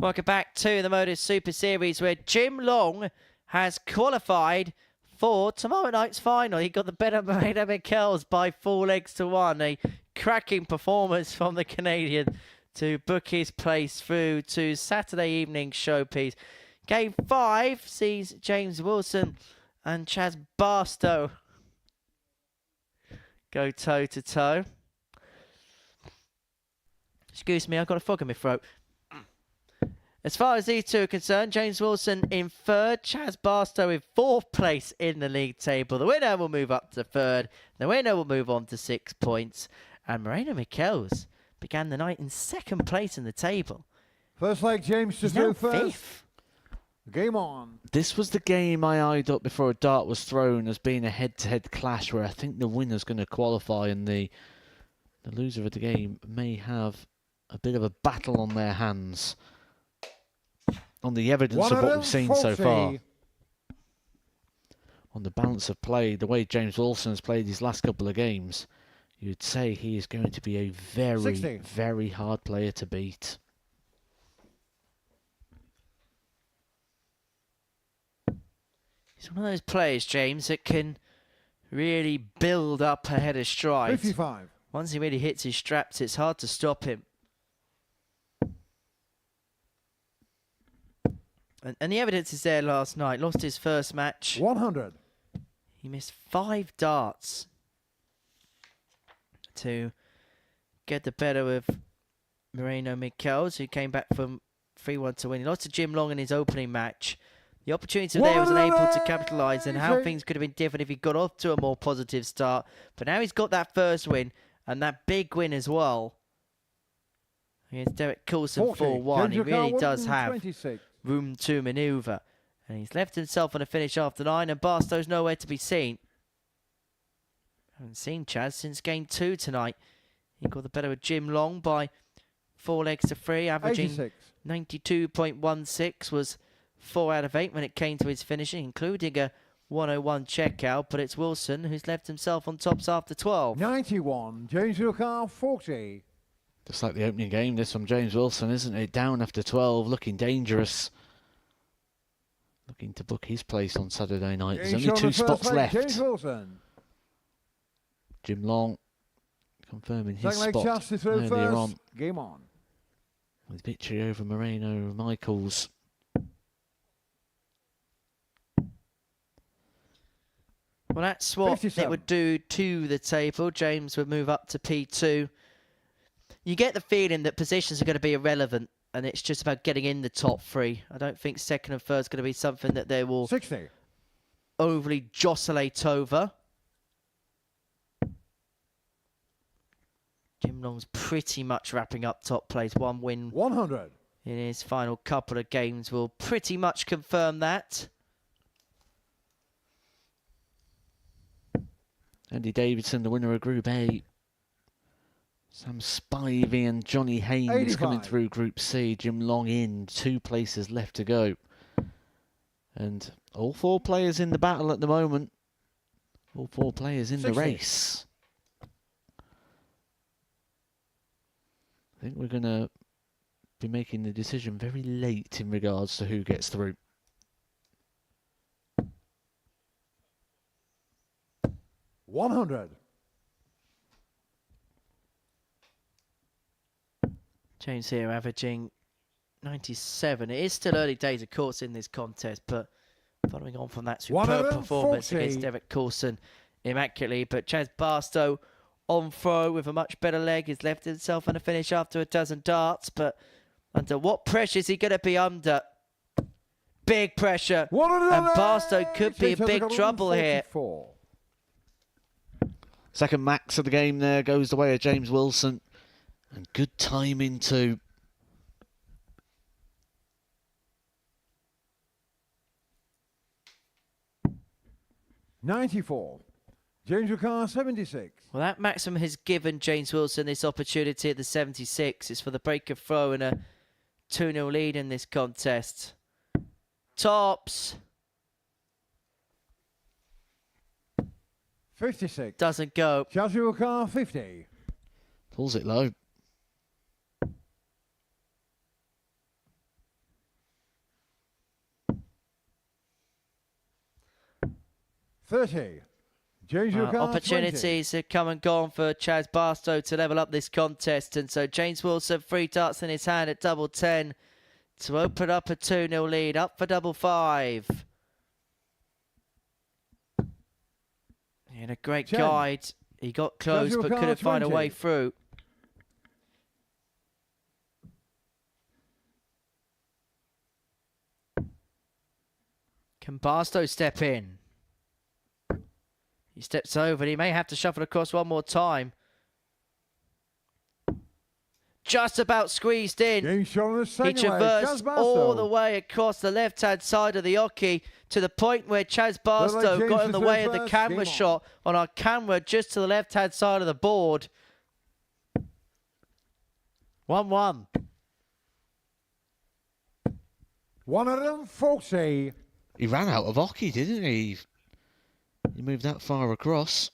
Welcome back to the Modus Super Series, where Jim Long has qualified for tomorrow night's final. He got the better of Moreno Michels by 4-1. A cracking performance from the Canadian to book his place through to Saturday evening showpiece. Game 5 sees James Wilson and Chaz Barstow go toe-to-toe. Excuse me, I've got a fog in my throat. As far as these two are concerned, James Wilson in 3rd, Chaz Barstow in 4th place in the league table. The winner will move up to 3rd. The winner will move on to 6 points. And Moreno Michels began the night in 2nd place in the table. First leg, James to He's now through first. 5th. Game on. This was the game I eyed up before a dart was thrown as being a head-to-head clash where I think the winner's going to qualify and the loser of the game may have a bit of a battle on their hands. On the evidence of what we've seen so far. On the balance of play, the way James Wilson has played his last couple of games, you'd say he is going to be a very, 60. very hard player to beat. He's one of those players, James, that can really build up ahead of stride. 55. Once he really hits his straps, it's hard to stop him. And the evidence is there last night. Lost his first match. 100. He missed 5 darts to get the better of Moreno Michels, who came back from 3-1 to win. He lost to Jim Long in his opening match. The opportunity there was unable to capitalise, and how things could have been different if he got off to a more positive start. But now he's got that first win, and that big win as well. Against Derek Coulson 4-1. He really does have 26. room to manoeuvre. And he's left himself on a finish after 9, and Barstow's nowhere to be seen. Haven't seen Chaz since game 2 tonight. He got the better of Jim Long by 4-3, averaging 86. 92.16, was 4 out of 8 when it came to his finishing, including a 101 checkout, but it's Wilson who's left himself on tops after 12. 91. James Wilson 40. Just like the opening game, this from James Wilson, isn't it? Down after 12, looking dangerous. Looking to book his place on Saturday night. There's only 2 spots left. James Wilson. Jim Long confirming his Second leg, spot Chaz to through earlier first. on Game on. with victory over Moreno Michels. Well, that's what 57. it would do to the table. James would move up to P2. You get the feeling that positions are going to be irrelevant, and it's just about getting in the top 3. I don't think 2nd and 3rd is going to be something that they will 60. overly joscillate over. Jim Long's pretty much wrapping up top place. 1 win 100. in his final couple of games will pretty much confirm that. Andy Davidson, the winner of Group A. Sam Spivey and Johnny Haynes 85. coming through Group C. Jim Long in, 2 places left to go. And all 4 players in the battle at the moment. All 4 players in 60. the race. I think we're going to be making the decision very late in regards to who gets through. $100. James here averaging 97. It is still early days, of course, in this contest, but following on from that superb performance 140. against Derek Coulson immaculately. But Chaz Barstow on throw with a much better leg. He's left himself on a finish after a dozen darts, but under what pressure is he going to be under? Big pressure. And Barstow could be in big trouble here. Second max of the game there goes the way of James Wilson. And good timing too. $94. James Wilson 76. Well, that maximum has given James Wilson this opportunity at the 76. It's for the break of throw and a 2-0 lead in this contest. Tops. 56. Doesn't go. James Wilson 50. Pulls it low. 30. Change your car. Opportunities have come and gone for Chaz Barstow to level up this contest. And so James Wilson, 3 darts in his hand at double 10 to open up a 2-0 lead. Up for double 5. In a great 10. guide. He got close but couldn't find a way through. Can Barstow step in? He steps over. He may have to shuffle across one more time. Just about squeezed in. He traversed all the way across the left-hand side of the oche to the point where Chaz Barstow got in the way of the camera shot on our camera just to the left-hand side of the board. 1-1. 140. He ran out of hockey, didn't he? He moved that far across.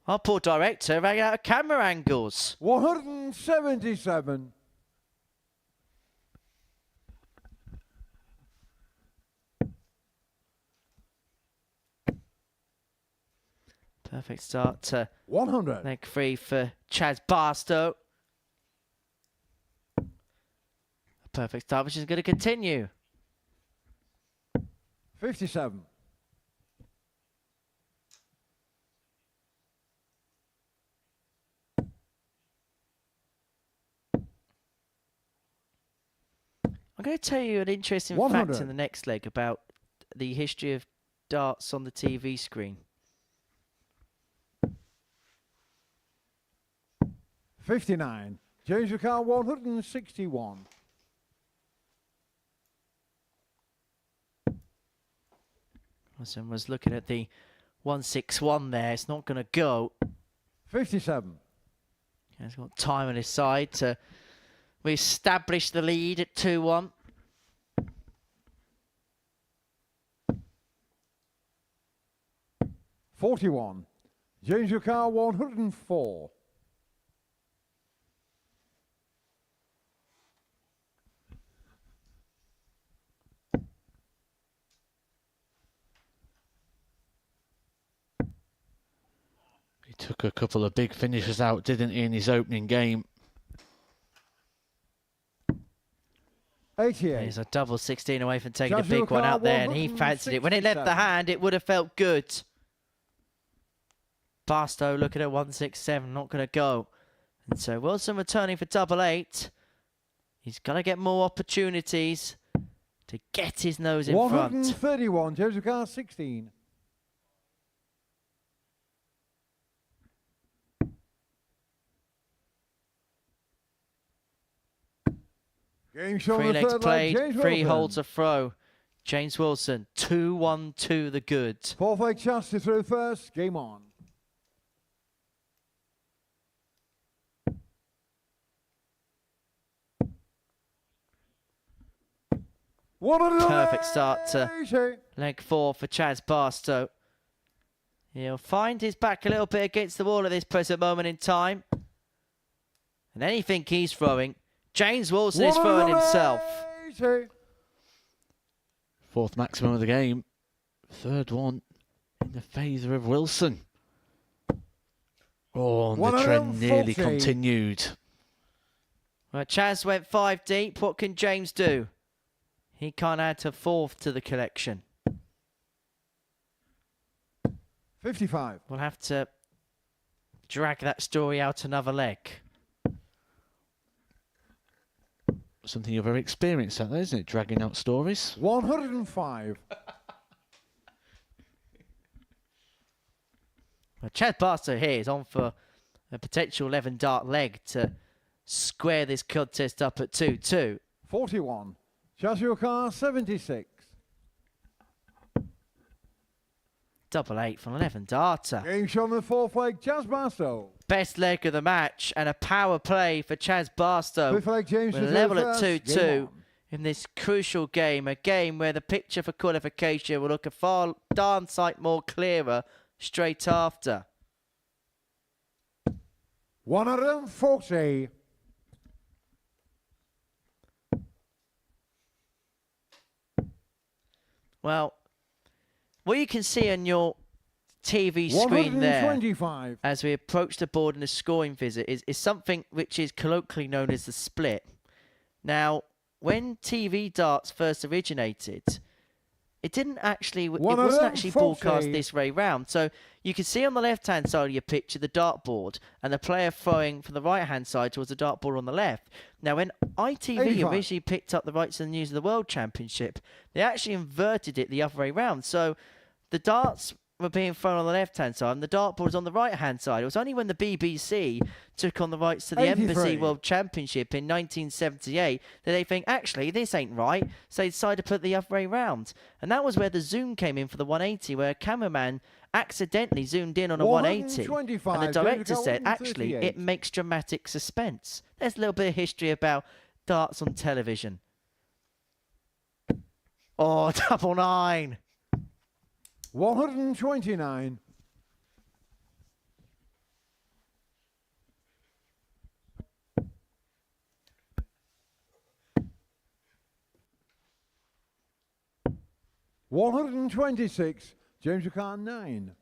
Our poor director ran out of camera angles. 177. Perfect start to 100. leg 3 for Chaz Barstow. A perfect start, which is going to continue. 57. I'm going to tell you an interesting 100. fact in the next leg about the history of darts on the TV screen. 59. Change your car. 161. Coulson was looking at the 161 there. It's not going to go. 57. He's got time on his side to re-establish the lead at 2-1. $41. Change your car. 104. He took a couple of big finishes out, didn't he, in his opening game? 88. He's a double 16 away from taking a big one out there, and he fancied it. When it left the hand, it would have felt good. Barstow looking at 167, not going to go. And so Wilson returning for double 8. He's got to get more opportunities to get his nose in front. 131. Change your car. 16. Game show. 3 legs played, James 3 Wilson. holds a throw. James Wilson, 2-1-2 the good. 4 fake chance to throw first. Game on. Perfect start to leg 4 for Chaz Barstow. He'll find his back a little bit against the wall at this present moment in time. And anything he's throwing, James Wilson is throwing himself. 4th maximum of the game. 3rd one in the favour of Wilson. Oh, and the trend nearly continued. Well, Chaz went 5 deep. What can James do? He can't add to 4th to the collection. 55. We'll have to drag that story out another leg. Something you're very experienced at, isn't it? Dragging out stories. 105. Well, Chaz Barstow here is on for a potential 11 dart leg to square this contest up at 2-2. 41. Chaz your car. 76. Double 8 from 11 darter. Game show on the 4th leg. Chaz Barstow. Best leg of the match and a power play for Chaz Barstow. 5th leg. James We're level at 2-2 in this crucial game. A game where the picture for qualification will look a far darn sight more clearer straight after. 140. Well, what you can see on your TV screen there 125. as we approach the board in the scoring visit is something which is colloquially known as the split. Now, when TV darts first originated, it wasn't actually broadcast this way round. So you can see on the left-hand side of your picture the dartboard and the player throwing from the right-hand side towards the dartboard on the left. Now, when ITV 85. originally picked up the rights to the News of the World Championship, they actually inverted it the other way round. So the darts were being thrown on the left-hand side and the dartboard was on the right-hand side. It was only when the BBC took on the rights to the 83. Embassy World Championship in 1978 that they think, actually, this ain't right, so they decided to put it the other way round. And that was where the zoom came in for the 180, where a cameraman accidentally zoomed in on a 180. And the director said, actually, it makes dramatic suspense. There's a little bit of history about darts on television. Oh, 99. 129. $126. James McCann 9.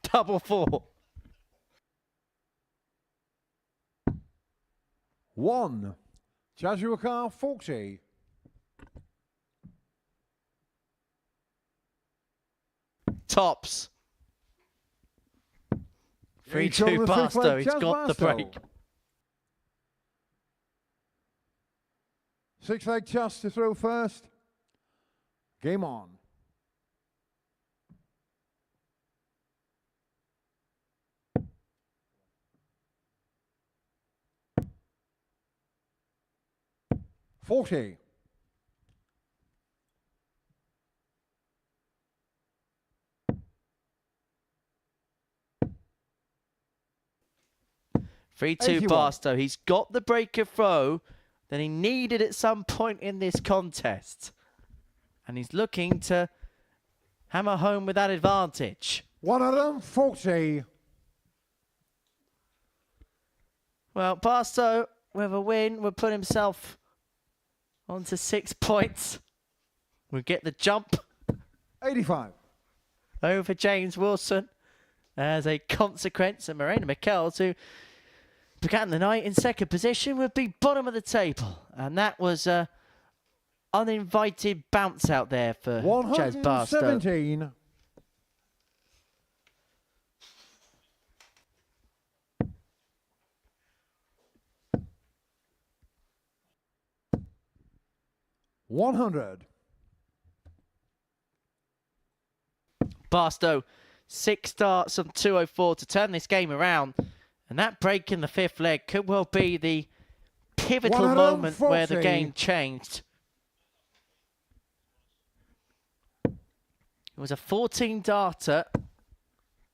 Double 4. 1. Jazuaka 40. Tops. Each on 3-2 the Barstow. fifth He's leg, got the Barstow. break. 6-leg chance to throw first. Game on. $40. Three 2 81. Barstow. He's got the breaker throw that he needed at some point in this contest. And he's looking to hammer home with that advantage. 140. Well, Barstow, with a win, will put himself onto 6 points. We'll get the jump 85. over James Wilson as a consequence. And Marina Michels, who began the night in second position, would be bottom of the table. And that was an uninvited bounce out there for Chaz Barstow. 117. $100. Barstow, 6 starts on 204 to turn this game around. And that break in the fifth leg could well be the pivotal moment where the 140. game changed. It was a 14-darter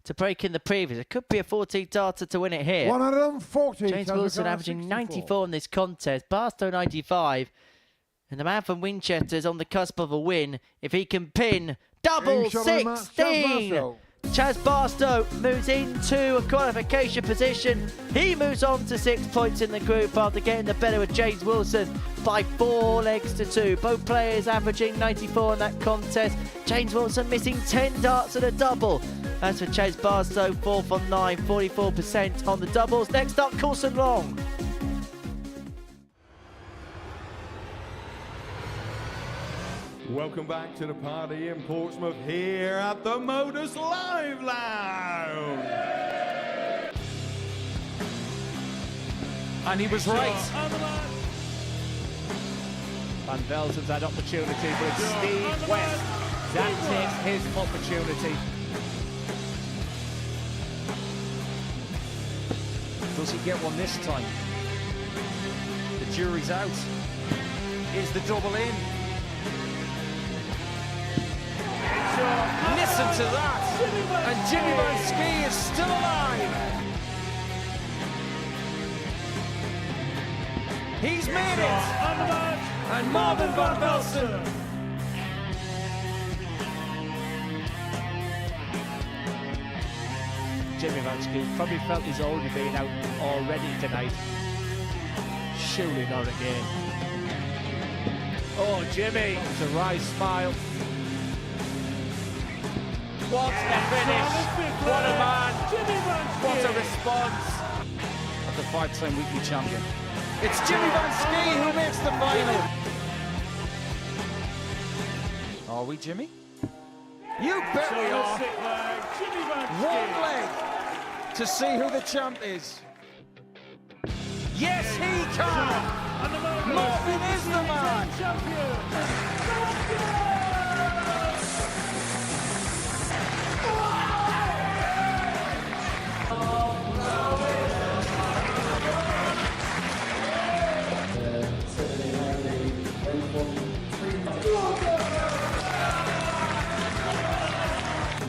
to break in the previous. It could be a 14-darter to win it here. 140. James Wilson averaging 94 in this contest. Barstow 95. And the man from Winchester is on the cusp of a win. If he can pin double 16. Chaz Barstow moves into a qualification position. He moves on to 6 points in the group after getting the better of James Wilson by 4 legs to 2. Both players averaging 94 in that contest. James Wilson missing 10 darts at a double. As for Chaz Barstow, 4 from 9, 44% on the doubles. Next up, Coulson Long. Welcome back to the party in Portsmouth here at the Modus Live Lounge. And he was right. Van Velzen's had opportunity, but it's Steve West that takes his opportunity. Does he get one this time? The jury's out. Is the double in? Listen to that! And Jimmy Van Ski is still alive! He's made it! And Marvin Van Velzen! Jimmy Van Ski probably felt his older being out already tonight. Surely not again. Oh, Jimmy. It's a wry smile. What a finish. What a man. What a response. Of the 5-time weekly champion. It's Jimmy Van Ski who makes the final. Are we, Jimmy? You bet we are. One leg to see who the champ is. Yes, he can. Marvin is the man.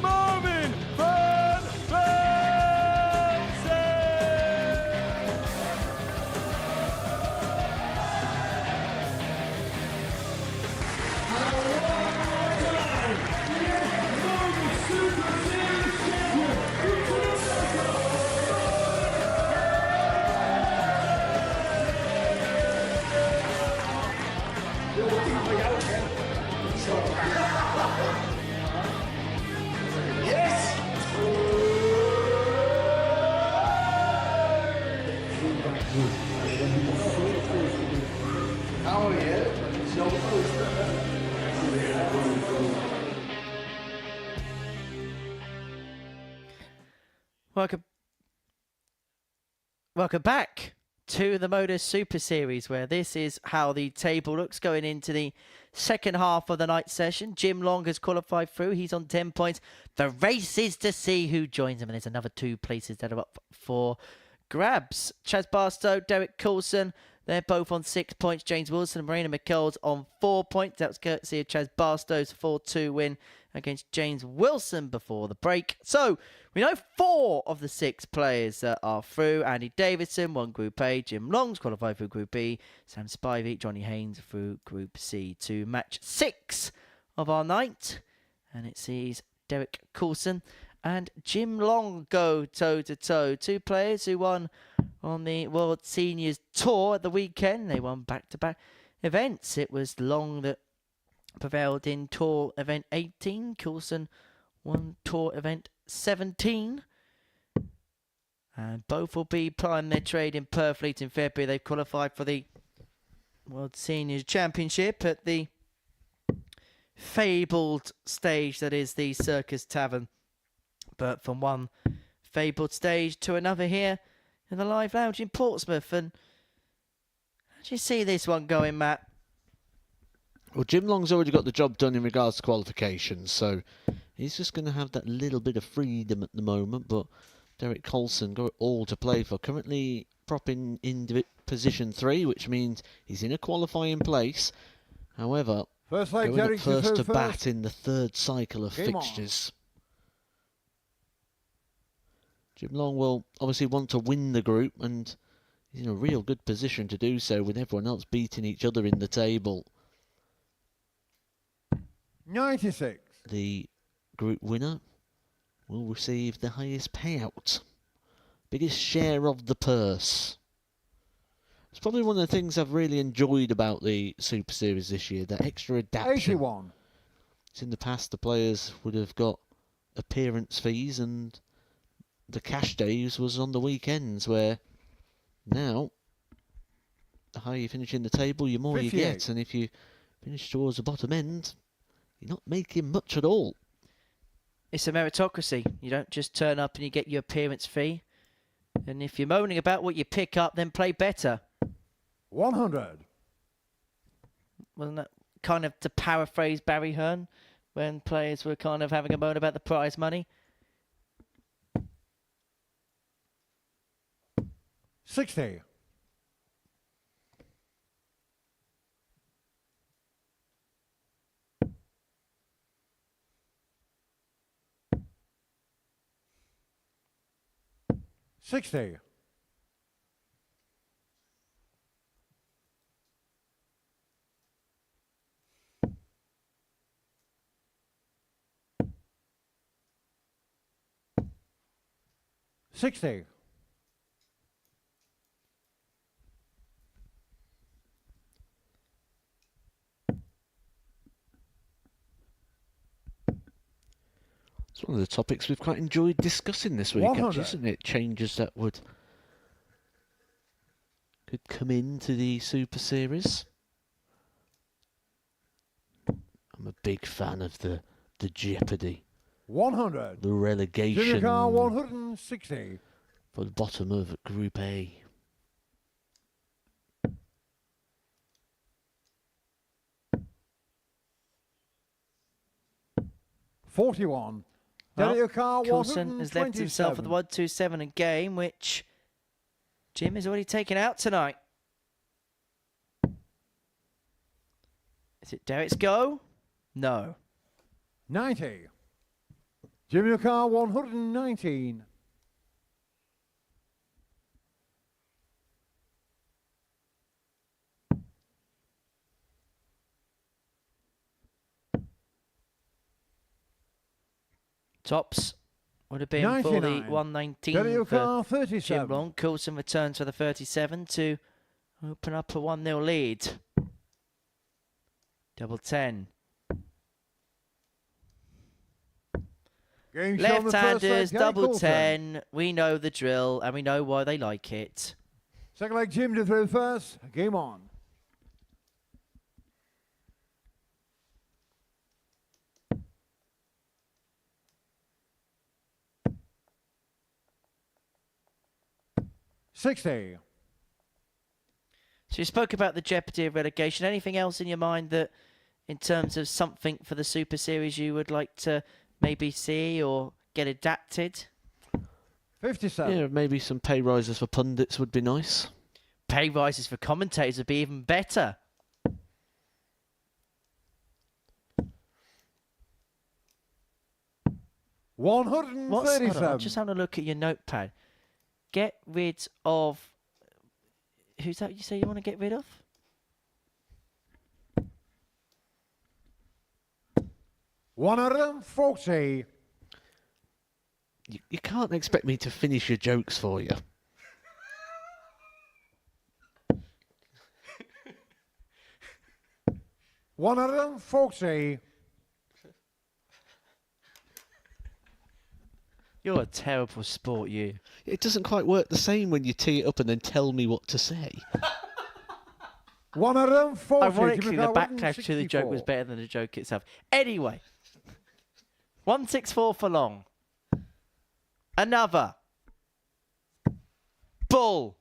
Marvin Van Velzen! Welcome back to the Modus Super Series, where this is how the table looks going into the second half of the night session. Jim Long has qualified through. He's on 10 points. The race is to see who joins him, and there's another 2 places that are up for grabs. Chaz Barstow, Derek Coulson, they're both on 6 points. James Wilson and Marina McKell's on 4 points. That was courtesy of Chaz Barstow's 4-2 win against James Wilson before the break. So we know 4 of the 6 players that are through. Andy Davidson won Group A. Jim Long's qualified through Group B. Sam Spivey, Johnny Haynes through Group C to match 6 of our night. And it sees Derek Coulson and Jim Long go toe-to-toe. 2 players who won on the World Seniors Tour at the weekend. They won back-to-back events. It was Long that prevailed in Tour Event 18. Coulson won Tour Event 17. And both will be plying their trade in Purfleet in February. They've qualified for the World Seniors Championship at the fabled stage that is the Circus Tavern. But from one fabled stage to another here in the Live Lounge in Portsmouth. And how do you see this one going, Matt? Well, Jim Long's already got the job done in regards to qualifications, so he's just going to have that little bit of freedom at the moment. But Derek Coulson got it all to play for. Currently propping in position 3, which means he's in a qualifying place. However, going up first to bat in the 3rd cycle of fixtures. Jim Long will obviously want to win the group, and he's in a real good position to do so with everyone else beating each other in the table. 96. The group winner will receive the highest payout, biggest share of the purse. It's probably one of the things I've really enjoyed about the Super Series this year, that extra adaptation. 81. So in the past, the players would have got appearance fees, and the cash days was on the weekends, where now the higher you finish in the table, the more 58. you get. And if you finish towards the bottom end, you're not making much at all. It's a meritocracy. You don't just turn up and you get your appearance fee. And if you're moaning about what you pick up, then play better. 100. Wasn't that kind of to paraphrase Barry Hearn when players were kind of having a moan about the prize money? 60. 60. 60. 60. It's one of the topics we've quite enjoyed discussing this week, actually, isn't it? Changes that could come into the Super Series. I'm a big fan of the jeopardy. 100. The relegation. Junior car 160. For the bottom of Group A. $41. Well, Junior car Coulson has left himself with 127 a game, which Jim has already taken out tonight. Is it Derek's go? No. 90. Junior car 119. Tops would have been for the 119 for 37. Jim Long. Coulson returns for the 37 to open up a 1-0 lead. Double 10. Left-handers, double 10. We know the drill and we know why they like it. Second leg, Jim to throw first. Game on. $60. So you spoke about the jeopardy of relegation. Anything else in your mind that, in terms of something for the Super Series, you would like to maybe see or get adapted? 57. Yeah, maybe some pay rises for pundits would be nice. Pay rises for commentators would be even better. $137. I'm just having a look at your notepad. Get rid of... Who's that you say you want to get rid of? $140. You can't expect me to finish your jokes for you. $140. You're a terrible sport, you. It doesn't quite work the same when you tee it up and then tell me what to say. 140. Ironically, the backlash to the joke was better than the joke itself. Anyway, 164 for long. Another. Bull.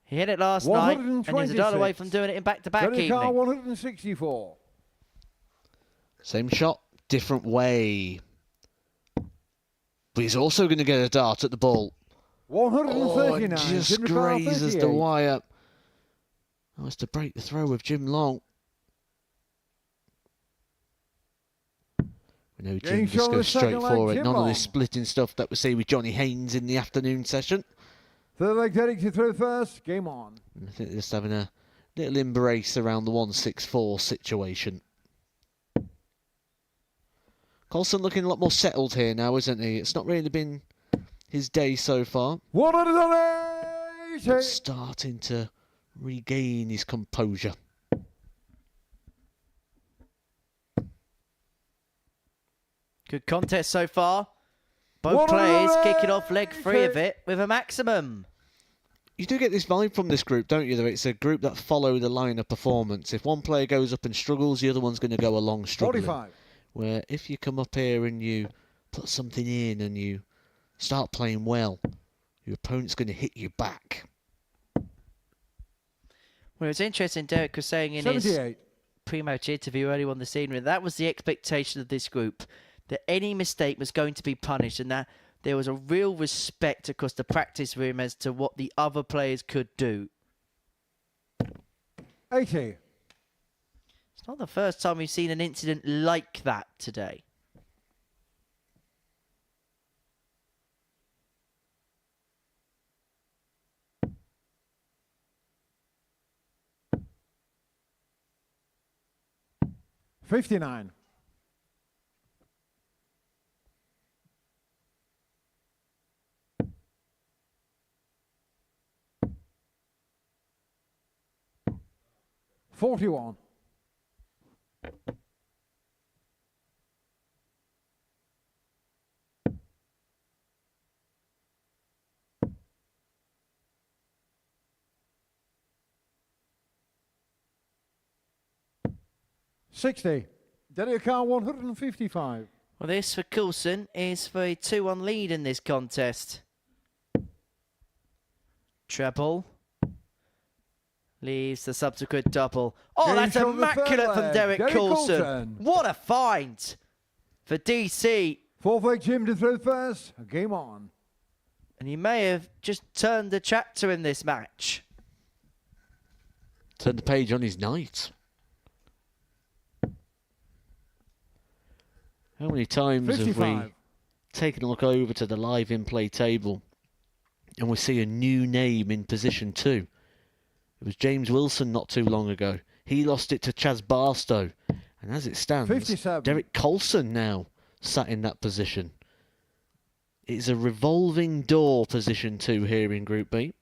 He hit it last night, and he's a dollar away from doing it in back-to-back evening. 164. Same shot, different way. But he's also going to get a dart at the ball. 139. Oh, just grazes the wire. Oh, it's to break the throw with Jim Long. We know Jim just goes straight for it. None of this splitting stuff that we see with Johnny Haynes in the afternoon session. Third leg, Derek to throw first. Game on. I think they're just having a little embrace around the 164 situation. Coulson looking a lot more settled here now, isn't he? It's not really been his day so far. 180. But starting to regain his composure. Good contest so far. Both players kicking off leg 3 of it with a maximum. You do get this vibe from this group, don't you? That it's a group that follow the line of performance. If one player goes up and struggles, the other one's going to go along struggling. 45. Where if you come up here and you put something in and you start playing well, your opponent's going to hit you back. Well, it's interesting, Derek was saying in 78. his pre-match interview earlier on this evening, that was the expectation of this group, that any mistake was going to be punished and that there was a real respect across the practice room as to what the other players could do. 80. It's not the first time we've seen an incident like that today. $59. $41. 60. Derek Carr 155. Well, this for Coulson is for a 2-1 lead in this contest. Treble. Leaves the subsequent double. Oh, Game that's from the immaculate third from leg. Derek Derek Coulson. Coulson. What a find for DC. Fourth leg Jim to throw first. Game on. And he may have just turned the chapter in this match. Turned the page on his night. How many times 55. have we taken a look over to the live in-play table and we see a new name in position 2? It was James Wilson not too long ago. He lost it to Chaz Barstow. And as it stands, 57. Derek Coulson now sat in that position. It's a revolving door position 2 here in Group B.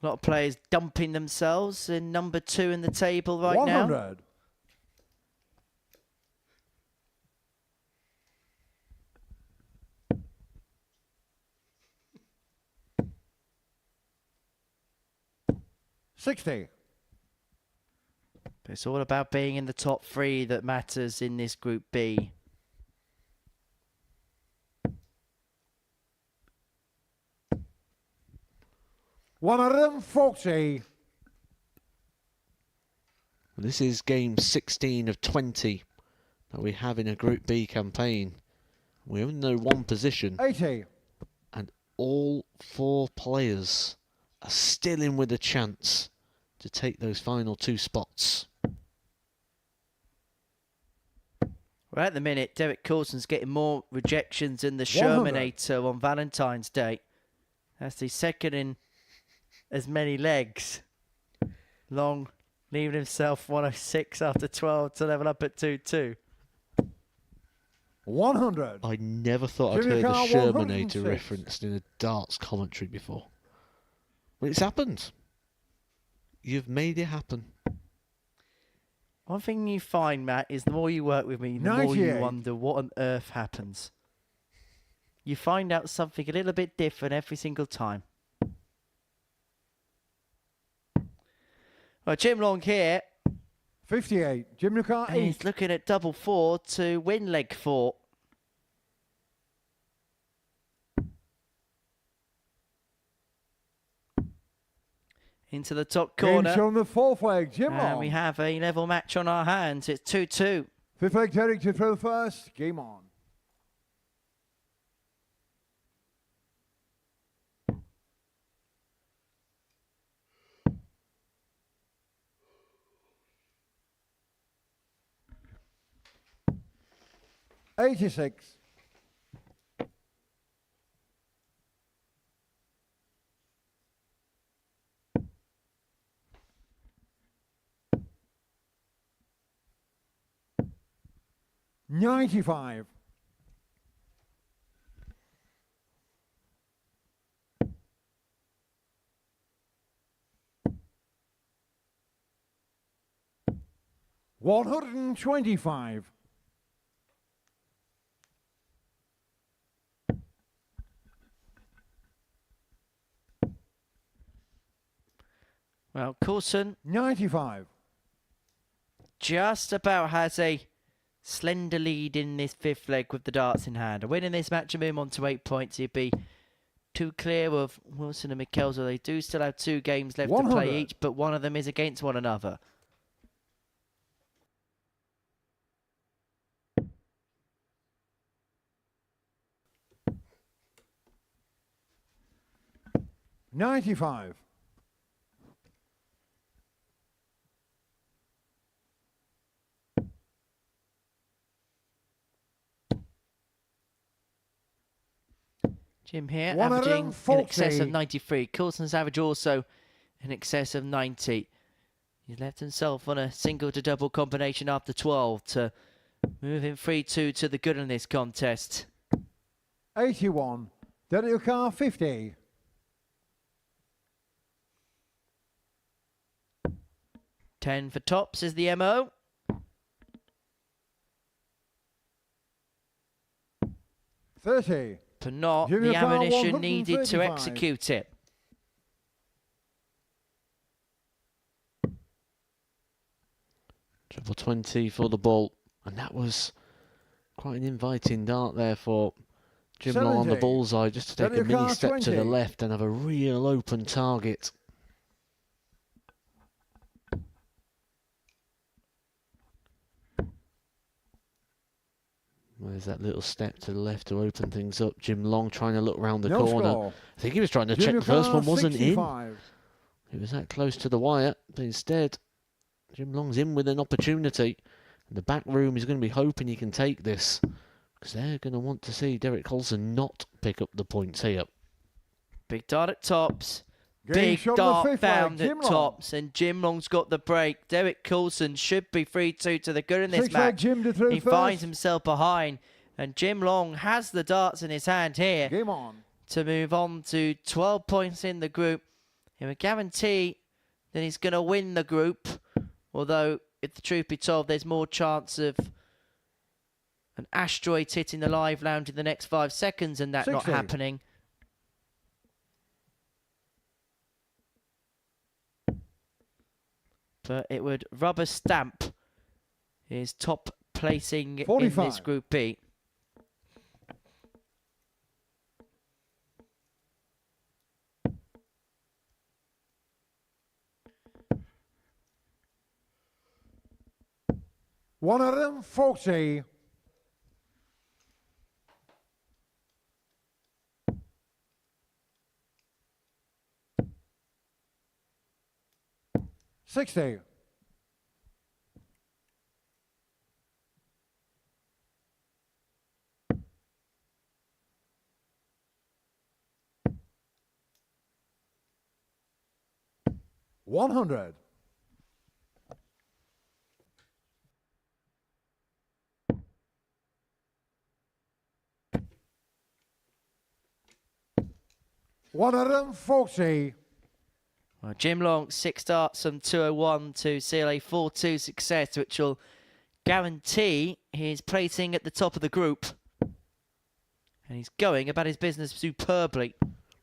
A lot of players dumping themselves in number 2 in the table right 100. now. $60. But it's all about being in the top 3 that matters in this Group B. $140. This is game 16 of 20 that we have in a Group B campaign. We only know one position. 80. And all 4 players are still in with a chance to take those final 2 spots. Well, at the minute, Derek Coulson's getting more rejections than the 100. Shermanator on Valentine's Day. That's the second in as many legs. Long, leaving himself 106 after 12 to level up at 2-2. 100. I never thought I'd Jimmy heard the Carr, Shermanator 106. referenced in a darts commentary before. But it's happened. You've made it happen. One thing you find, Matt, is the more you work with me, the more you 98. wonder what on earth happens. You find out something a little bit different every single time. Well, Jim Long here. 58. Jim Carr And 8. he's looking at double 4 to win leg 4. Into the top Game corner. shown the fourth leg. Jim And on. we have a level match on our hands. It's 2-2. Fifth leg Derek to throw first. Game on. $86. $95. $125. Well, Coulson 95. just about has a slender lead in this 5th leg with the darts in hand. A win in this match and move on to 8 points. He'd be too clear of Wilson and Mickelson. They do still have 2 games left to 100. play each, but one of them is against one another. $95. Jim here, averaging in excess of 140. 93. Coulson's average also in excess of 90. He's left himself on a single to double combination after 12 to move him 3-2 to the good in this contest. 81. Derek Carr 50. $10 for tops is the MO. $30. For not Jimmy the Carr, ammunition needed to 135. execute it. Double 20 for the ball. And that was quite an inviting dart there for Jim Long on the bullseye, just to take a mini step to the left and have a real open target. There's that little step to the left to open things up. Jim Long trying to look round the corner. Score. I think he was trying to check the first one wasn't 65. in. He was that close to the wire, but instead, Jim Long's in with an opportunity. And the back room is going to be hoping he can take this, because they're going to want to see Derek Coulson not pick up the points here. Big dart at tops. Game Big shot dart on the fifth found leg, at Jim Long. tops, and Jim Long's got the break. Derek Coulson should be 3-2 to the good in this Six leg match. Jim to through He first. finds himself behind, and Jim Long has the darts in his hand here Game on. to move on to 12 points in the group. It would guarantee that he's going to win the group, although, if the truth be told, there's more chance of an asteroid hitting the live lounge in the next 5 seconds and that 60. not happening. But it would rubber stamp his top placing 45. in this Group B. $140. $60. $100. $140. Well, Jim Long, 6 darts from 201 to seal a 4-2 success, which will guarantee his placing at the top of the group. And he's going about his business superbly.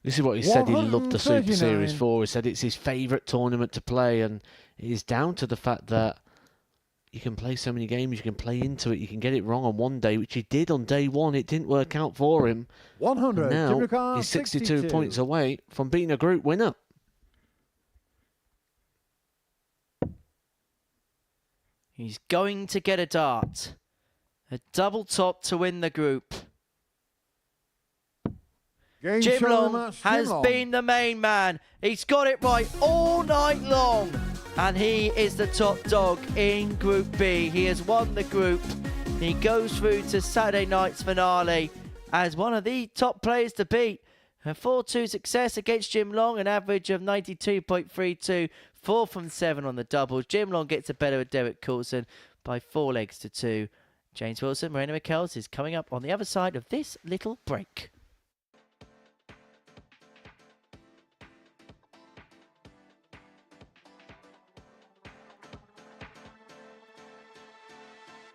This is what he said he loved the Super 139. Series for. He said it's his favourite tournament to play, and it is down to the fact that you can play so many games, you can play into it, you can get it wrong on one day, which he did on day one. It didn't work out for him. 100. And Jim now Ricard, he's 62 62. points away from being a group winner. He's going to get a dart. A double top to win the group. Game Jim shot of the Long match, has Jim Long. been the main man. He's got it right all night long. And he is the top dog in Group B. He has won the group. He goes through to Saturday night's finale as one of the top players to beat. A 4-2 success against Jim Long, an average of 92.32, 4 from 7 on the doubles. Jim Long gets a better with Derek Coulson by 4 legs to 2. James Wilson, Marina Michels is coming up on the other side of this little break.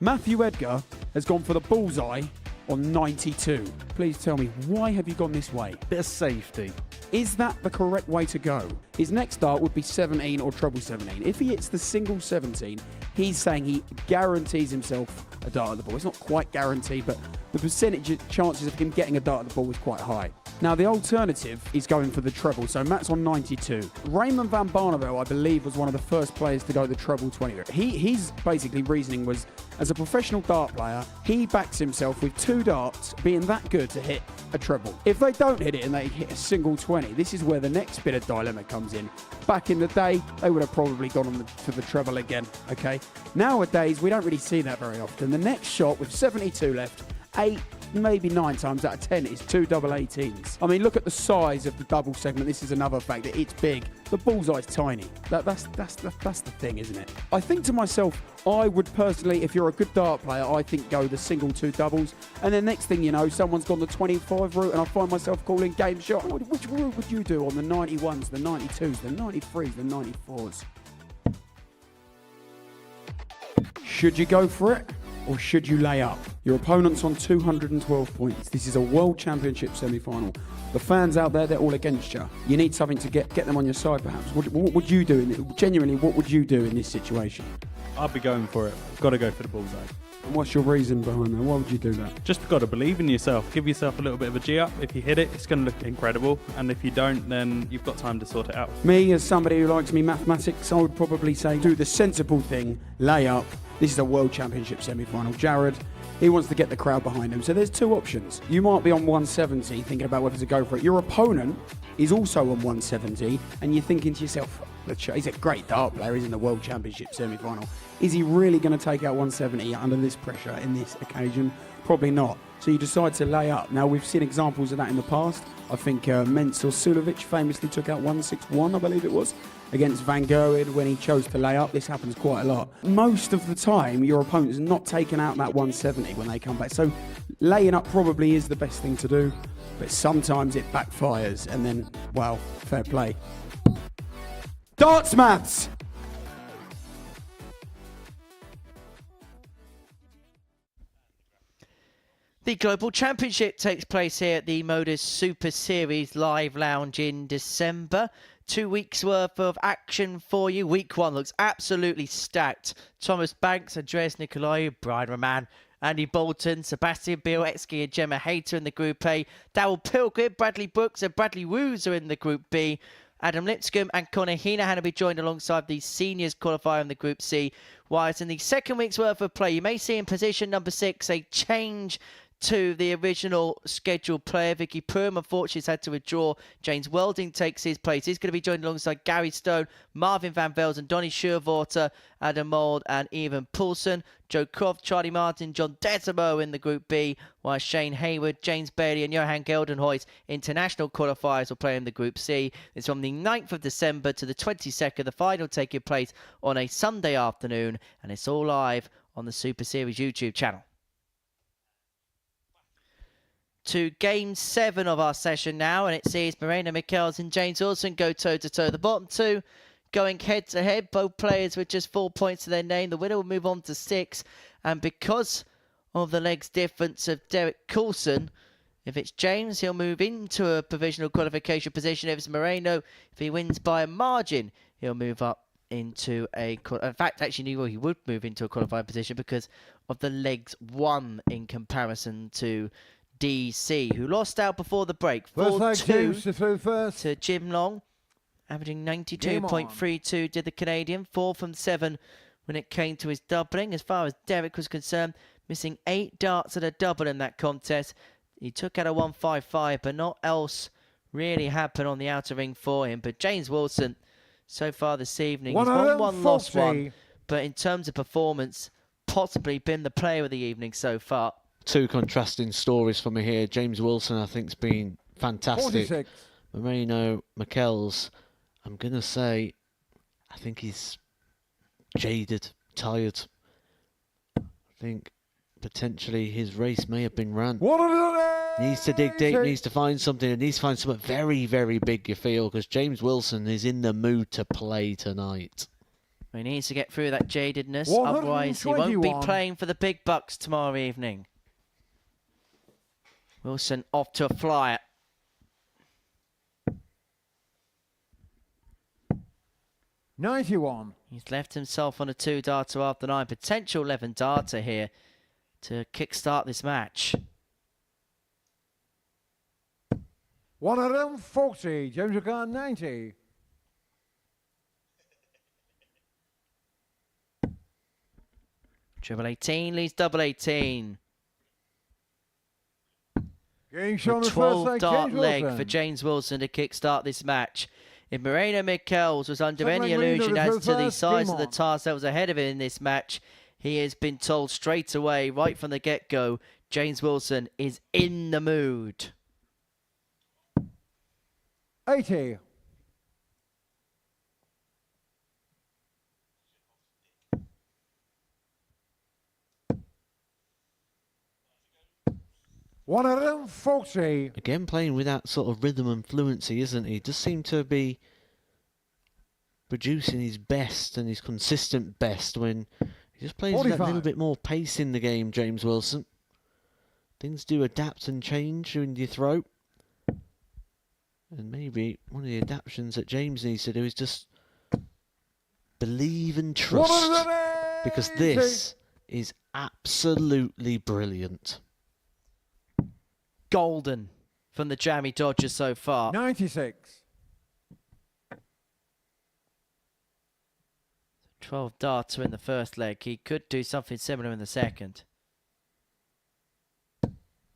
Matthew Edgar has gone for the bullseye on 92. Please tell me, why have you gone this way? Bit of safety. Is that the correct way to go? His next dart would be 17 or treble 17. If he hits the single 17, he's saying he guarantees himself a dart at the ball. It's not quite guaranteed, but the percentage of chances of him getting a dart at the ball is quite high. Now, the alternative is going for the treble, so Matt's on 92. Raymond van Barneveld, I believe, was one of the first players to go the treble 20. His basically reasoning was, as a professional dart player, he backs himself with 2 darts being that good to hit a treble. If they don't hit it and they hit a single 20, this is where the next bit of dilemma comes in. Back in the day, they would have probably gone on to the treble again, okay? Nowadays, we don't really see that very often. The next shot with 72 left, 8, maybe 9 times out of 10 is 2 double 18s. I mean, look at the size of the double segment. This is another factor. It's big. The bullseye's tiny. That's the thing, isn't it? I think to myself, I would personally, if you're a good dart player, I think go the single 2 doubles. And then next thing you know, someone's gone the 25 route and I find myself calling game shot. Which route would you do on the 91s, the 92s, the 93s, the 94s? Should you go for it? Or should you lay up? Your opponent's on 212 points. This is a World Championship semi-final. The fans out there, they're all against you. You need something to get them on your side, perhaps. What would you do? Genuinely, what would you do in this situation? I'd be going for it. Got to go for the bullseye. And what's your reason behind that? Why would you do that? Just got to believe in yourself. Give yourself a little bit of a G up. If you hit it, it's going to look incredible. And if you don't, then you've got time to sort it out. Me, as somebody who likes me mathematics, I would probably say do the sensible thing, lay up. This is a World Championship semi-final. Jared, he wants to get the crowd behind him. So there's two options. You might be on 170 thinking about whether to go for it. Your opponent is also on 170 and you're thinking to yourself, he's a great dart player, he's in the World Championship semi-final. Is he really going to take out 170 under this pressure in this occasion? Probably not. So you decide to lay up. Now, we've seen examples of that in the past. I think Mels or Sulovic famously took out 161, I believe it was, against Van Gerwen when he chose to lay up. This happens quite a lot. Most of the time, your opponent is not taking out that 170 when they come back. So laying up probably is the best thing to do, but sometimes it backfires and then, well, fair play. Darts maths! The Global Championship takes place here at the Modus Super Series Live Lounge in December. 2 weeks worth of action for you. Week 1 looks absolutely stacked. Thomas Banks, Andreas Nicolaou, Brian Roman, Andy Bolton, Sebastian Bielewski and Gemma Hayter in the Group A. Darryl Pilgrim, Bradley Brooks and Bradley Woos are in the Group B. Adam Lipscomb and Conor Heenahan will be joined alongside the seniors qualifier in the Group C. Whilst in the second week's worth of play, you may see in position number 6 a change to the original scheduled player. Vicky Prum, unfortunately, has had to withdraw. James Welding takes his place. He's going to be joined alongside Gary Stone, Marvin Van Velzen, Donny Schuurwater, Adam Mold and Ivan Poulsen. Joe Croft, Charlie Martin, John Desimo in the Group B, while Shane Hayward, James Bailey and Johan Geldenhuys, international qualifiers, will play in the Group C. It's from the 9th of December to the 22nd. The final taking place on a Sunday afternoon, and it's all live on the Super Series YouTube channel. To Game 7 of our session now, and it sees Marina Michels and James Wilson go toe-to-toe. The bottom two going head-to-head, both players with just 4 points to their name. The winner will move on to 6, and because of the legs difference of Derek Coulson, if it's James, he'll move into a provisional qualification position. If it's Moreno, if he wins by a margin, he'll move up into a... In fact, actually, he would move into a qualifying position because of the legs won in comparison to DC, who lost out before the break. 4-2 to Jim Long, averaging 92.32 did the Canadian. 4 from 7 when it came to his doubling. As far as Derek was concerned, missing 8 darts at a double in that contest. He took out a 155, but not else really happened on the outer ring for him. But James Wilson, so far this evening, he's won 1, lost 1. But in terms of performance, possibly been the player of the evening so far. Two contrasting stories for me here. James Wilson, I think, has been fantastic. 46. Moreno Michels, I'm going to say, I think he's jaded, tired. I think potentially his race may have been run. Needs to dig deep, needs to find something, and needs to find something very, very big, you feel, because James Wilson is in the mood to play tonight. He needs to get through that jadedness, otherwise he won't be playing for the big bucks tomorrow evening. Wilson off to a flyer. $91. He's left himself on a 2-darter after 9. Potential 11-darter here to kickstart this match. 140. James McCann, 90. Triple 18 leads double 18. Getting shown The the first leg, 12-dart James leg Wilson. for James Wilson to kickstart this match. If Moreno Michels was under Second any leg leader illusion is as to the first, size game of the on. task that was ahead of him in this match, he has been told straight away, right from the get-go, James Wilson is in the mood. 80. $140. Again, playing with that sort of rhythm and fluency, isn't he? Does seem to be producing his best and his consistent best when he just plays with that 45. little bit more pace in the game, James Wilson. Things do adapt and change in your throat. And maybe one of the adaptations that James needs to do is just believe and trust. because this is absolutely brilliant. Golden from the Jammy Dodger so far. 96. 12 darter in the first leg. He could do something similar in the second.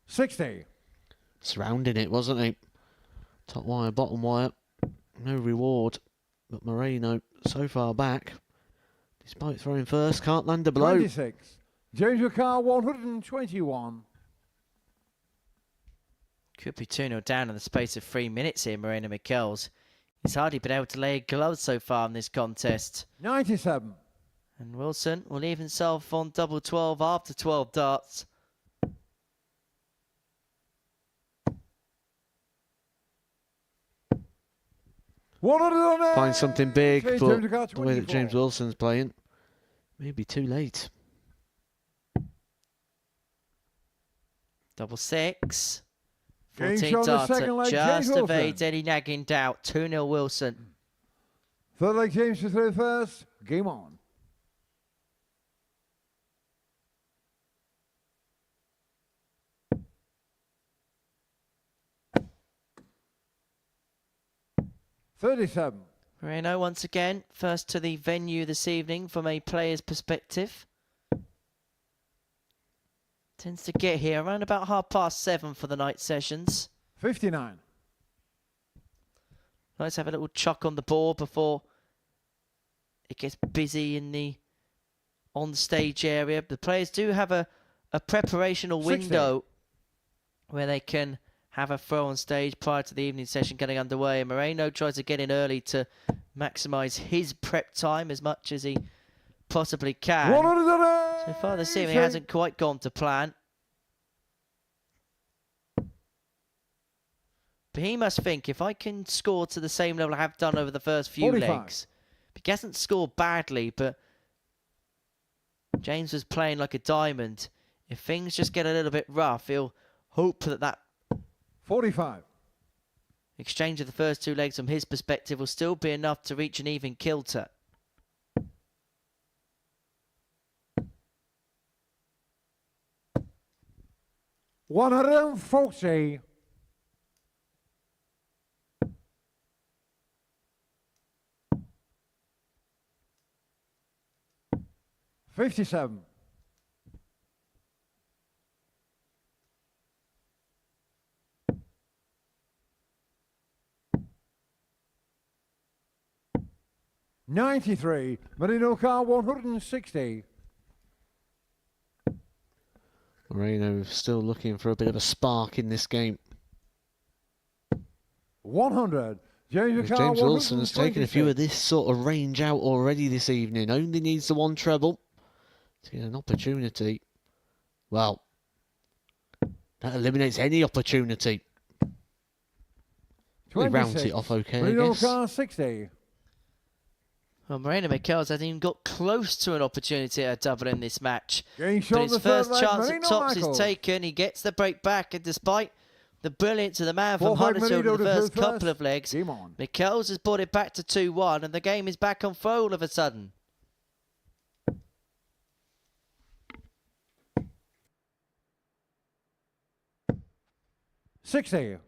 60. Surrounding it, wasn't he? Top wire, bottom wire. No reward. But Moreno, so far back, despite throwing first, can't land a blow. 26. James McCarr, 121. Could be 2-0 down in the space of 3 minutes here, Moreno Michels. He's hardly been able to lay a glove so far in this contest. 97. And Wilson will leave himself on double 12 after 12 darts. Find something big, James but McCarr, the way that 24. James Wilson's playing, maybe too late. Double 6. Game 14 shot the second darter. leg, James Just Wilson. evades any nagging doubt. 2-0 Wilson. Third leg, James to throw first. Game on. $37. Moreno once again, first to the venue this evening from a player's perspective. Tends to get here around about 7:30 for the night sessions. 59. Let's have a little chuck on the board before it gets busy in the on-stage area. The players do have a preparational 60. window where they can have a throw on stage prior to the evening session getting underway. And Moreno tries to get in early to maximise his prep time as much as he possibly can. So far this evening hasn't quite gone to plan. But he must think, if I can score to the same level I have done over the first few 45. legs. He hasn't scored badly, but James was playing like a diamond. If things just get a little bit rough, he'll hope that 45. exchange of the first 2 legs from his perspective will still be enough to reach an even kilter. $140. $57. $93. Moreno Car, 160. Moreno still looking for a bit of a spark in this game. 100. James McCarr, James Wilson has taken a few 126. of this sort of range out already this evening. Only needs the 1 treble to get an opportunity. Well, that eliminates any opportunity. He rounds it off okay, I Moreno guess. Car, 60. Well, Moreno Michels hasn't even got close to an opportunity at a double in this match. Game But shot his the third first leg, chance at Moreno tops Michael. is taken. He gets the break back, and despite the brilliance of the man from Fourth leg, Huddersfield in Moreno the to first throw couple first. of legs, Game on. Michels has brought it back to 2-1, and the game is back on throw all of a sudden. $60.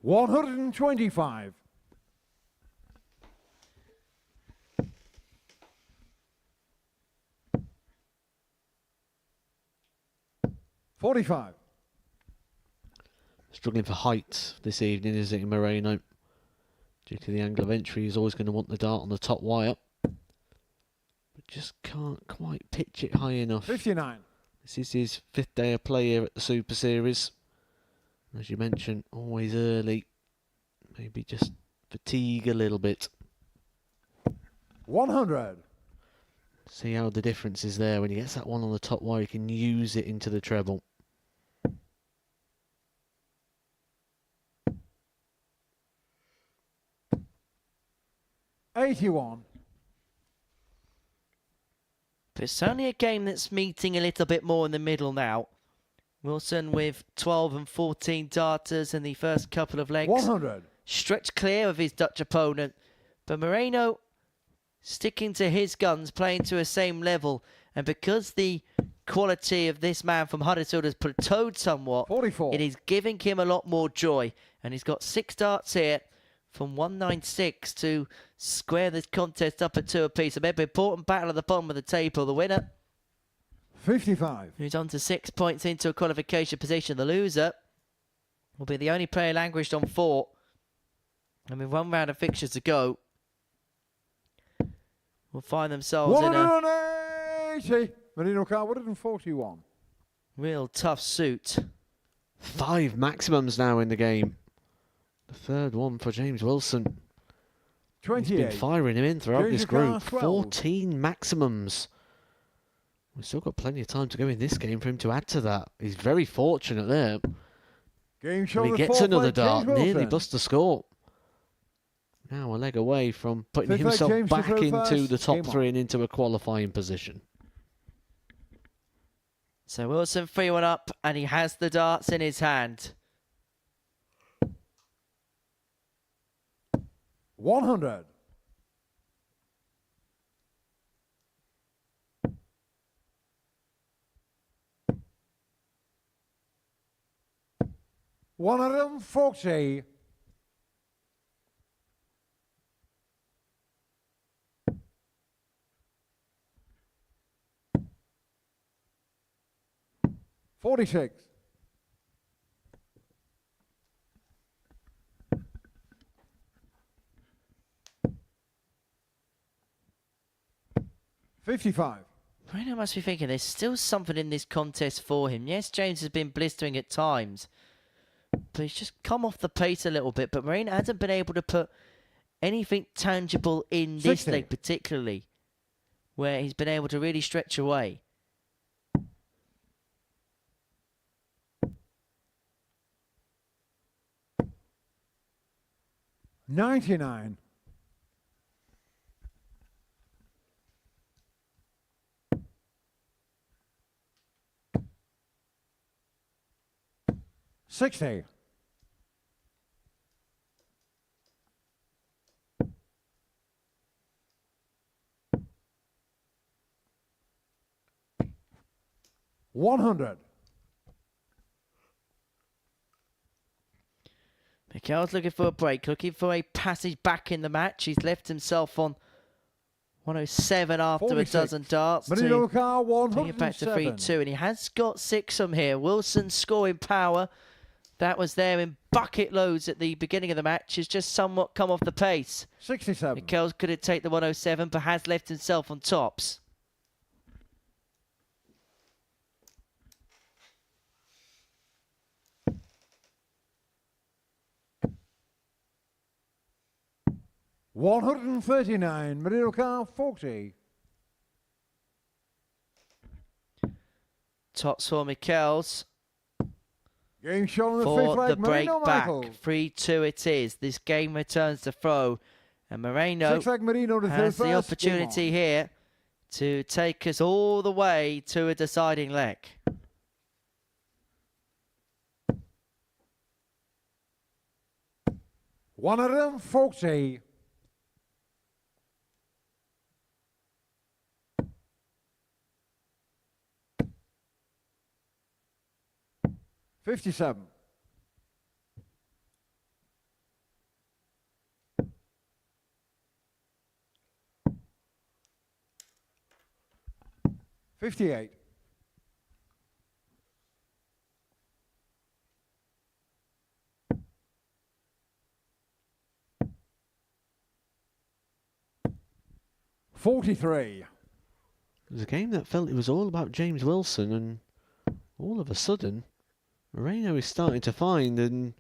$125. $45. Struggling for height this evening, is it, Moreno? Due to the angle of entry, he's always going to want the dart on the top wire. But just can't quite pitch it high enough. 59. This is his 5th day of play here at the Super Series. As you mentioned, always early. Maybe just fatigue a little bit. 100. See how the difference is there. When he gets that one on the top wire, he can use it into the treble. $81. But it's only a game that's meeting a little bit more in the middle now. Wilson with 12 and 14 darters in the first couple of legs. 100. Stretched clear of his Dutch opponent. But Moreno sticking to his guns, playing to a same level. And because the quality of this man from Huddersfield has plateaued somewhat, 44. it is giving him a lot more joy. And he's got 6 darts here from 196 to square this contest up at 2 apiece. A very important battle at the bottom of the table. The winner, 55. who's on to 6 points into a qualification position. The loser will be the only player languished on 4. And with 1 round of fixtures to go, will find themselves in a 180. Marino Car 141. real tough suit. 5 maximums now in the game. The third one for James Wilson. He's 28. been firing him in throughout James this group. Car 12. 14 maximums. We've still got plenty of time to go in this game for him to add to that. He's very fortunate there. Game And show he the gets fourth another leg, dart, James nearly Wilson. busts the score. Now a leg away from putting Fifth leg, himself James to back throw into first. the top Game on. 3 and into a qualifying position. So Wilson 3-1 up, and he has the darts in his hand. 100. $140. $46. $55. Moreno must be thinking there's still something in this contest for him. Yes, James has been blistering at times, but he's just come off the pace a little bit. But Moreno hasn't been able to put anything tangible in this 60. leg particularly, where he's been able to really stretch away. $99. $60. $100. Mikel's looking for a break, looking for a passage back in the match. He's left himself on 107 after 46. a dozen darts Marino to Car bring it back to 107. 3-2. And he has got 6 from here. Wilson's scoring power, that was there in bucket loads at the beginning of the match, has just somewhat come off the pace. 67. Mikel's couldn't take the 107, but has left himself on tops. $139. Marino Car 40. Tops for Mikel's. Game shown on the For fifth the leg. break Marino back. Michael. 3-2 it is. This game returns to throw. And Moreno Sixth leg Marino to has third the first. opportunity here to take us all the way to a deciding leg. $140. $57. $58. $43. It was a game that felt it was all about James Wilson, and all of a sudden, Moreno is starting to find, and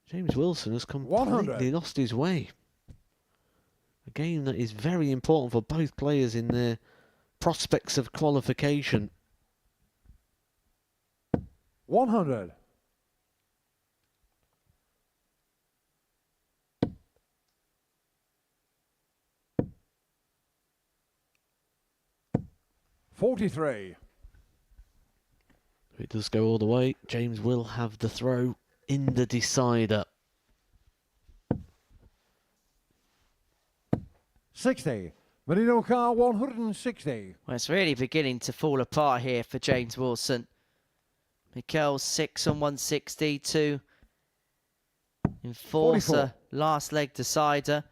James Wilson has completely 100. lost his way. A game that is very important for both players in their prospects of qualification. 100. $43. If it does go all the way, James will have the throw in the decider. 60. Marino car 160. Well, it's really beginning to fall apart here for James Wilson. Mikel's 6 on 160 to Enforcer, last leg decider.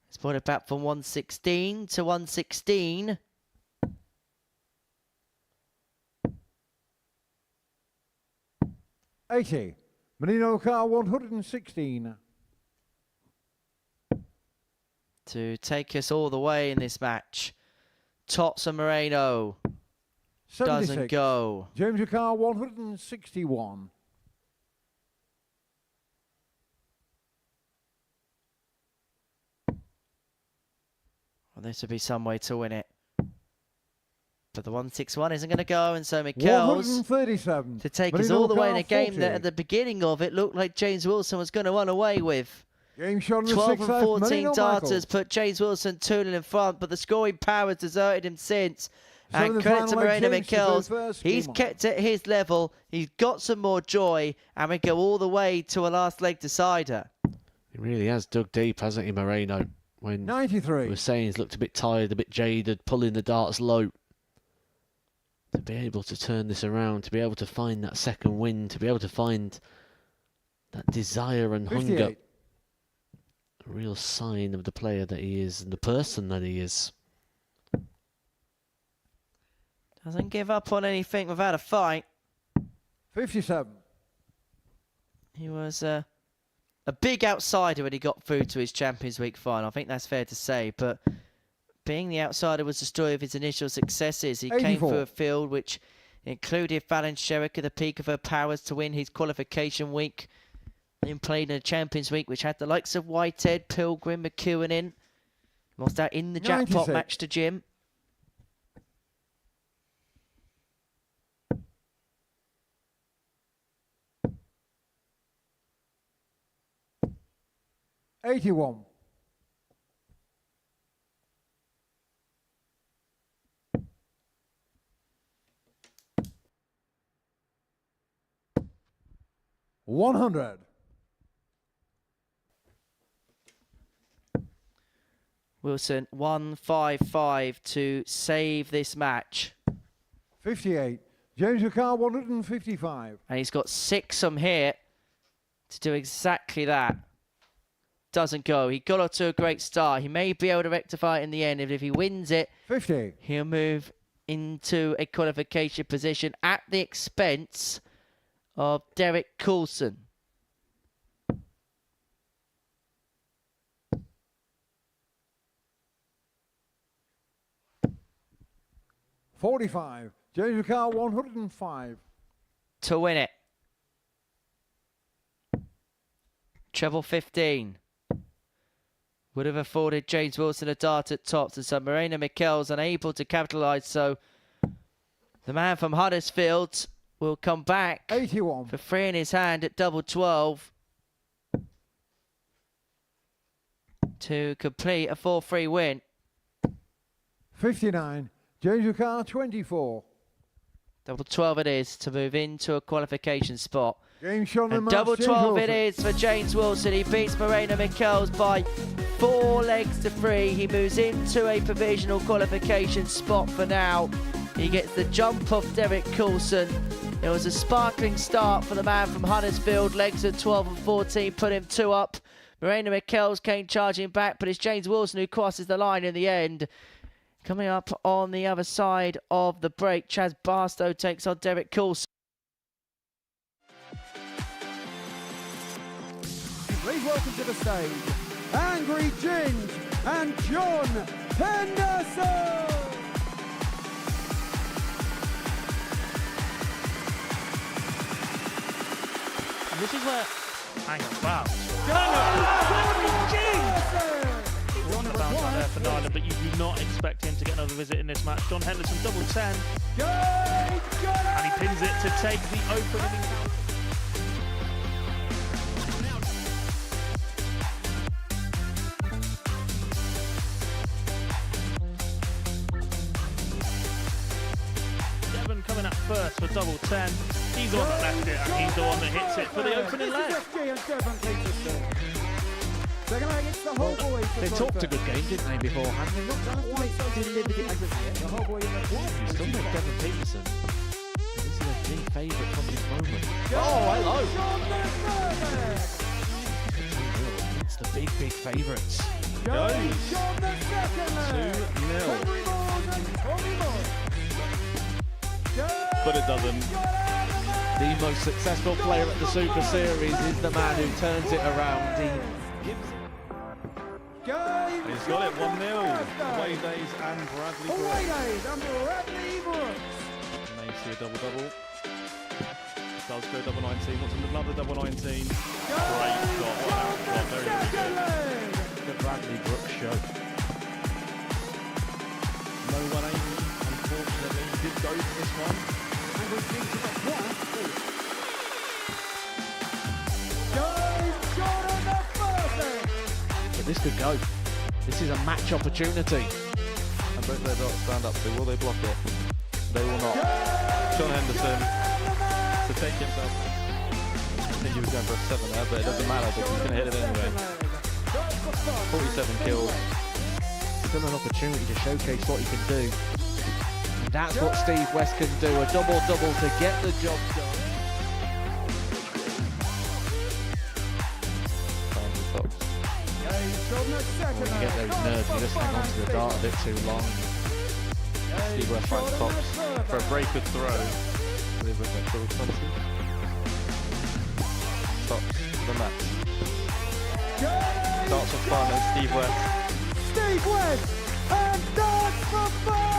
It's brought it back from 116 to 116. $80. Marino car 116. To take us all the way in this match. Tots and Moreno. 76. Doesn't go. James car 161. Well, this would be some way to win it. But the 161 isn't going to go, and so Mikel's 137. to take us Marino all the way in car a game 40. that at the beginning of it looked like James Wilson was going to run away with. Game shot on the 12 sixth and left, 14 Marino darters Michael. put James Wilson 2-0 in front, but the scoring power has deserted him since. So And the credit to final leg, Moreno James to go Mikel's. first. He's Game on. kept it at his level. He's got some more joy, and we go all the way to a last leg decider. He really has dug deep, hasn't he, Moreno? When 93. we were saying he's looked a bit tired, a bit jaded, pulling the darts low. To be able to turn this around, to be able to find that second win, to be able to find that desire and 58. hunger. A real sign of the player that he is and the person that he is. Doesn't give up on anything without a fight. 57. He was a big outsider when he got through to his Champions League final. I think that's fair to say. But being the outsider was the story of his initial successes. He 84. came through a field which included Fallon Sherrick at the peak of her powers to win his qualification week. Then played in a Champions Week which had the likes of Whitehead, Pilgrim, McEwen in. Lost out in the jackpot 96. match to Jim. $81. $100. Wilson 155 to save this match. 58. James Car 155. And he's got 6 from here to do exactly that. Doesn't go. He got off to a great start. He may be able to rectify it in the end. If he wins it, 50. He'll move into a qualification position at the expense of Derek Coulson. $45. James Car 105. To win it. Treble 15. Would have afforded James Wilson a dart at tops, and so Moreno Mikel's unable to capitalise. So the man from Huddersfield will come back 81. for 3 in his hand at double 12 to complete a 4-3 win. 59. James Car 24. Double 12 it is to move into a qualification spot. Game shot on And the double mark, 12 James it is for James Wilson. He beats Moreno Mikel's by 4 legs to 3. He moves into a provisional qualification spot for now. He gets the jump off Derek Coulson. It was a sparkling start for the man from Huddersfield. Legs at 12 and 14 put him 2 up. Moreno Mikel's came charging back, but it's James Wilson who crosses the line in the end. Coming up on the other side of the break, Chaz Barstow takes on Derek Coulson. Please welcome to the stage, Angry Ginge and John Henderson. And this is where... Hang on, wow. We're on the bounce out there for Nyland, but you do not expect him to get another visit in this match. John Henderson, double 10. And he pins it to take the opening. Devon coming up first for double double 10. He's the one that left it, and he's the one that hits it for the opening leg. They talked a good game, didn't they, beforehand? They're not quite delivered it as of yet. You still make Devon Peterson. This is a big favourite from this moment. Oh, hello! It's the big favourites. Goes 2-0. But it doesn't. The most successful player at the Super Series is the man who turns it around. He's got it 1-0. Away days and Bradley Brooks. May see a double-double. Does go double 19. Wants another double 19. Great shot. What a shot. Very, very good. The Bradley Brooks show. No 180, unfortunately. He did go for this one. But this could go. This is a match opportunity. And both their dots stand up to. Will they block it? They will not. John Henderson to take himself. I think he was going for a 7 there, but it doesn't matter because he's going to hit it anyway. 47 kills. Still an opportunity to showcase what he can do. And that's what Steve West can do. A double-double to get the job done. When you get those nerves, you just hang on to the dart a bit too long. Steve West finds Fox for a breaker throw. Stops the match. Starts for fun and Steve West. Steve West and starts for fun!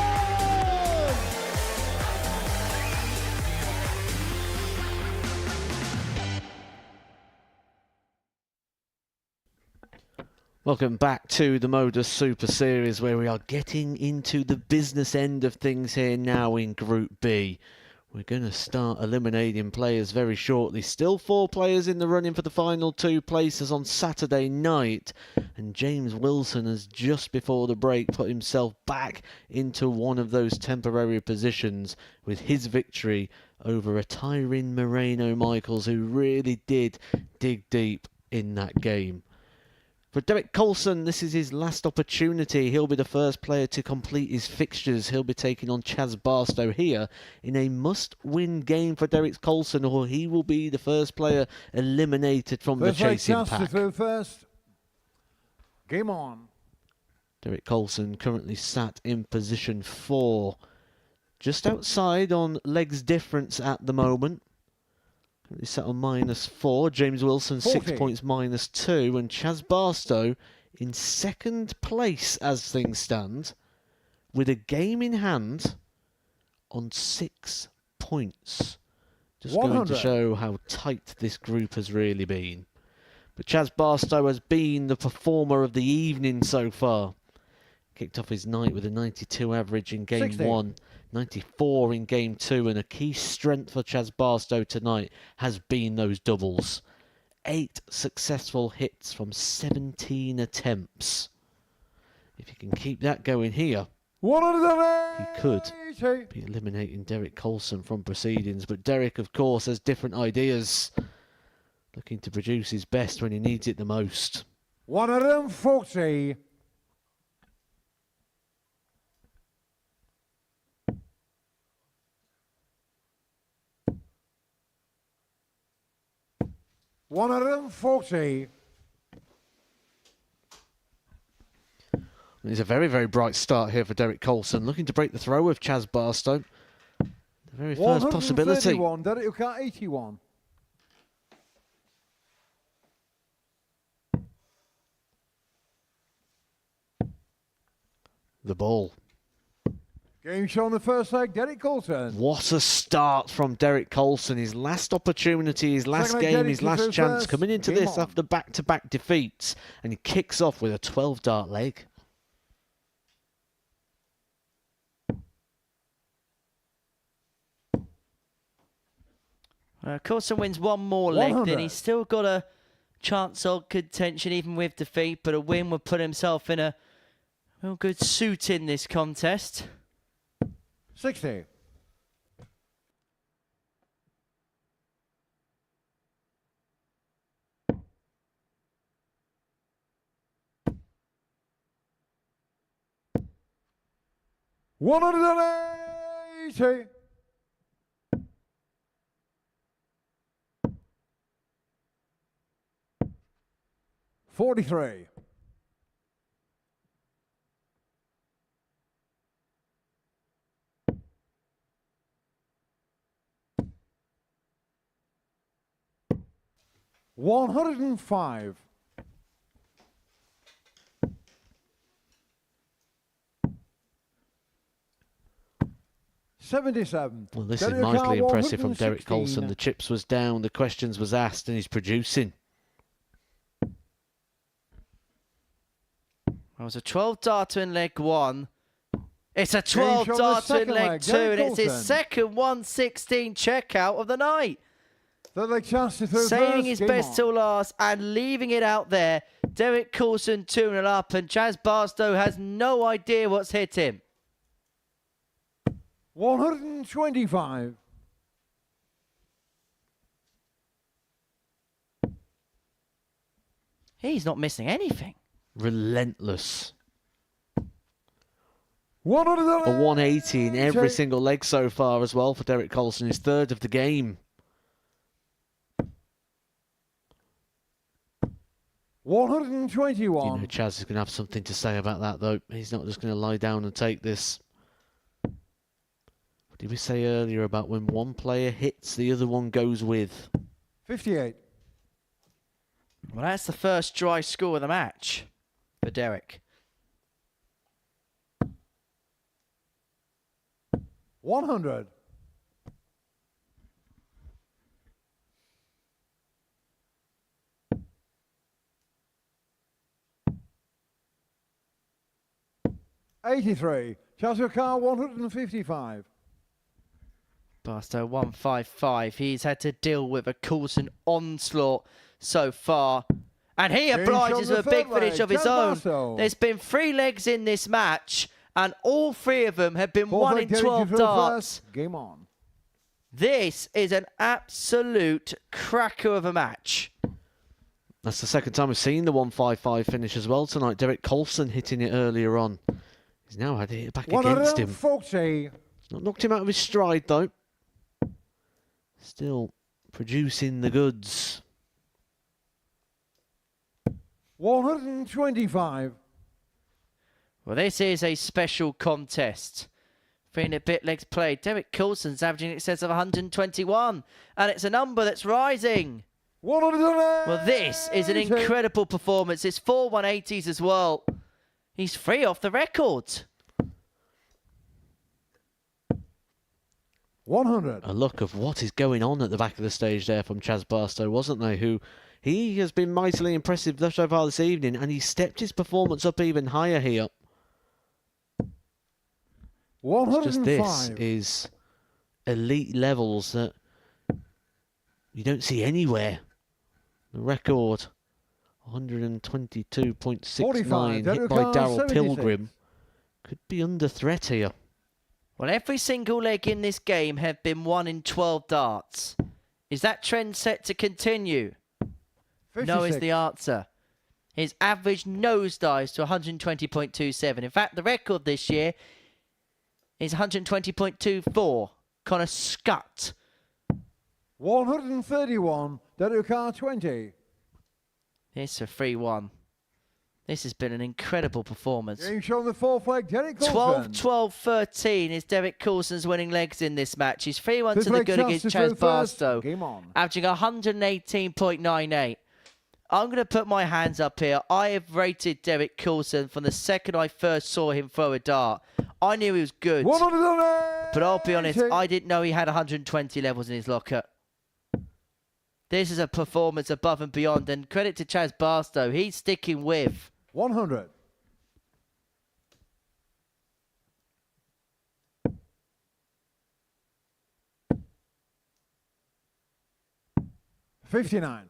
Welcome back to the Modus Super Series, where we are getting into the business end of things here now in Group B. We're going to start eliminating players very shortly. Still 4 players in the running for the final 2 places on Saturday night. And James Wilson has just before the break put himself back into one of those temporary positions with his victory over a Tyrone Moreno-Michaels, who really did dig deep in that game. For Derek Coulson, this is his last opportunity. He'll be the first player to complete his fixtures. He'll be taking on Chaz Barstow here in a must-win game for Derek Coulson, or he will be the first player eliminated from the chasing pack. First. Game on. Derek Coulson currently sat in position 4. Just outside on legs difference at the moment. Currently sat on -4. James Wilson 6 points -2. And Chaz Barstow in second place as things stand, with a game in hand on 6 points. Just 100. going to show how tight this group has really been. But Chaz Barstow has been the performer of the evening so far. Kicked off his night with a 92 average in Game 60. 1, 94 in Game 2, and a key strength for Chaz Barstow tonight has been those doubles. 8 successful hits from 17 attempts. If he can keep that going here, he could be eliminating Derek Coulson from proceedings. But Derek, of course, has different ideas. Looking to produce his best when he needs it the most. 140. It's a very, very bright start here for Derek Coulson, looking to break the throw of Chaz Barstow. The very first possibility. Derek, you can't 81. The ball. Game show on the first leg, Derek Coulson. What a start from Derek Coulson. His last opportunity, his last game, his last chance, coming into this after back-to-back defeats. And he kicks off with a 12-dart leg. Coulson wins one more leg, 100. then he's still got a chance of contention even with defeat, but a win would put himself in a real good suit in this contest. 60. 180. $43. $105. $77. Well, this is mightily impressive from Derek Coulson. The chips was down, the questions was asked, and he's producing. It was a 12 darter in leg 1. It's a 12 darter in leg 2, and it's his second 116 checkout of the night. Saving his best till last and leaving it out there. Derek Coulson 2-0 up, and Chaz Barstow has no idea what's hit him. 125. He's not missing anything. Relentless. A 180. 180 in every single leg so far as well for Derek Coulson, his third of the game. 121. You know, Chaz is going to have something to say about that, though. He's not just going to lie down and take this. What did we say earlier about when one player hits, the other one goes with? 58. Well, that's the first dry score of the match for Derek. 100. $83. Chaz 155. Barstow 155. He's had to deal with a Coulson onslaught so far. And he obliges with a big finish of his own. There's been 3 legs in this match, and all 3 of them have been 1 in 12 darts. Game on. This is an absolute cracker of a match. That's the second time we've seen the 155 finish as well tonight. Derek Coulson hitting it earlier on. He's now had it back against him. 140. Not knocked him out of his stride, though. Still producing the goods. 125. Well, this is a special contest. 3 and a bit legs played. Derek Coulson's averaging in excess of 121. And it's a number that's rising. Well, this is an incredible performance. It's 4 180s as well. He's 3 off the record. 100. A look of what is going on at the back of the stage there from Chaz Barstow, wasn't there? Who he has been mightily impressive so far this evening, and he stepped his performance up even higher here. 105. Just this is elite levels that you don't see anywhere. The record 122.69 hit by Darryl Pilgrim could be under threat here. Well, every single leg in this game have been 1 in 12 darts. Is that trend set to continue? 56. No is the answer. His average nosedives to 120.27. In fact, the record this year is 120.24. Connor Scutt. 131. Derek 20. It's a 3-1. This has been an incredible performance. Game show the 4th leg, Derek Coulson. 12-12-13 is Derek Coulson's winning legs in this match. He's 3-1 to the good against Chaz Barstow. Game on. Averaging 118.98. I'm going to put my hands up here. I have rated Derek Coulson from the second I first saw him throw a dart. I knew he was good. But I'll be honest, I didn't know he had 120 levels in his locker. This is a performance above and beyond, and credit to Chaz Barstow. He's sticking with 100. 59.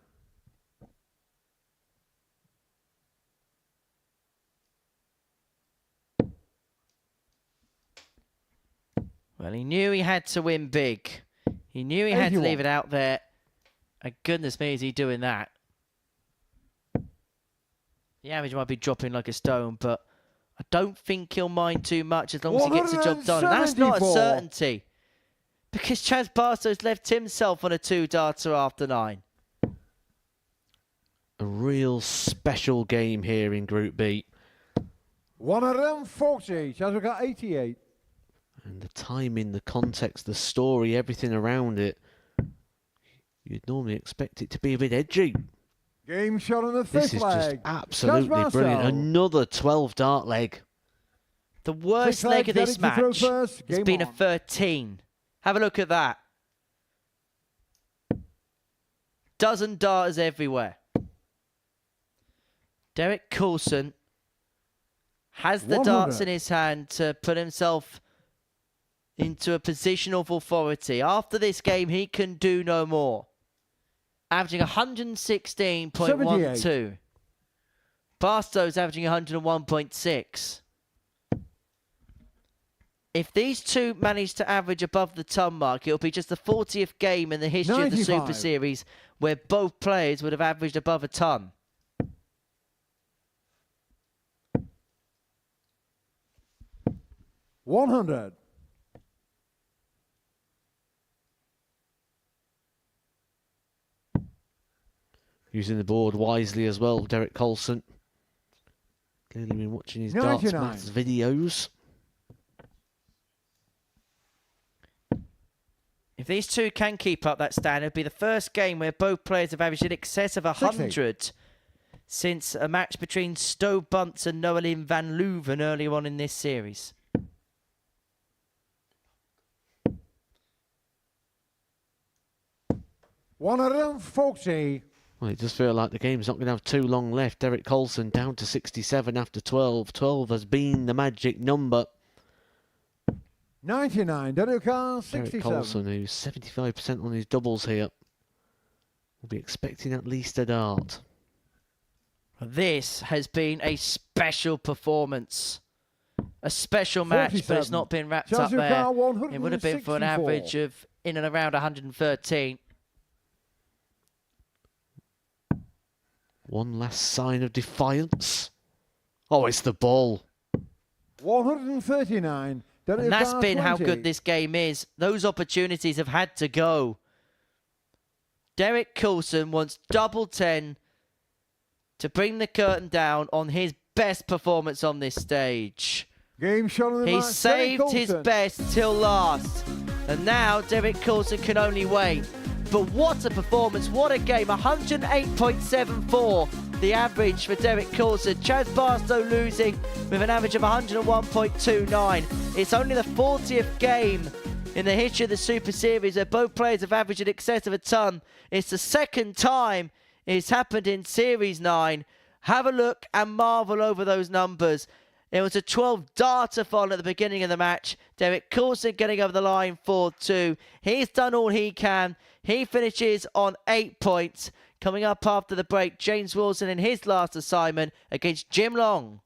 Well, he knew he had to win big. He knew he had to leave it out there. And goodness me, is he doing that? The average might be dropping like a stone, but I don't think he'll mind too much as long as he gets the job done. And that's not a certainty. Because Chaz Barstow's left himself on a 2-darter after 9. A real special game here in Group B. 140. Chaz got 88. And the timing, the context, the story, everything around it. You'd normally expect it to be a bit edgy. Game shot on the fifth This is leg. just absolutely brilliant. Another 12-dart leg. The worst leg of this match has been a 13. Have a look at that. Dozen darters everywhere. Derek Coulson has the darts in his hand to put himself into a position of authority. After this game, he can do no more. Averaging 116.12. Barstow's averaging 101.6. If these two manage to average above the ton mark, it'll be just the 40th game in the history 95. of the Super Series where both players would have averaged above a ton. $100. Using the board wisely as well, Derek Coulson. Clearly been watching his darts 99. maths videos. If these two can keep up that standard, it'll be the first game where both players have averaged in excess of 100 since a match between Stowe Bunce and Noelin van Leuven earlier on in this series. $140. Well, it does feel like the game's not going to have too long left. Derek Coulson down to 67 after 12. 12 has been the magic number. 99. Derek 67. Derek Coulson, who's 75% on his doubles here, will be expecting at least a dart. This has been a special performance. A special match, but it's not been wrapped up there. It would have been for an average of in and around 113. One last sign of defiance. Oh, it's the ball. 139. And that's been how good this game is. Those opportunities have had to go. Derek Coulson wants double 10 to bring the curtain down on his best performance on this stage. Game shot on the He mark. saved his best till last. And now Derek Coulson can only wait. But what a performance, what a game. 108.74, the average for Derek Coulson. Chaz Barstow losing with an average of 101.29. It's only the 40th game in the history of the Super Series where both players have averaged in excess of a ton. It's the second time it's happened in Series 9. Have a look and marvel over those numbers. It was a 12-darter fall at the beginning of the match. Derek Coulson getting over the line 4-2. He's done all he can. He finishes on 8 points. Coming up after the break, James Wilson in his last assignment against Jim Long.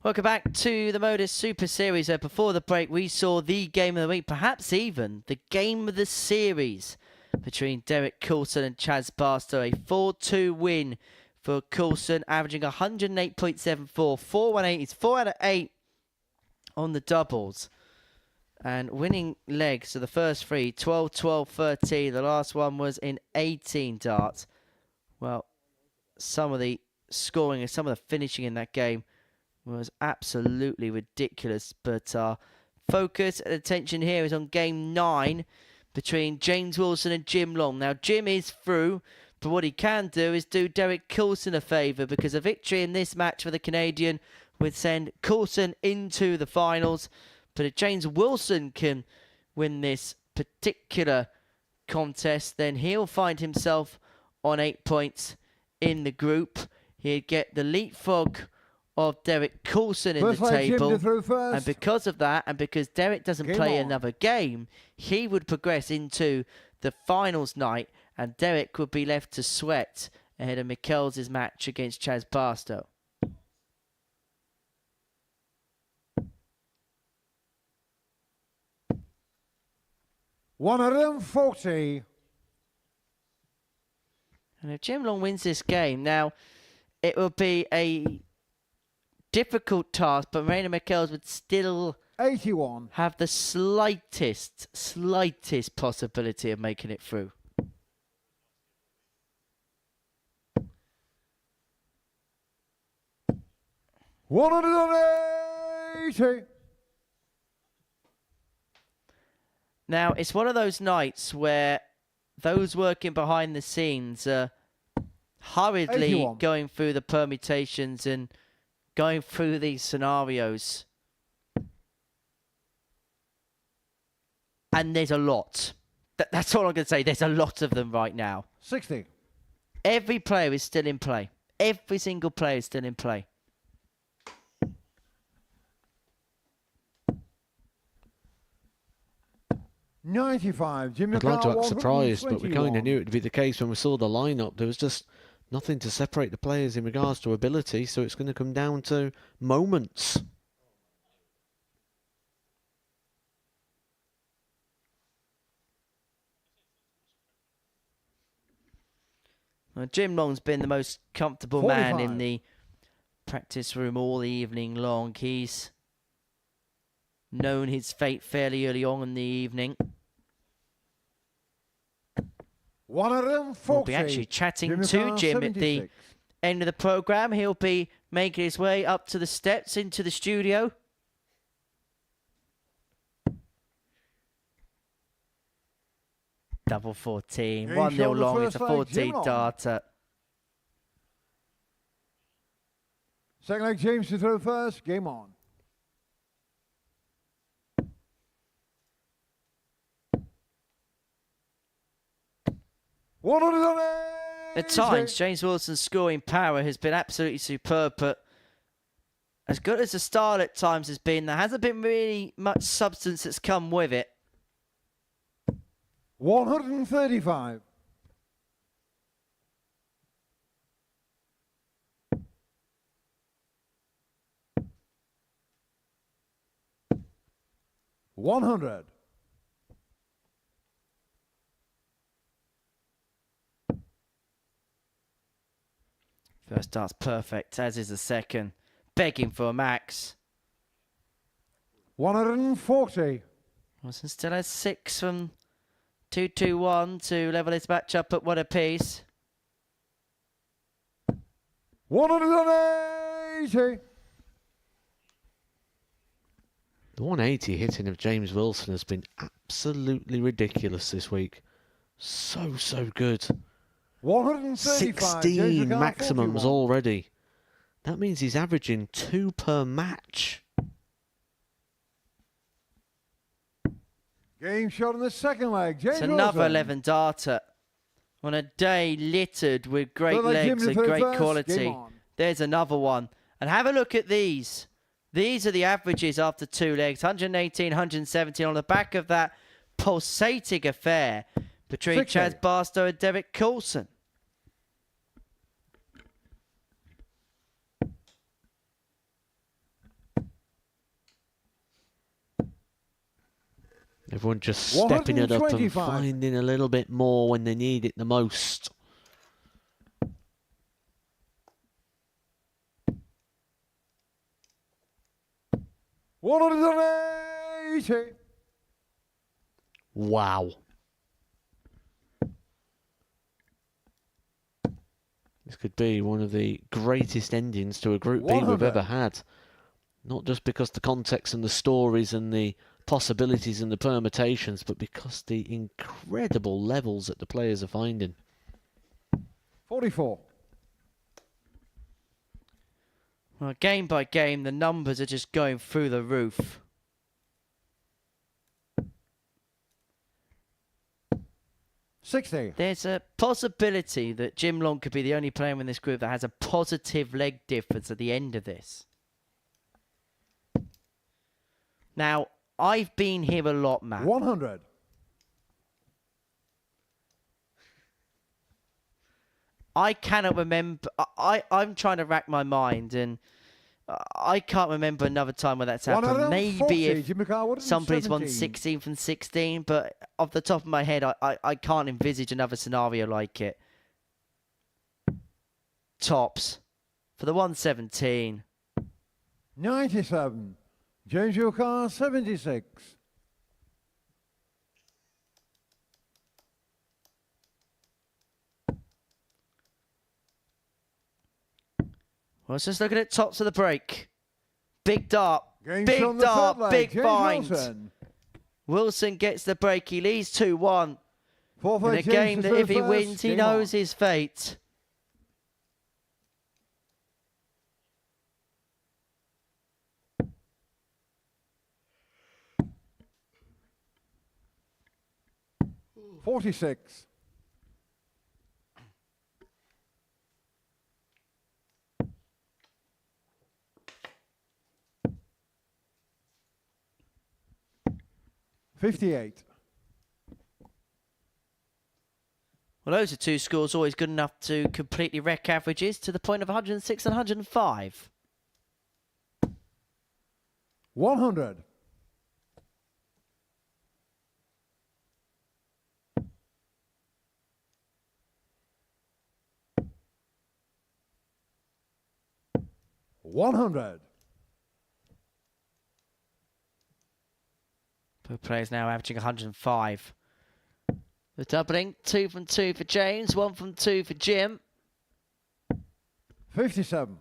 Welcome back to the Modus Super Series. Before the break, we saw the game of the week, perhaps even the game of the series between Derek Coulson and Chaz Barstow. A 4-2 win for Coulson, averaging 108.74. 418. He's 4 out of 8 on the doubles. And winning legs, so the first three, 12, 12, 13. The last one was in 18 darts. Well, some of the scoring and some of the finishing in that game was absolutely ridiculous. But our focus and attention here is on game 9 between James Wilson and Jim Long. Now, Jim is through, but what he can do is do Derek Coulson a favour, because a victory in this match for the Canadian would send Coulson into the finals. But if James Wilson can win this particular contest, then he'll find himself on 8 points in the group. He'd get the leapfrog of Derek Coulson in the table, and because of that, and because Derek doesn't play another game, he would progress into the finals night, and Derek would be left to sweat ahead of Mikkels's match against Chaz Barstow. $140. And if Jim Long wins this game, now it will be a difficult task, but Rainer Mikkels would still 81. Have the slightest possibility of making it through. $180. Now, it's one of those nights where those working behind the scenes are hurriedly 81. going through the permutations and going through these scenarios. And there's a lot. That's all I'm going to say. There's a lot of them right now. 60. Every player is still in play. Every single player is still in play. $95. Jimmy I'd like to act 121. surprised, but we kind of knew it would be the case when we saw the lineup. There was just nothing to separate the players in regards to ability, so it's going to come down to moments. Well, Jim Long's been the most comfortable man 45. in the practice room all the evening long. He's known his fate fairly early on in the evening. 140. We'll be actually chatting to Jim at the end of the programme. He'll be making his way up to the steps into the studio. Double 14. Yeah, 1-0 long. It's a first leg, 14 Jim darter. Second leg, James to throw first. Game on. At times, James Wilson's scoring power has been absolutely superb, but as good as the start at times has been, there hasn't been really much substance that's come with it. 135. $100. First start's perfect, as is the second. Begging for a max. 140. Wilson still has 6 from 2-2-1 to level his match up at 1 apiece. 180. The 180 hitting of James Wilson has been absolutely ridiculous this week. So good. 135. 16 maximums already. That means he's averaging 2 per match. Game shot in the second leg. James It's another Wilson. 11 darter on a day littered with great Third leg, legs Jim and to throw great first. quality. Game on. There's another one. And have a look at these. These are the averages after 2 legs. 118, 117 on the back of that pulsating affair between 60. Chaz Barstow and Derek Coulson. Everyone just stepping it up and 125. finding a little bit more when they need it the most. $180. Wow. This could be one of the greatest endings to a Group B we've 100. ever had. Not just because the context and the stories and the possibilities and the permutations, but because the incredible levels that the players are finding. 44. Well, game by game, the numbers are just going through the roof. $60. There's a possibility that Jim Long could be the only player in this group that has a positive leg difference at the end of this. Now, I've been here a lot, Matt. 100. I cannot remember. I'm trying to rack my mind, and I can't remember another time where that's happened. Maybe if somebody's won 16 from 16, but off the top of my head, I can't envisage another scenario like it. Tops for the 117. 97. James Yukar, 76. Well, let's just look at tops of the break. Big dart, Games big on the dart, third leg, big James find. Wilson. Wilson gets the break. He leads 2-1 Fourth in a leg, game James that if he first. wins, he Game knows on. his fate. $46. $58. Well, those are two scores always good enough to completely wreck averages to the point of 106 and 105. 100. $100. Both players now averaging 105. The doubling, 2 from 2 for James, 1 from 2 for Jim. 57.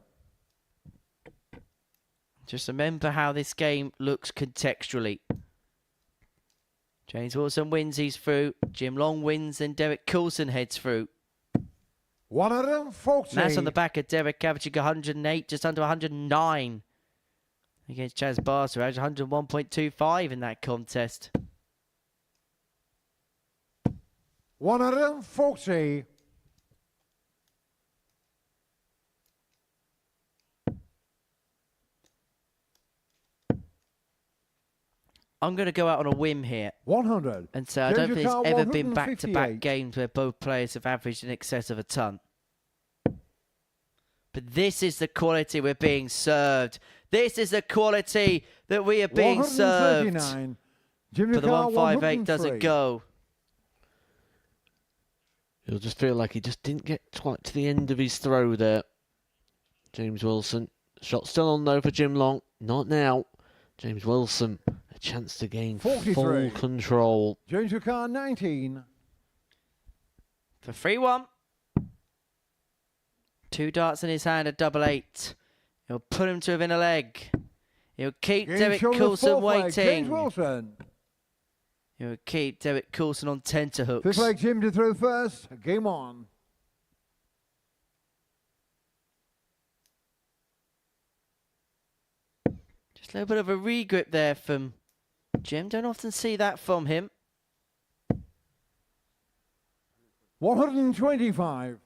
Just remember how this game looks contextually. James Wilson wins, he's through. Jim Long wins, then Derek Coulson heads through. 140. And that's on the back of Derek averaging 108, just under 109. Against Chaz Barstow, averaged 101.25 in that contest. 140. I'm going to go out on a whim here 100. and say I don't think there's ever been back-to-back games where both players have averaged in excess of a ton. But this is the quality we're being served. This is the quality that we are being served. For the 158 doesn't go. You'll just feel like he just didn't get quite to the end of his throw there. James Wilson. Shot still on though for Jim Long. Not now. James Wilson. A chance to gain 43. full control. James Yukar, 19. For 3-1. 2 darts in his hand, a double 8. He'll put him to within a leg. He'll keep Derek Coulson waiting. James Wilson. He'll keep Derek Coulson on tenterhooks. Fifth leg, Jim to throw first. Game on. Just a little bit of a regrip there from Jim. Don't often see that from him. 125.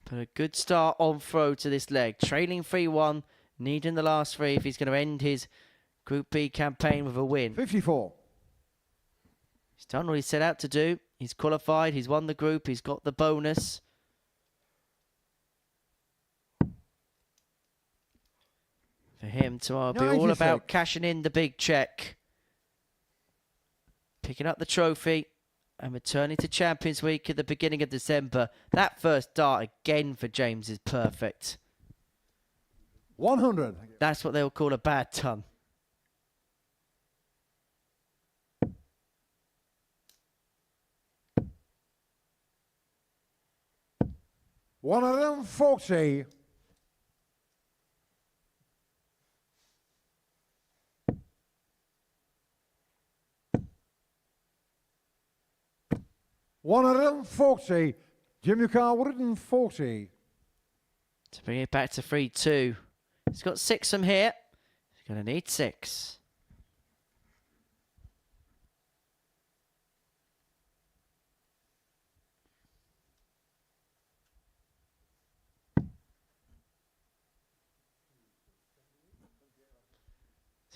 But a good start on throw to this leg. Trailing 3-1, needing the last 3 if he's going to end his Group B campaign with a win. 54. He's done what he set out to do. He's qualified. He's won the group. He's got the bonus. For him to be all 96. about cashing in the big check. picking up the trophy and returning to Champions Week at the beginning of December. That first dart again for James is perfect. 100. That's what they'll call a bad ton. $140. $140. Jimmy Carr, 140. To bring it back to 3-2. He's got 6 from here. He's going to need 6.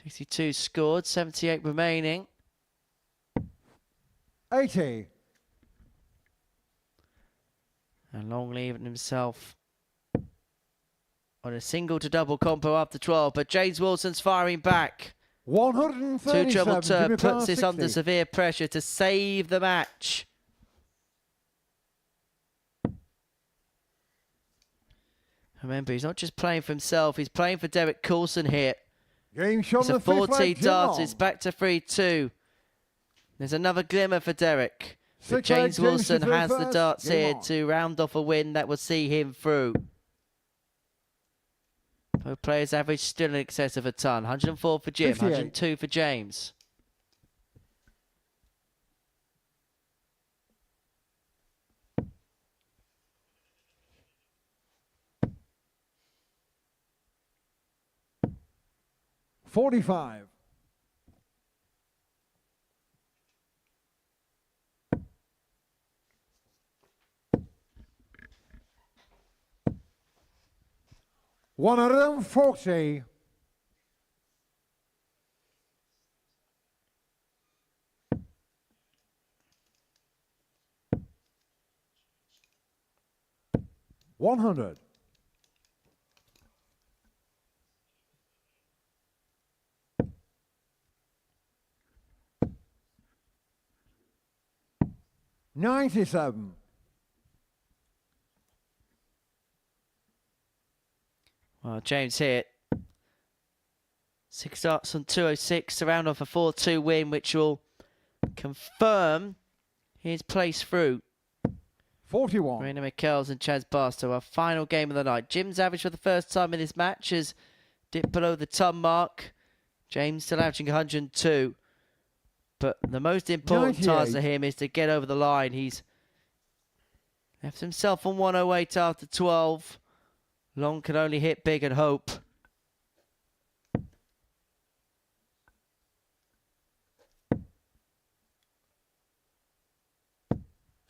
$62 scored, 78 remaining. 80. And Long leaving himself on a single to double combo after 12, but James Wilson's firing back. 137. Two treble turn Jimmy Carr, puts this under 60. severe pressure to save the match. Remember, he's not just playing for himself, he's playing for Derek Coulson here. Game shot It's a on the fifth 14 leg, Jim darts, Long. it's back to 3-2. There's another glimmer for Derek. But Six leg, James James Wilson to through has the first. darts Game here on. to round off a win that will see him through. Both players average still in excess of a ton. 104 for Jim, 58. 102 for James. $45. $140. $100. $97. Well, James hit 6 darts on 206 to round off a 4-2 win, which will confirm his place through. 41. Marina Michels and Chaz Barstow, our final game of the night. Jim's average for the first time in this match has dipped below the ton mark. James still averaging 102. But the most important 98. task for him is to get over the line. He's left himself on 108 after 12. Long can only hit big and hope.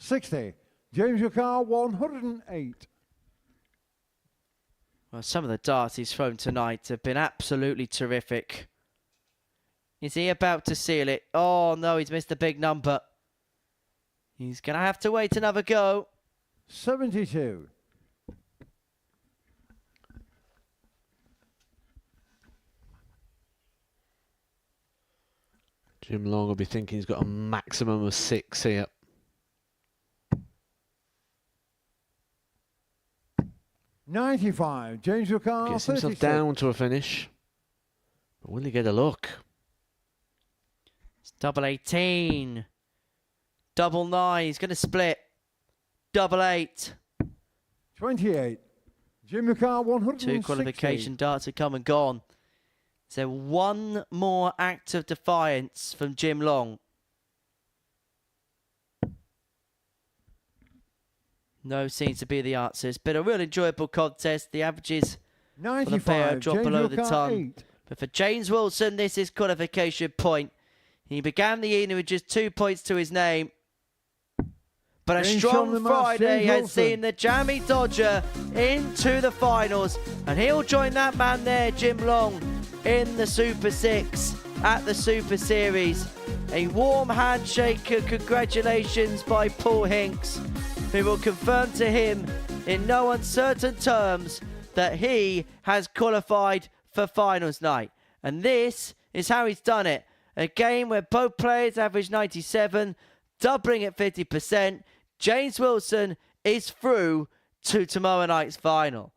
$60. James Carr, 108. Well, some of the darts he's thrown tonight have been absolutely terrific. Is he about to seal it? Oh, no, he's missed a big number. He's going to have to wait another go. 72. Jim Long will be thinking he's got a maximum of 6 here. $95. James Carr, Gets himself 36. down to a finish. But will he get a look? It's double 18. Double 9. He's going to split. Double 8. 28. Jim Carr, 160. 2 qualification darts have come and gone. So one more act of defiance from Jim Long. No seems to be the answer. It's been a real enjoyable contest. The averages for the pair 95. drop James below the Carr, ton. 8. But for James Wilson, this is qualification point. He began the evening with just 2 points to his name. But a James strong Sean Friday James has Wilson. seen the Jammy Dodger into the finals. And he'll join that man there, Jim Long, in the Super 6 at the Super Series. A warm handshake and congratulations by Paul Hinks, who will confirm to him in no uncertain terms that he has qualified for finals night. And this is how he's done it. A game where both players averaged 97, doubling at 50%. James Wilson is through to tomorrow night's final.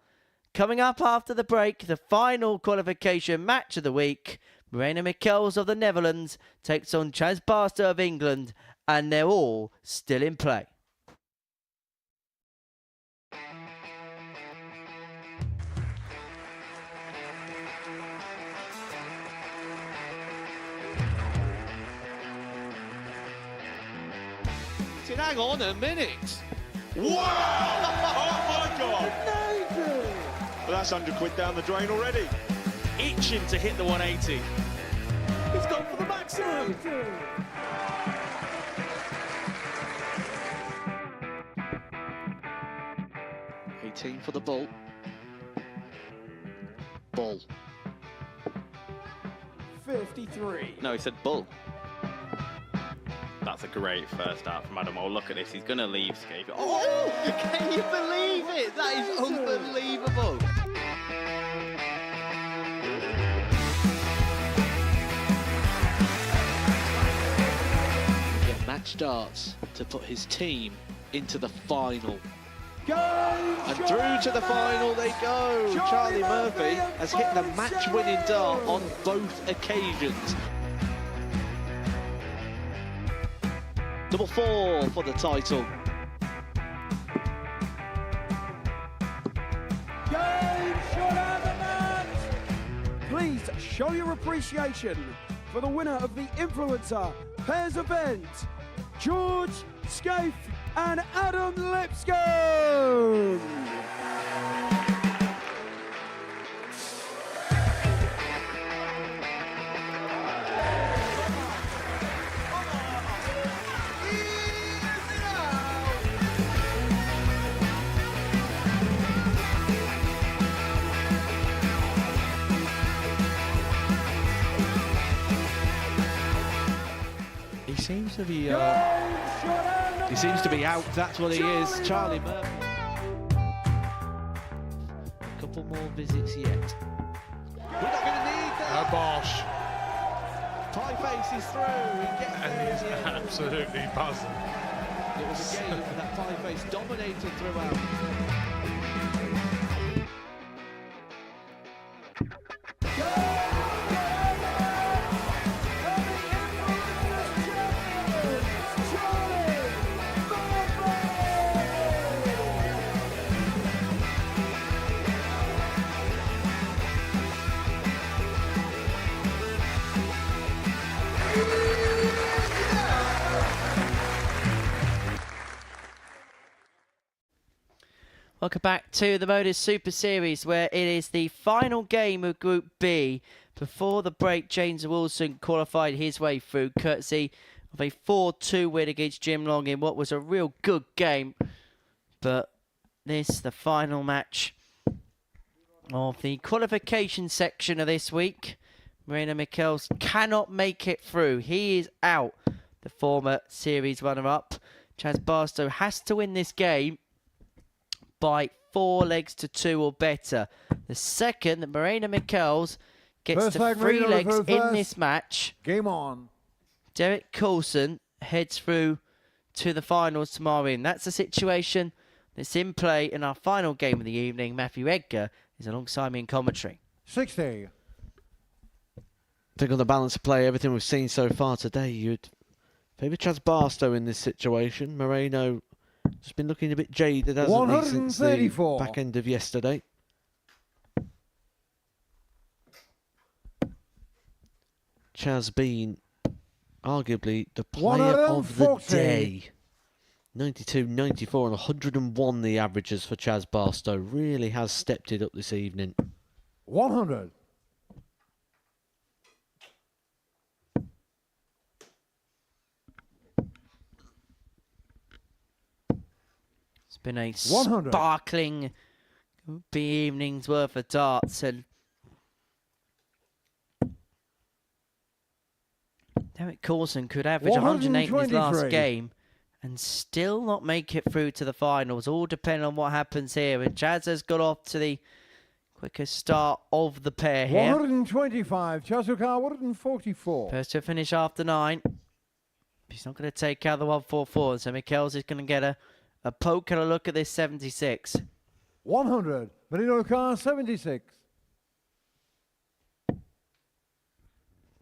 Coming up after the break, the final qualification match of the week. Marina Michels of the Netherlands takes on Chaz Barstow of England, and they're all still in play. Hang on a minute. Wow! Oh my God! Well, that's £100 down the drain already. Itching to hit the 180. He's gone for the maximum. 18 for the bull. Bull. 53. No, he said bull. That's a great first out from Adam. Oh, look at this. He's going to leave Scave. Oh, can you believe it? That is unbelievable. Get match darts to put his team into the final. And through to the final they go. Charlie Murphy has hit the match-winning dart on both occasions. Double 4 for the title. Please show your appreciation for the winner of the Influencer Pairs event, George Scaife and Adam Lipscomb. He seems to be out. That's what he is. Charlie Murphy. A couple more visits yet. We're not going to need that. Bosh. Pie face is through. He gets And he's absolutely buzzing. It was a game with that pie face dominated throughout. Welcome back to the Modus Super Series, where it is the final game of Group B. Before the break, James Wilson qualified his way through, courtesy of a 4-2 win against Jim Long in what was a real good game. But this, the final match of the qualification section of this week. Marina Michels cannot make it through. He is out, the former series runner-up. Chaz Barstow has to win this game by 4 legs to 2 or better. The second that Marina Michels gets to 3 legs in this match, game on. Derek Coulson heads through to the finals tomorrow in. That's the situation that's in play in our final game of the evening. Matthew Edgar is alongside me in commentary. 60. I think on the balance of play, everything we've seen so far today, you'd favour Chaz Barstow in this situation. Moreno has been looking a bit jaded, hasn't he, since the back end of yesterday. Chaz being arguably the player of the day. 92, 94 and 101 the averages for Chaz Barstow. Really has stepped it up this evening. 100. It's been a sparkling evening's worth of darts, and Derek Coulson could average 108 in his last game and still not make it through to the finals. All depending on what happens here. And Chaz has got off to the Quickest start of the pair here. 125, Chazuka 144. First to finish after 9. He's not going to take out the 144, so Michels is going to get a poke and a look at this 76. 100, Marino car 76.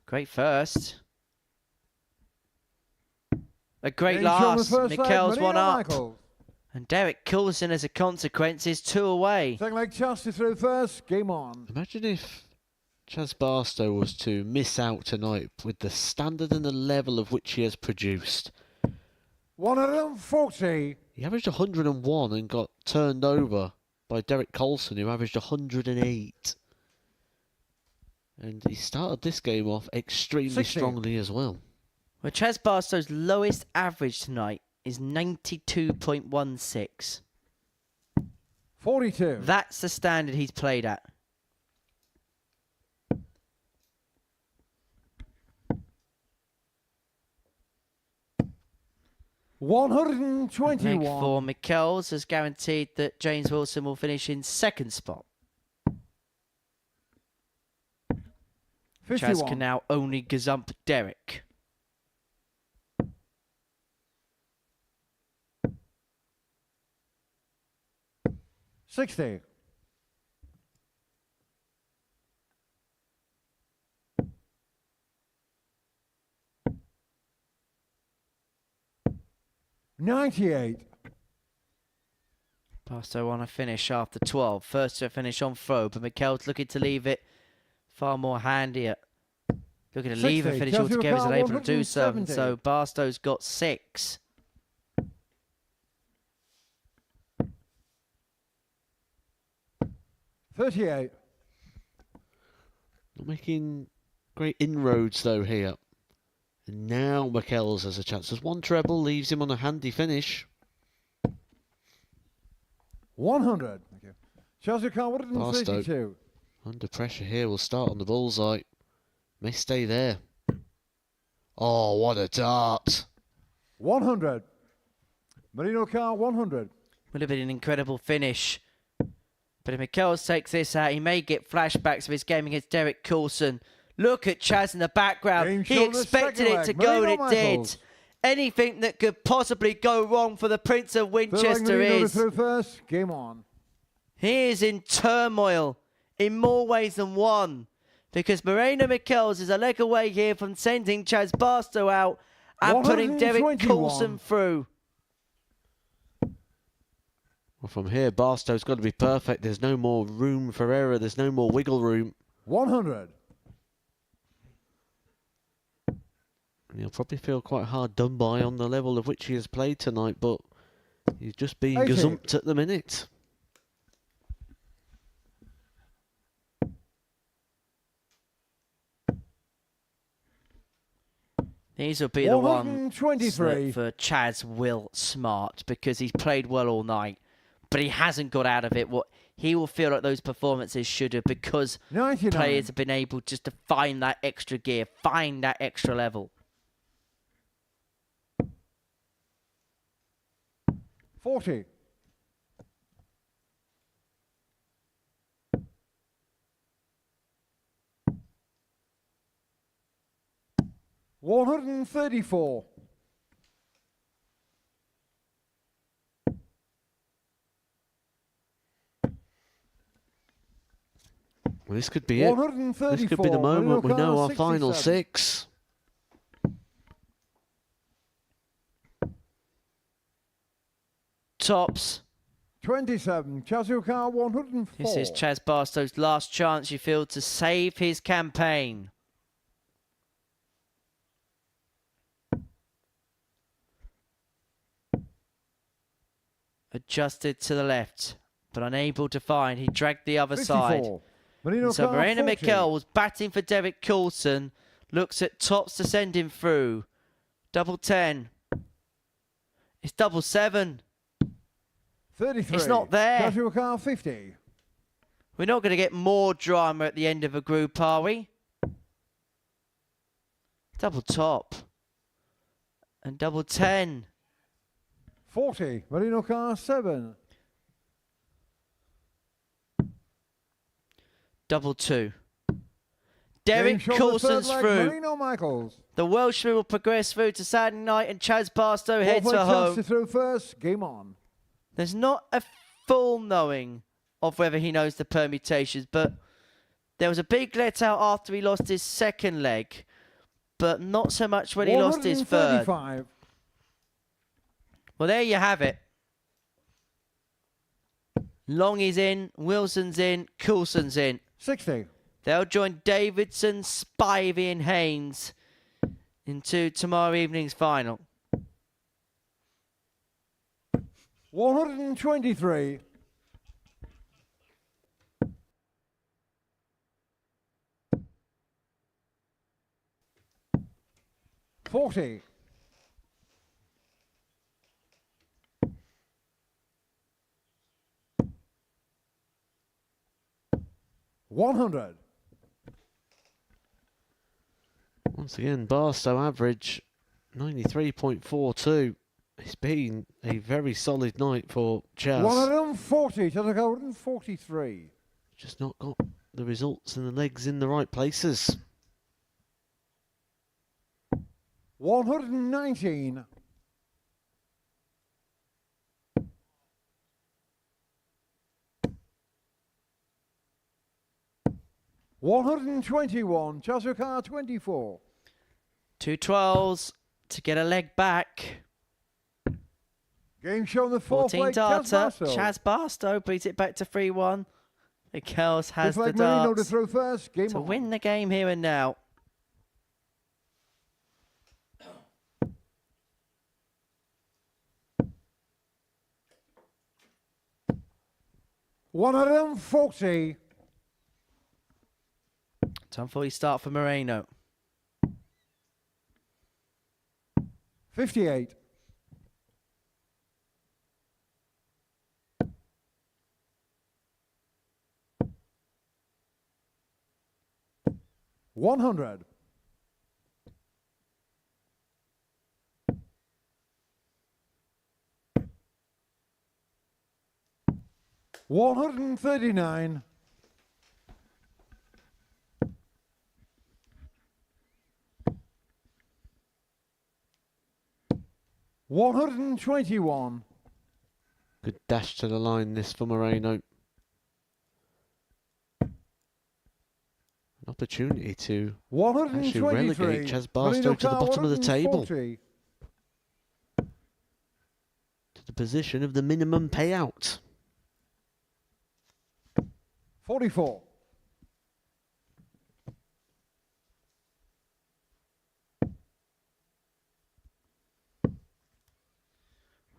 Great first. A great Inch on the last. first leg, Michels one Marino up. Michaels. And Derek Coulson, as a consequence, is 2 away. Second leg, Chelsea through first. Game on. Imagine if Chaz Barstow was to miss out tonight with the standard and the level of which he has produced. 140. He averaged 101 and got turned over by Derek Coulson, who averaged 108. And he started this game off extremely 60. strongly as well. Well, Chaz Barstow's lowest average tonight is 92.16. 42. That's the standard he's played at. $121. Leg 4, Michels has guaranteed that James Wilson will finish in second spot. 51. Chaz can now only gazump Derek. $60. $98. Barstow on a finish after 12. First to finish on throw, but Michels looking to leave it far more handier. Looking to leave and finish altogether, is unable to do so. And so Barstow's got 6. $38. Not making great inroads though here. And now Michels has a chance. There's one treble, leaves him on a handy finish. 100. Thank you. Chazuka 132. Under pressure here, will start on the bullseye. May stay there. Oh, what a dart. 100. Marino car 100. Would have been an incredible finish. But if Michels takes this out, he may get flashbacks of his game against Derek Coulson. Look at Chaz in the background. He expected it to go, and it did. Anything that could possibly go wrong for the Prince of Winchester is... through first. Game on. He is in turmoil in more ways than one, because Moreno Michels is a leg away here from sending Chaz Barstow out and putting Derek Coulson through. Well, from here, Barstow's got to be perfect. There's no more room for error. There's no more wiggle room. 100. And he'll probably feel quite hard done by on the level of which he has played tonight, but he's just being gazumped at the minute. These will be the ones for 123. Chaz Will Smart, because he's played well all night, but he hasn't got out of it what he will feel like those performances should have, because 99. players have been able just to find that extra gear, find that extra level. 40. $134. Well, this could be it. This could be the moment we know our final 6. Tops. 27. Chazuka 104. This is Chaz Barstow's last chance, you feel, to save his campaign. Adjusted to the left, but unable to find. He dragged the other 54. side. So Moreno 40. Michels batting for Derek Coulson. Looks at tops to send him through. Double 10. It's double 7. 33. It's not there. Chazuka 50. We're not going to get more drama at the end of a group, are we? Double top. And double 10. 40. Marino car 7. Double 2. Derek Coulson's through. Marino Michaels. The Welshman will progress through to Saturday night, and Chaz Barstow heads for Chance home. to through first. Game on. There's not a full knowing of whether he knows the permutations, but there was a big let out after he lost his second leg, but not so much when he lost his third. Well, there you have it. Long is in, Wilson's in, Coulson's in. 60. They'll join Davidson, Spivey and Haynes into tomorrow evening's final. 123. $40. 100. Once again, Barstow average 93.42. It's been a very solid night for Chaz. 140 to the 143. Just not got the results and the legs in the right places. 119. 121. Chazukar 24. 2 12s to get a leg back. Game show on the fourth 14 leg. darter. Chaz Chaz Barstow brings it back to 3-1. Michaels has Fifth the leg Marino to darts throw first. Game to on. win the game here and now. $140. Time for his start for Moreno. 58. 100. 139. 121. Good dash to the line this for Moreno. An opportunity to actually relegate Chaz Barstow to the bottom of the table. To the position of the minimum payout. 44.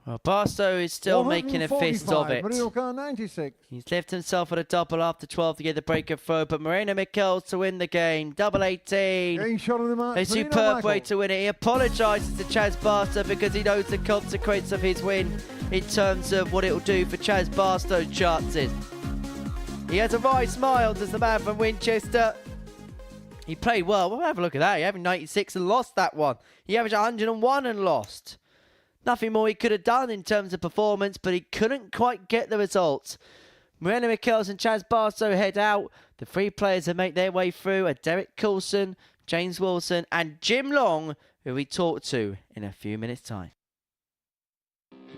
Well, Barstow is still making a fist of it. 96. He's left himself at a double after 12 to get the break of throw, but Moreno Michaels to win the game. Double 18. Game shot on the mark. A superb way to win it. He apologises to Chaz Barstow because he knows the consequence of his win in terms of what it will do for Chaz Barstow's chances. He has a wry smile, does the man from Winchester. He played well. Well, have a look at that. He averaged 96 and lost that one. He averaged 101 and lost. Nothing more he could have done in terms of performance, but he couldn't quite get the results. Moreno Michaels and Chaz Barstow head out. The three players that make their way through are Derek Coulson, James Wilson and Jim Long, who we talk to in a few minutes' time.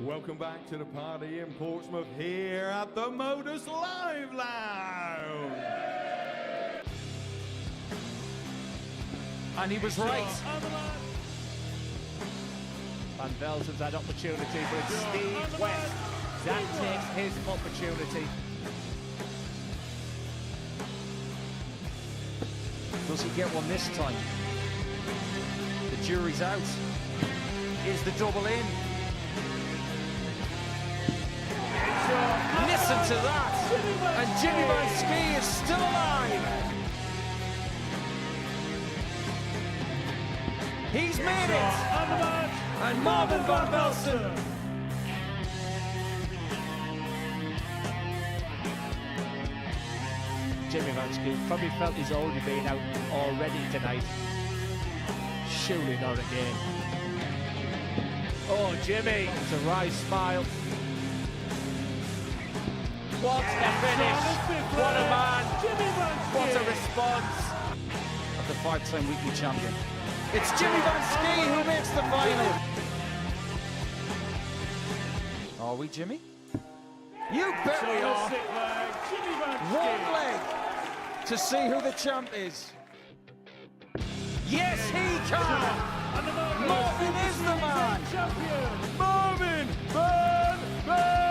Welcome back to the party in Portsmouth here at the Modus Live Lounge. And he was right. Van Velzen's had opportunity, but it's Steve West. That takes his opportunity. Does he get one this time? The jury's out. Is the double in? Listen to that! And Jimmy Van Ski is still alive! He's made it! And Marvin Van Velzen! Jimmy Van Ski probably felt he's already been out already tonight. Surely not again. Oh, Jimmy! It's a wry smile. What a finish. What a man. What a response of the 5-time weekly champion. It's Jimmy Van Ski who makes the final. Are we, Jimmy? You bet we are. One leg to see who the champ is. Yes, he can. Marvin is the man. Marvin Van Velzen.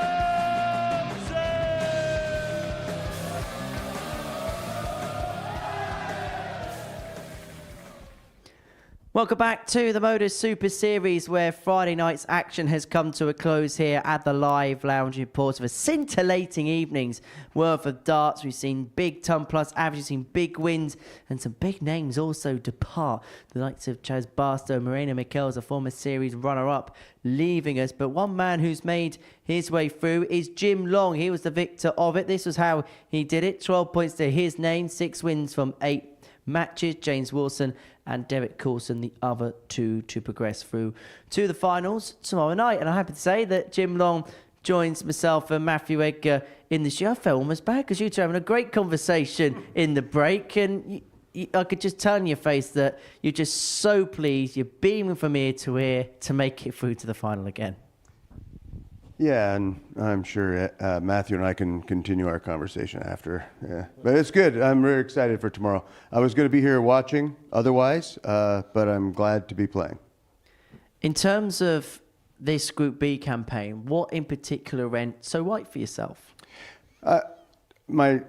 Welcome back to the Modus Super Series, where Friday night's action has come to a close here at the Live Lounge in Portsmouth. Scintillating evenings worth of darts. We've seen big ton plus average, we've seen big wins, and some big names also depart. The likes of Chaz Barstow, Marina Michels, a former series runner-up, leaving us. But one man who's made his way through is Jim Long. He was the victor of it. This was how he did it. 12 points to his name, 6 wins from 8 matches. James Wilson and Derek Coulson, the other two to progress through to the finals tomorrow night. And I'm happy to say that Jim Long joins myself and Matthew Edgar in the show. I felt almost bad because you two are having a great conversation in the break, and I could just tell in your face that you're just so pleased. You're beaming from ear to ear to make it through to the final again. Yeah, and I'm sure Matthew and I can continue our conversation after. Yeah, but it's good. I'm very excited for tomorrow. I was going to be here watching otherwise, but I'm glad to be playing. In terms of this Group B campaign, what in particular went so right for yourself? My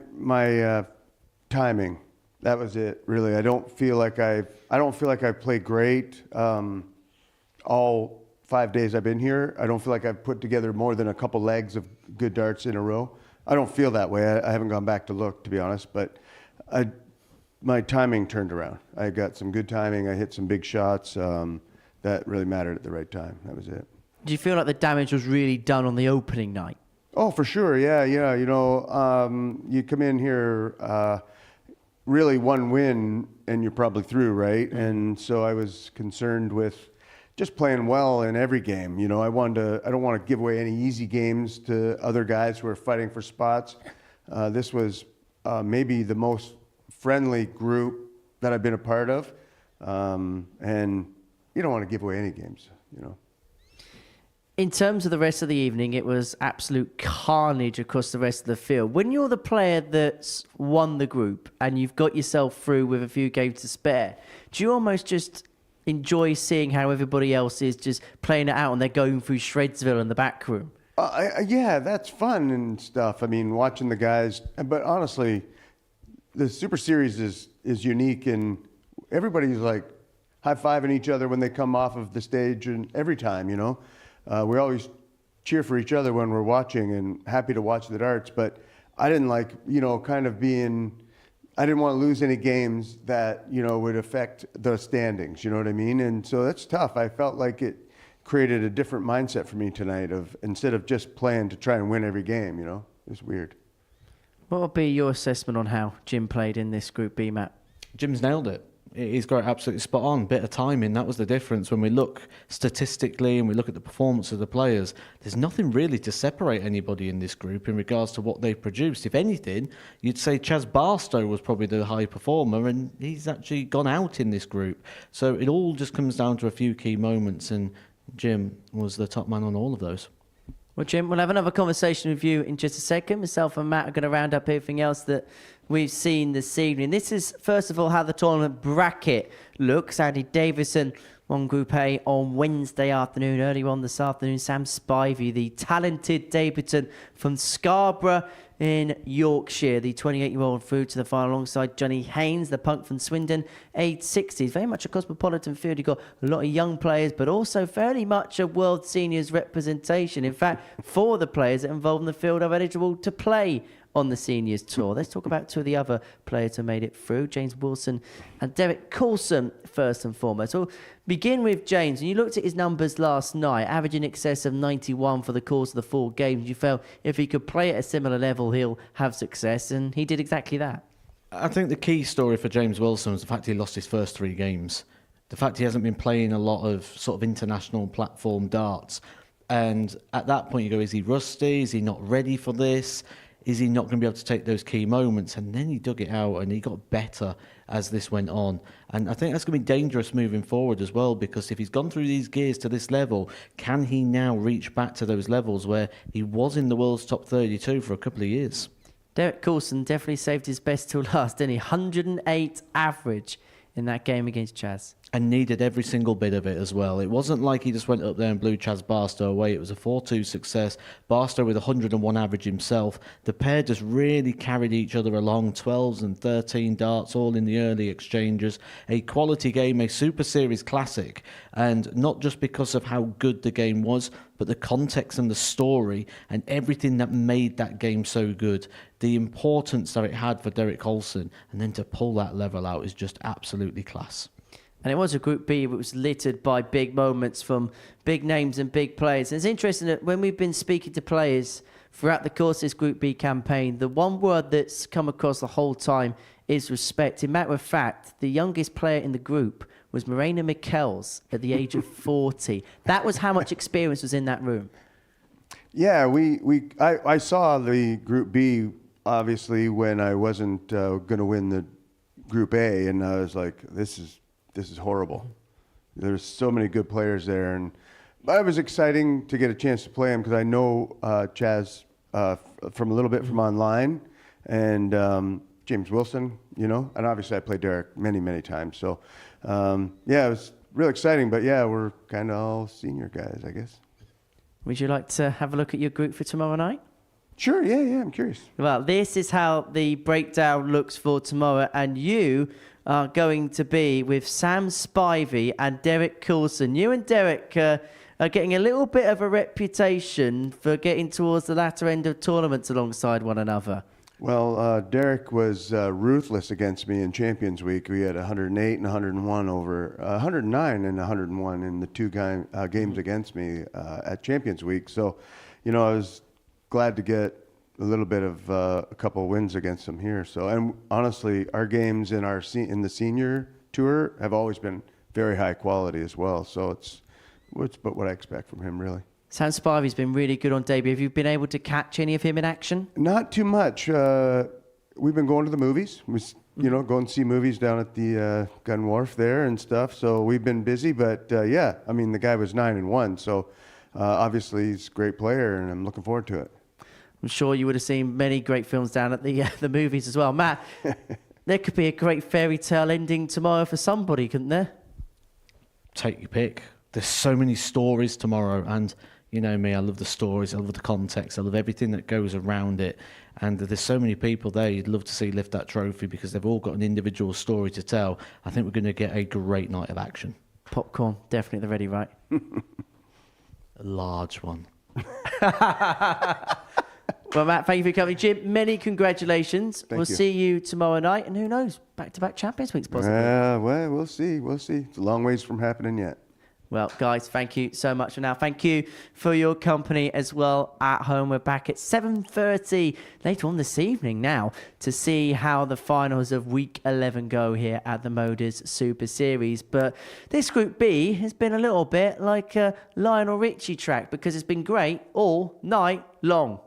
timing. That was it. Really, I don't feel like I've played great all 5 days I've been here. I don't feel like I've put together more than a couple legs of good darts in a row. I don't feel that way. I haven't gone back to look, to be honest, but my timing turned around. I got some good timing. I hit some big shots that really mattered at the right time. That was it. Do you feel like the damage was really done on the opening night? Oh, for sure. Yeah. You know, you come in here, really one win and you're probably through, right? Mm-hmm. And so I was concerned with just playing well in every game. You know, I don't want to give away any easy games to other guys who are fighting for spots. This was maybe the most friendly group that I've been a part of. And you don't want to give away any games, you know. In terms of the rest of the evening, it was absolute carnage across the rest of the field. When you're the player that's won the group and you've got yourself through with a few games to spare, do you almost just enjoy seeing how everybody else is just playing it out and they're going through Shredsville in the back room? Yeah, that's fun and stuff. I mean, watching the guys. But honestly, the Super Series is unique, and everybody's like high-fiving each other when they come off of the stage, and every time, you know. We always cheer for each other when we're watching and happy to watch the darts. But I didn't like, you know, I didn't want to lose any games that, you know, would affect the standings, you know what I mean? And so that's tough. I felt like it created a different mindset for me tonight of instead of just playing to try and win every game, you know? It was weird. What would be your assessment on how Jim played in this Group B, Matt? Jim's nailed it. He's got it absolutely spot on. Bit of timing, that was the difference. When we look statistically and we look at the performance of the players, there's nothing really to separate anybody in this group in regards to what they've produced. If anything, you'd say Chaz Barstow was probably the high performer, and he's actually gone out in this group. So it all just comes down to a few key moments, and Jim was the top man on all of those. Well, Jim, we'll have another conversation with you in just a second. Myself and Matt are going to round up everything else that we've seen this evening. This is, first of all, how the tournament bracket looks. Andy Davison won Group A on Wednesday afternoon. Earlier on this afternoon, Sam Spivey, the talented debutant from Scarborough in Yorkshire, the 28-year-old, through to the final alongside Johnny Haynes, the punk from Swindon, aged 60. Very much a cosmopolitan field. You've got a lot of young players, but also fairly much a World Seniors representation. In fact, 4 of the players that are involved in the field are eligible to play on the Seniors Tour. Let's talk about 2 of the other players who made it through, James Wilson and Derek Coulson, first and foremost. So we'll begin with James. And you looked at his numbers last night, averaging in excess of 91 for the course of the 4 games. You felt if he could play at a similar level, he'll have success, and he did exactly that. I think the key story for James Wilson was the fact he lost his first 3 games. The fact he hasn't been playing a lot of sort of international platform darts. And at that point you go, is he rusty? Is he not ready for this? is he not going to be able to take those key moments? And then he dug it out and he got better as this went on. And I think that's going to be dangerous moving forward as well, because if he's gone through these gears to this level, can he now reach back to those levels where he was in the world's top 32 for a couple of years? Derek Coulson definitely saved his best till last, didn't he? 108 average in that game against Chaz. And needed every single bit of it as well. It wasn't like he just went up there and blew Chaz Barstow away. It was a 4-2 success. Barstow with 101 average himself. The pair just really carried each other along. 12s and 13 darts, all in the early exchanges. A quality game, a Super Series classic. And not just because of how good the game was, but the context and the story and everything that made that game so good. The importance that it had for Derek Coulson. And then to pull that level out is just absolutely class. And it was a Group B that was littered by big moments from big names and big players. And it's interesting that when we've been speaking to players throughout the course of this Group B campaign, the one word that's come across the whole time is respect. In matter of fact, the youngest player in the group was Marina Michels at the age of 40. That was how much experience was in that room. Yeah, I saw the Group B, obviously, when I wasn't going to win the Group A, and I was like, this is horrible. There's so many good players there, but it was exciting to get a chance to play him because I know Chaz from a little bit from online, and James Wilson, and obviously I played Derek many, many times. So, yeah, it was real exciting, but yeah, we're kind of all senior guys, I guess. Would you like to have a look at your group for tomorrow night? Sure, yeah, I'm curious. Well, this is how the breakdown looks for tomorrow, and you are going to be with Sam Spivey and Derek Coulson. You and Derek are getting a little bit of a reputation for getting towards the latter end of tournaments alongside one another. Well, Derek was ruthless against me in Champions Week. We had 108 and 101 over 109 and 101 in the two games against me at Champions Week. So, I was glad to get a little bit of a couple of wins against him here. So, and honestly, our games in the senior tour have always been very high quality as well. So it's what I expect from him, really. Sam Spivey's been really good on debut. Have you been able to catch any of him in action? Not too much. We've been going to the movies. Go and see movies down at the Gun Wharf there and stuff. So we've been busy, but yeah, I mean, the guy was 9-1. So obviously he's a great player, and I'm looking forward to it. I'm sure you would have seen many great films down at the movies as well. Matt, there could be a great fairy tale ending tomorrow for somebody, couldn't there? Take your pick. There's so many stories tomorrow, and you know me, I love the stories, I love the context, I love everything that goes around it. And there's so many people there you'd love to see lift that trophy because they've all got an individual story to tell. I think we're going to get a great night of action. Popcorn, definitely at the ready, right? A large one. Well, Matt, thank you for coming. Jim, many congratulations. We'll see you tomorrow night, and who knows, back-to-back Champions Weeks possibly. Well, we'll see. It's a long ways from happening yet. Well, guys, thank you so much for now. Thank you for your company as well at home. We're back at 7:30 later on this evening now to see how the finals of Week 11 go here at the Modus Super Series. But this Group B has been a little bit like a Lionel Richie track because it's been great all night long.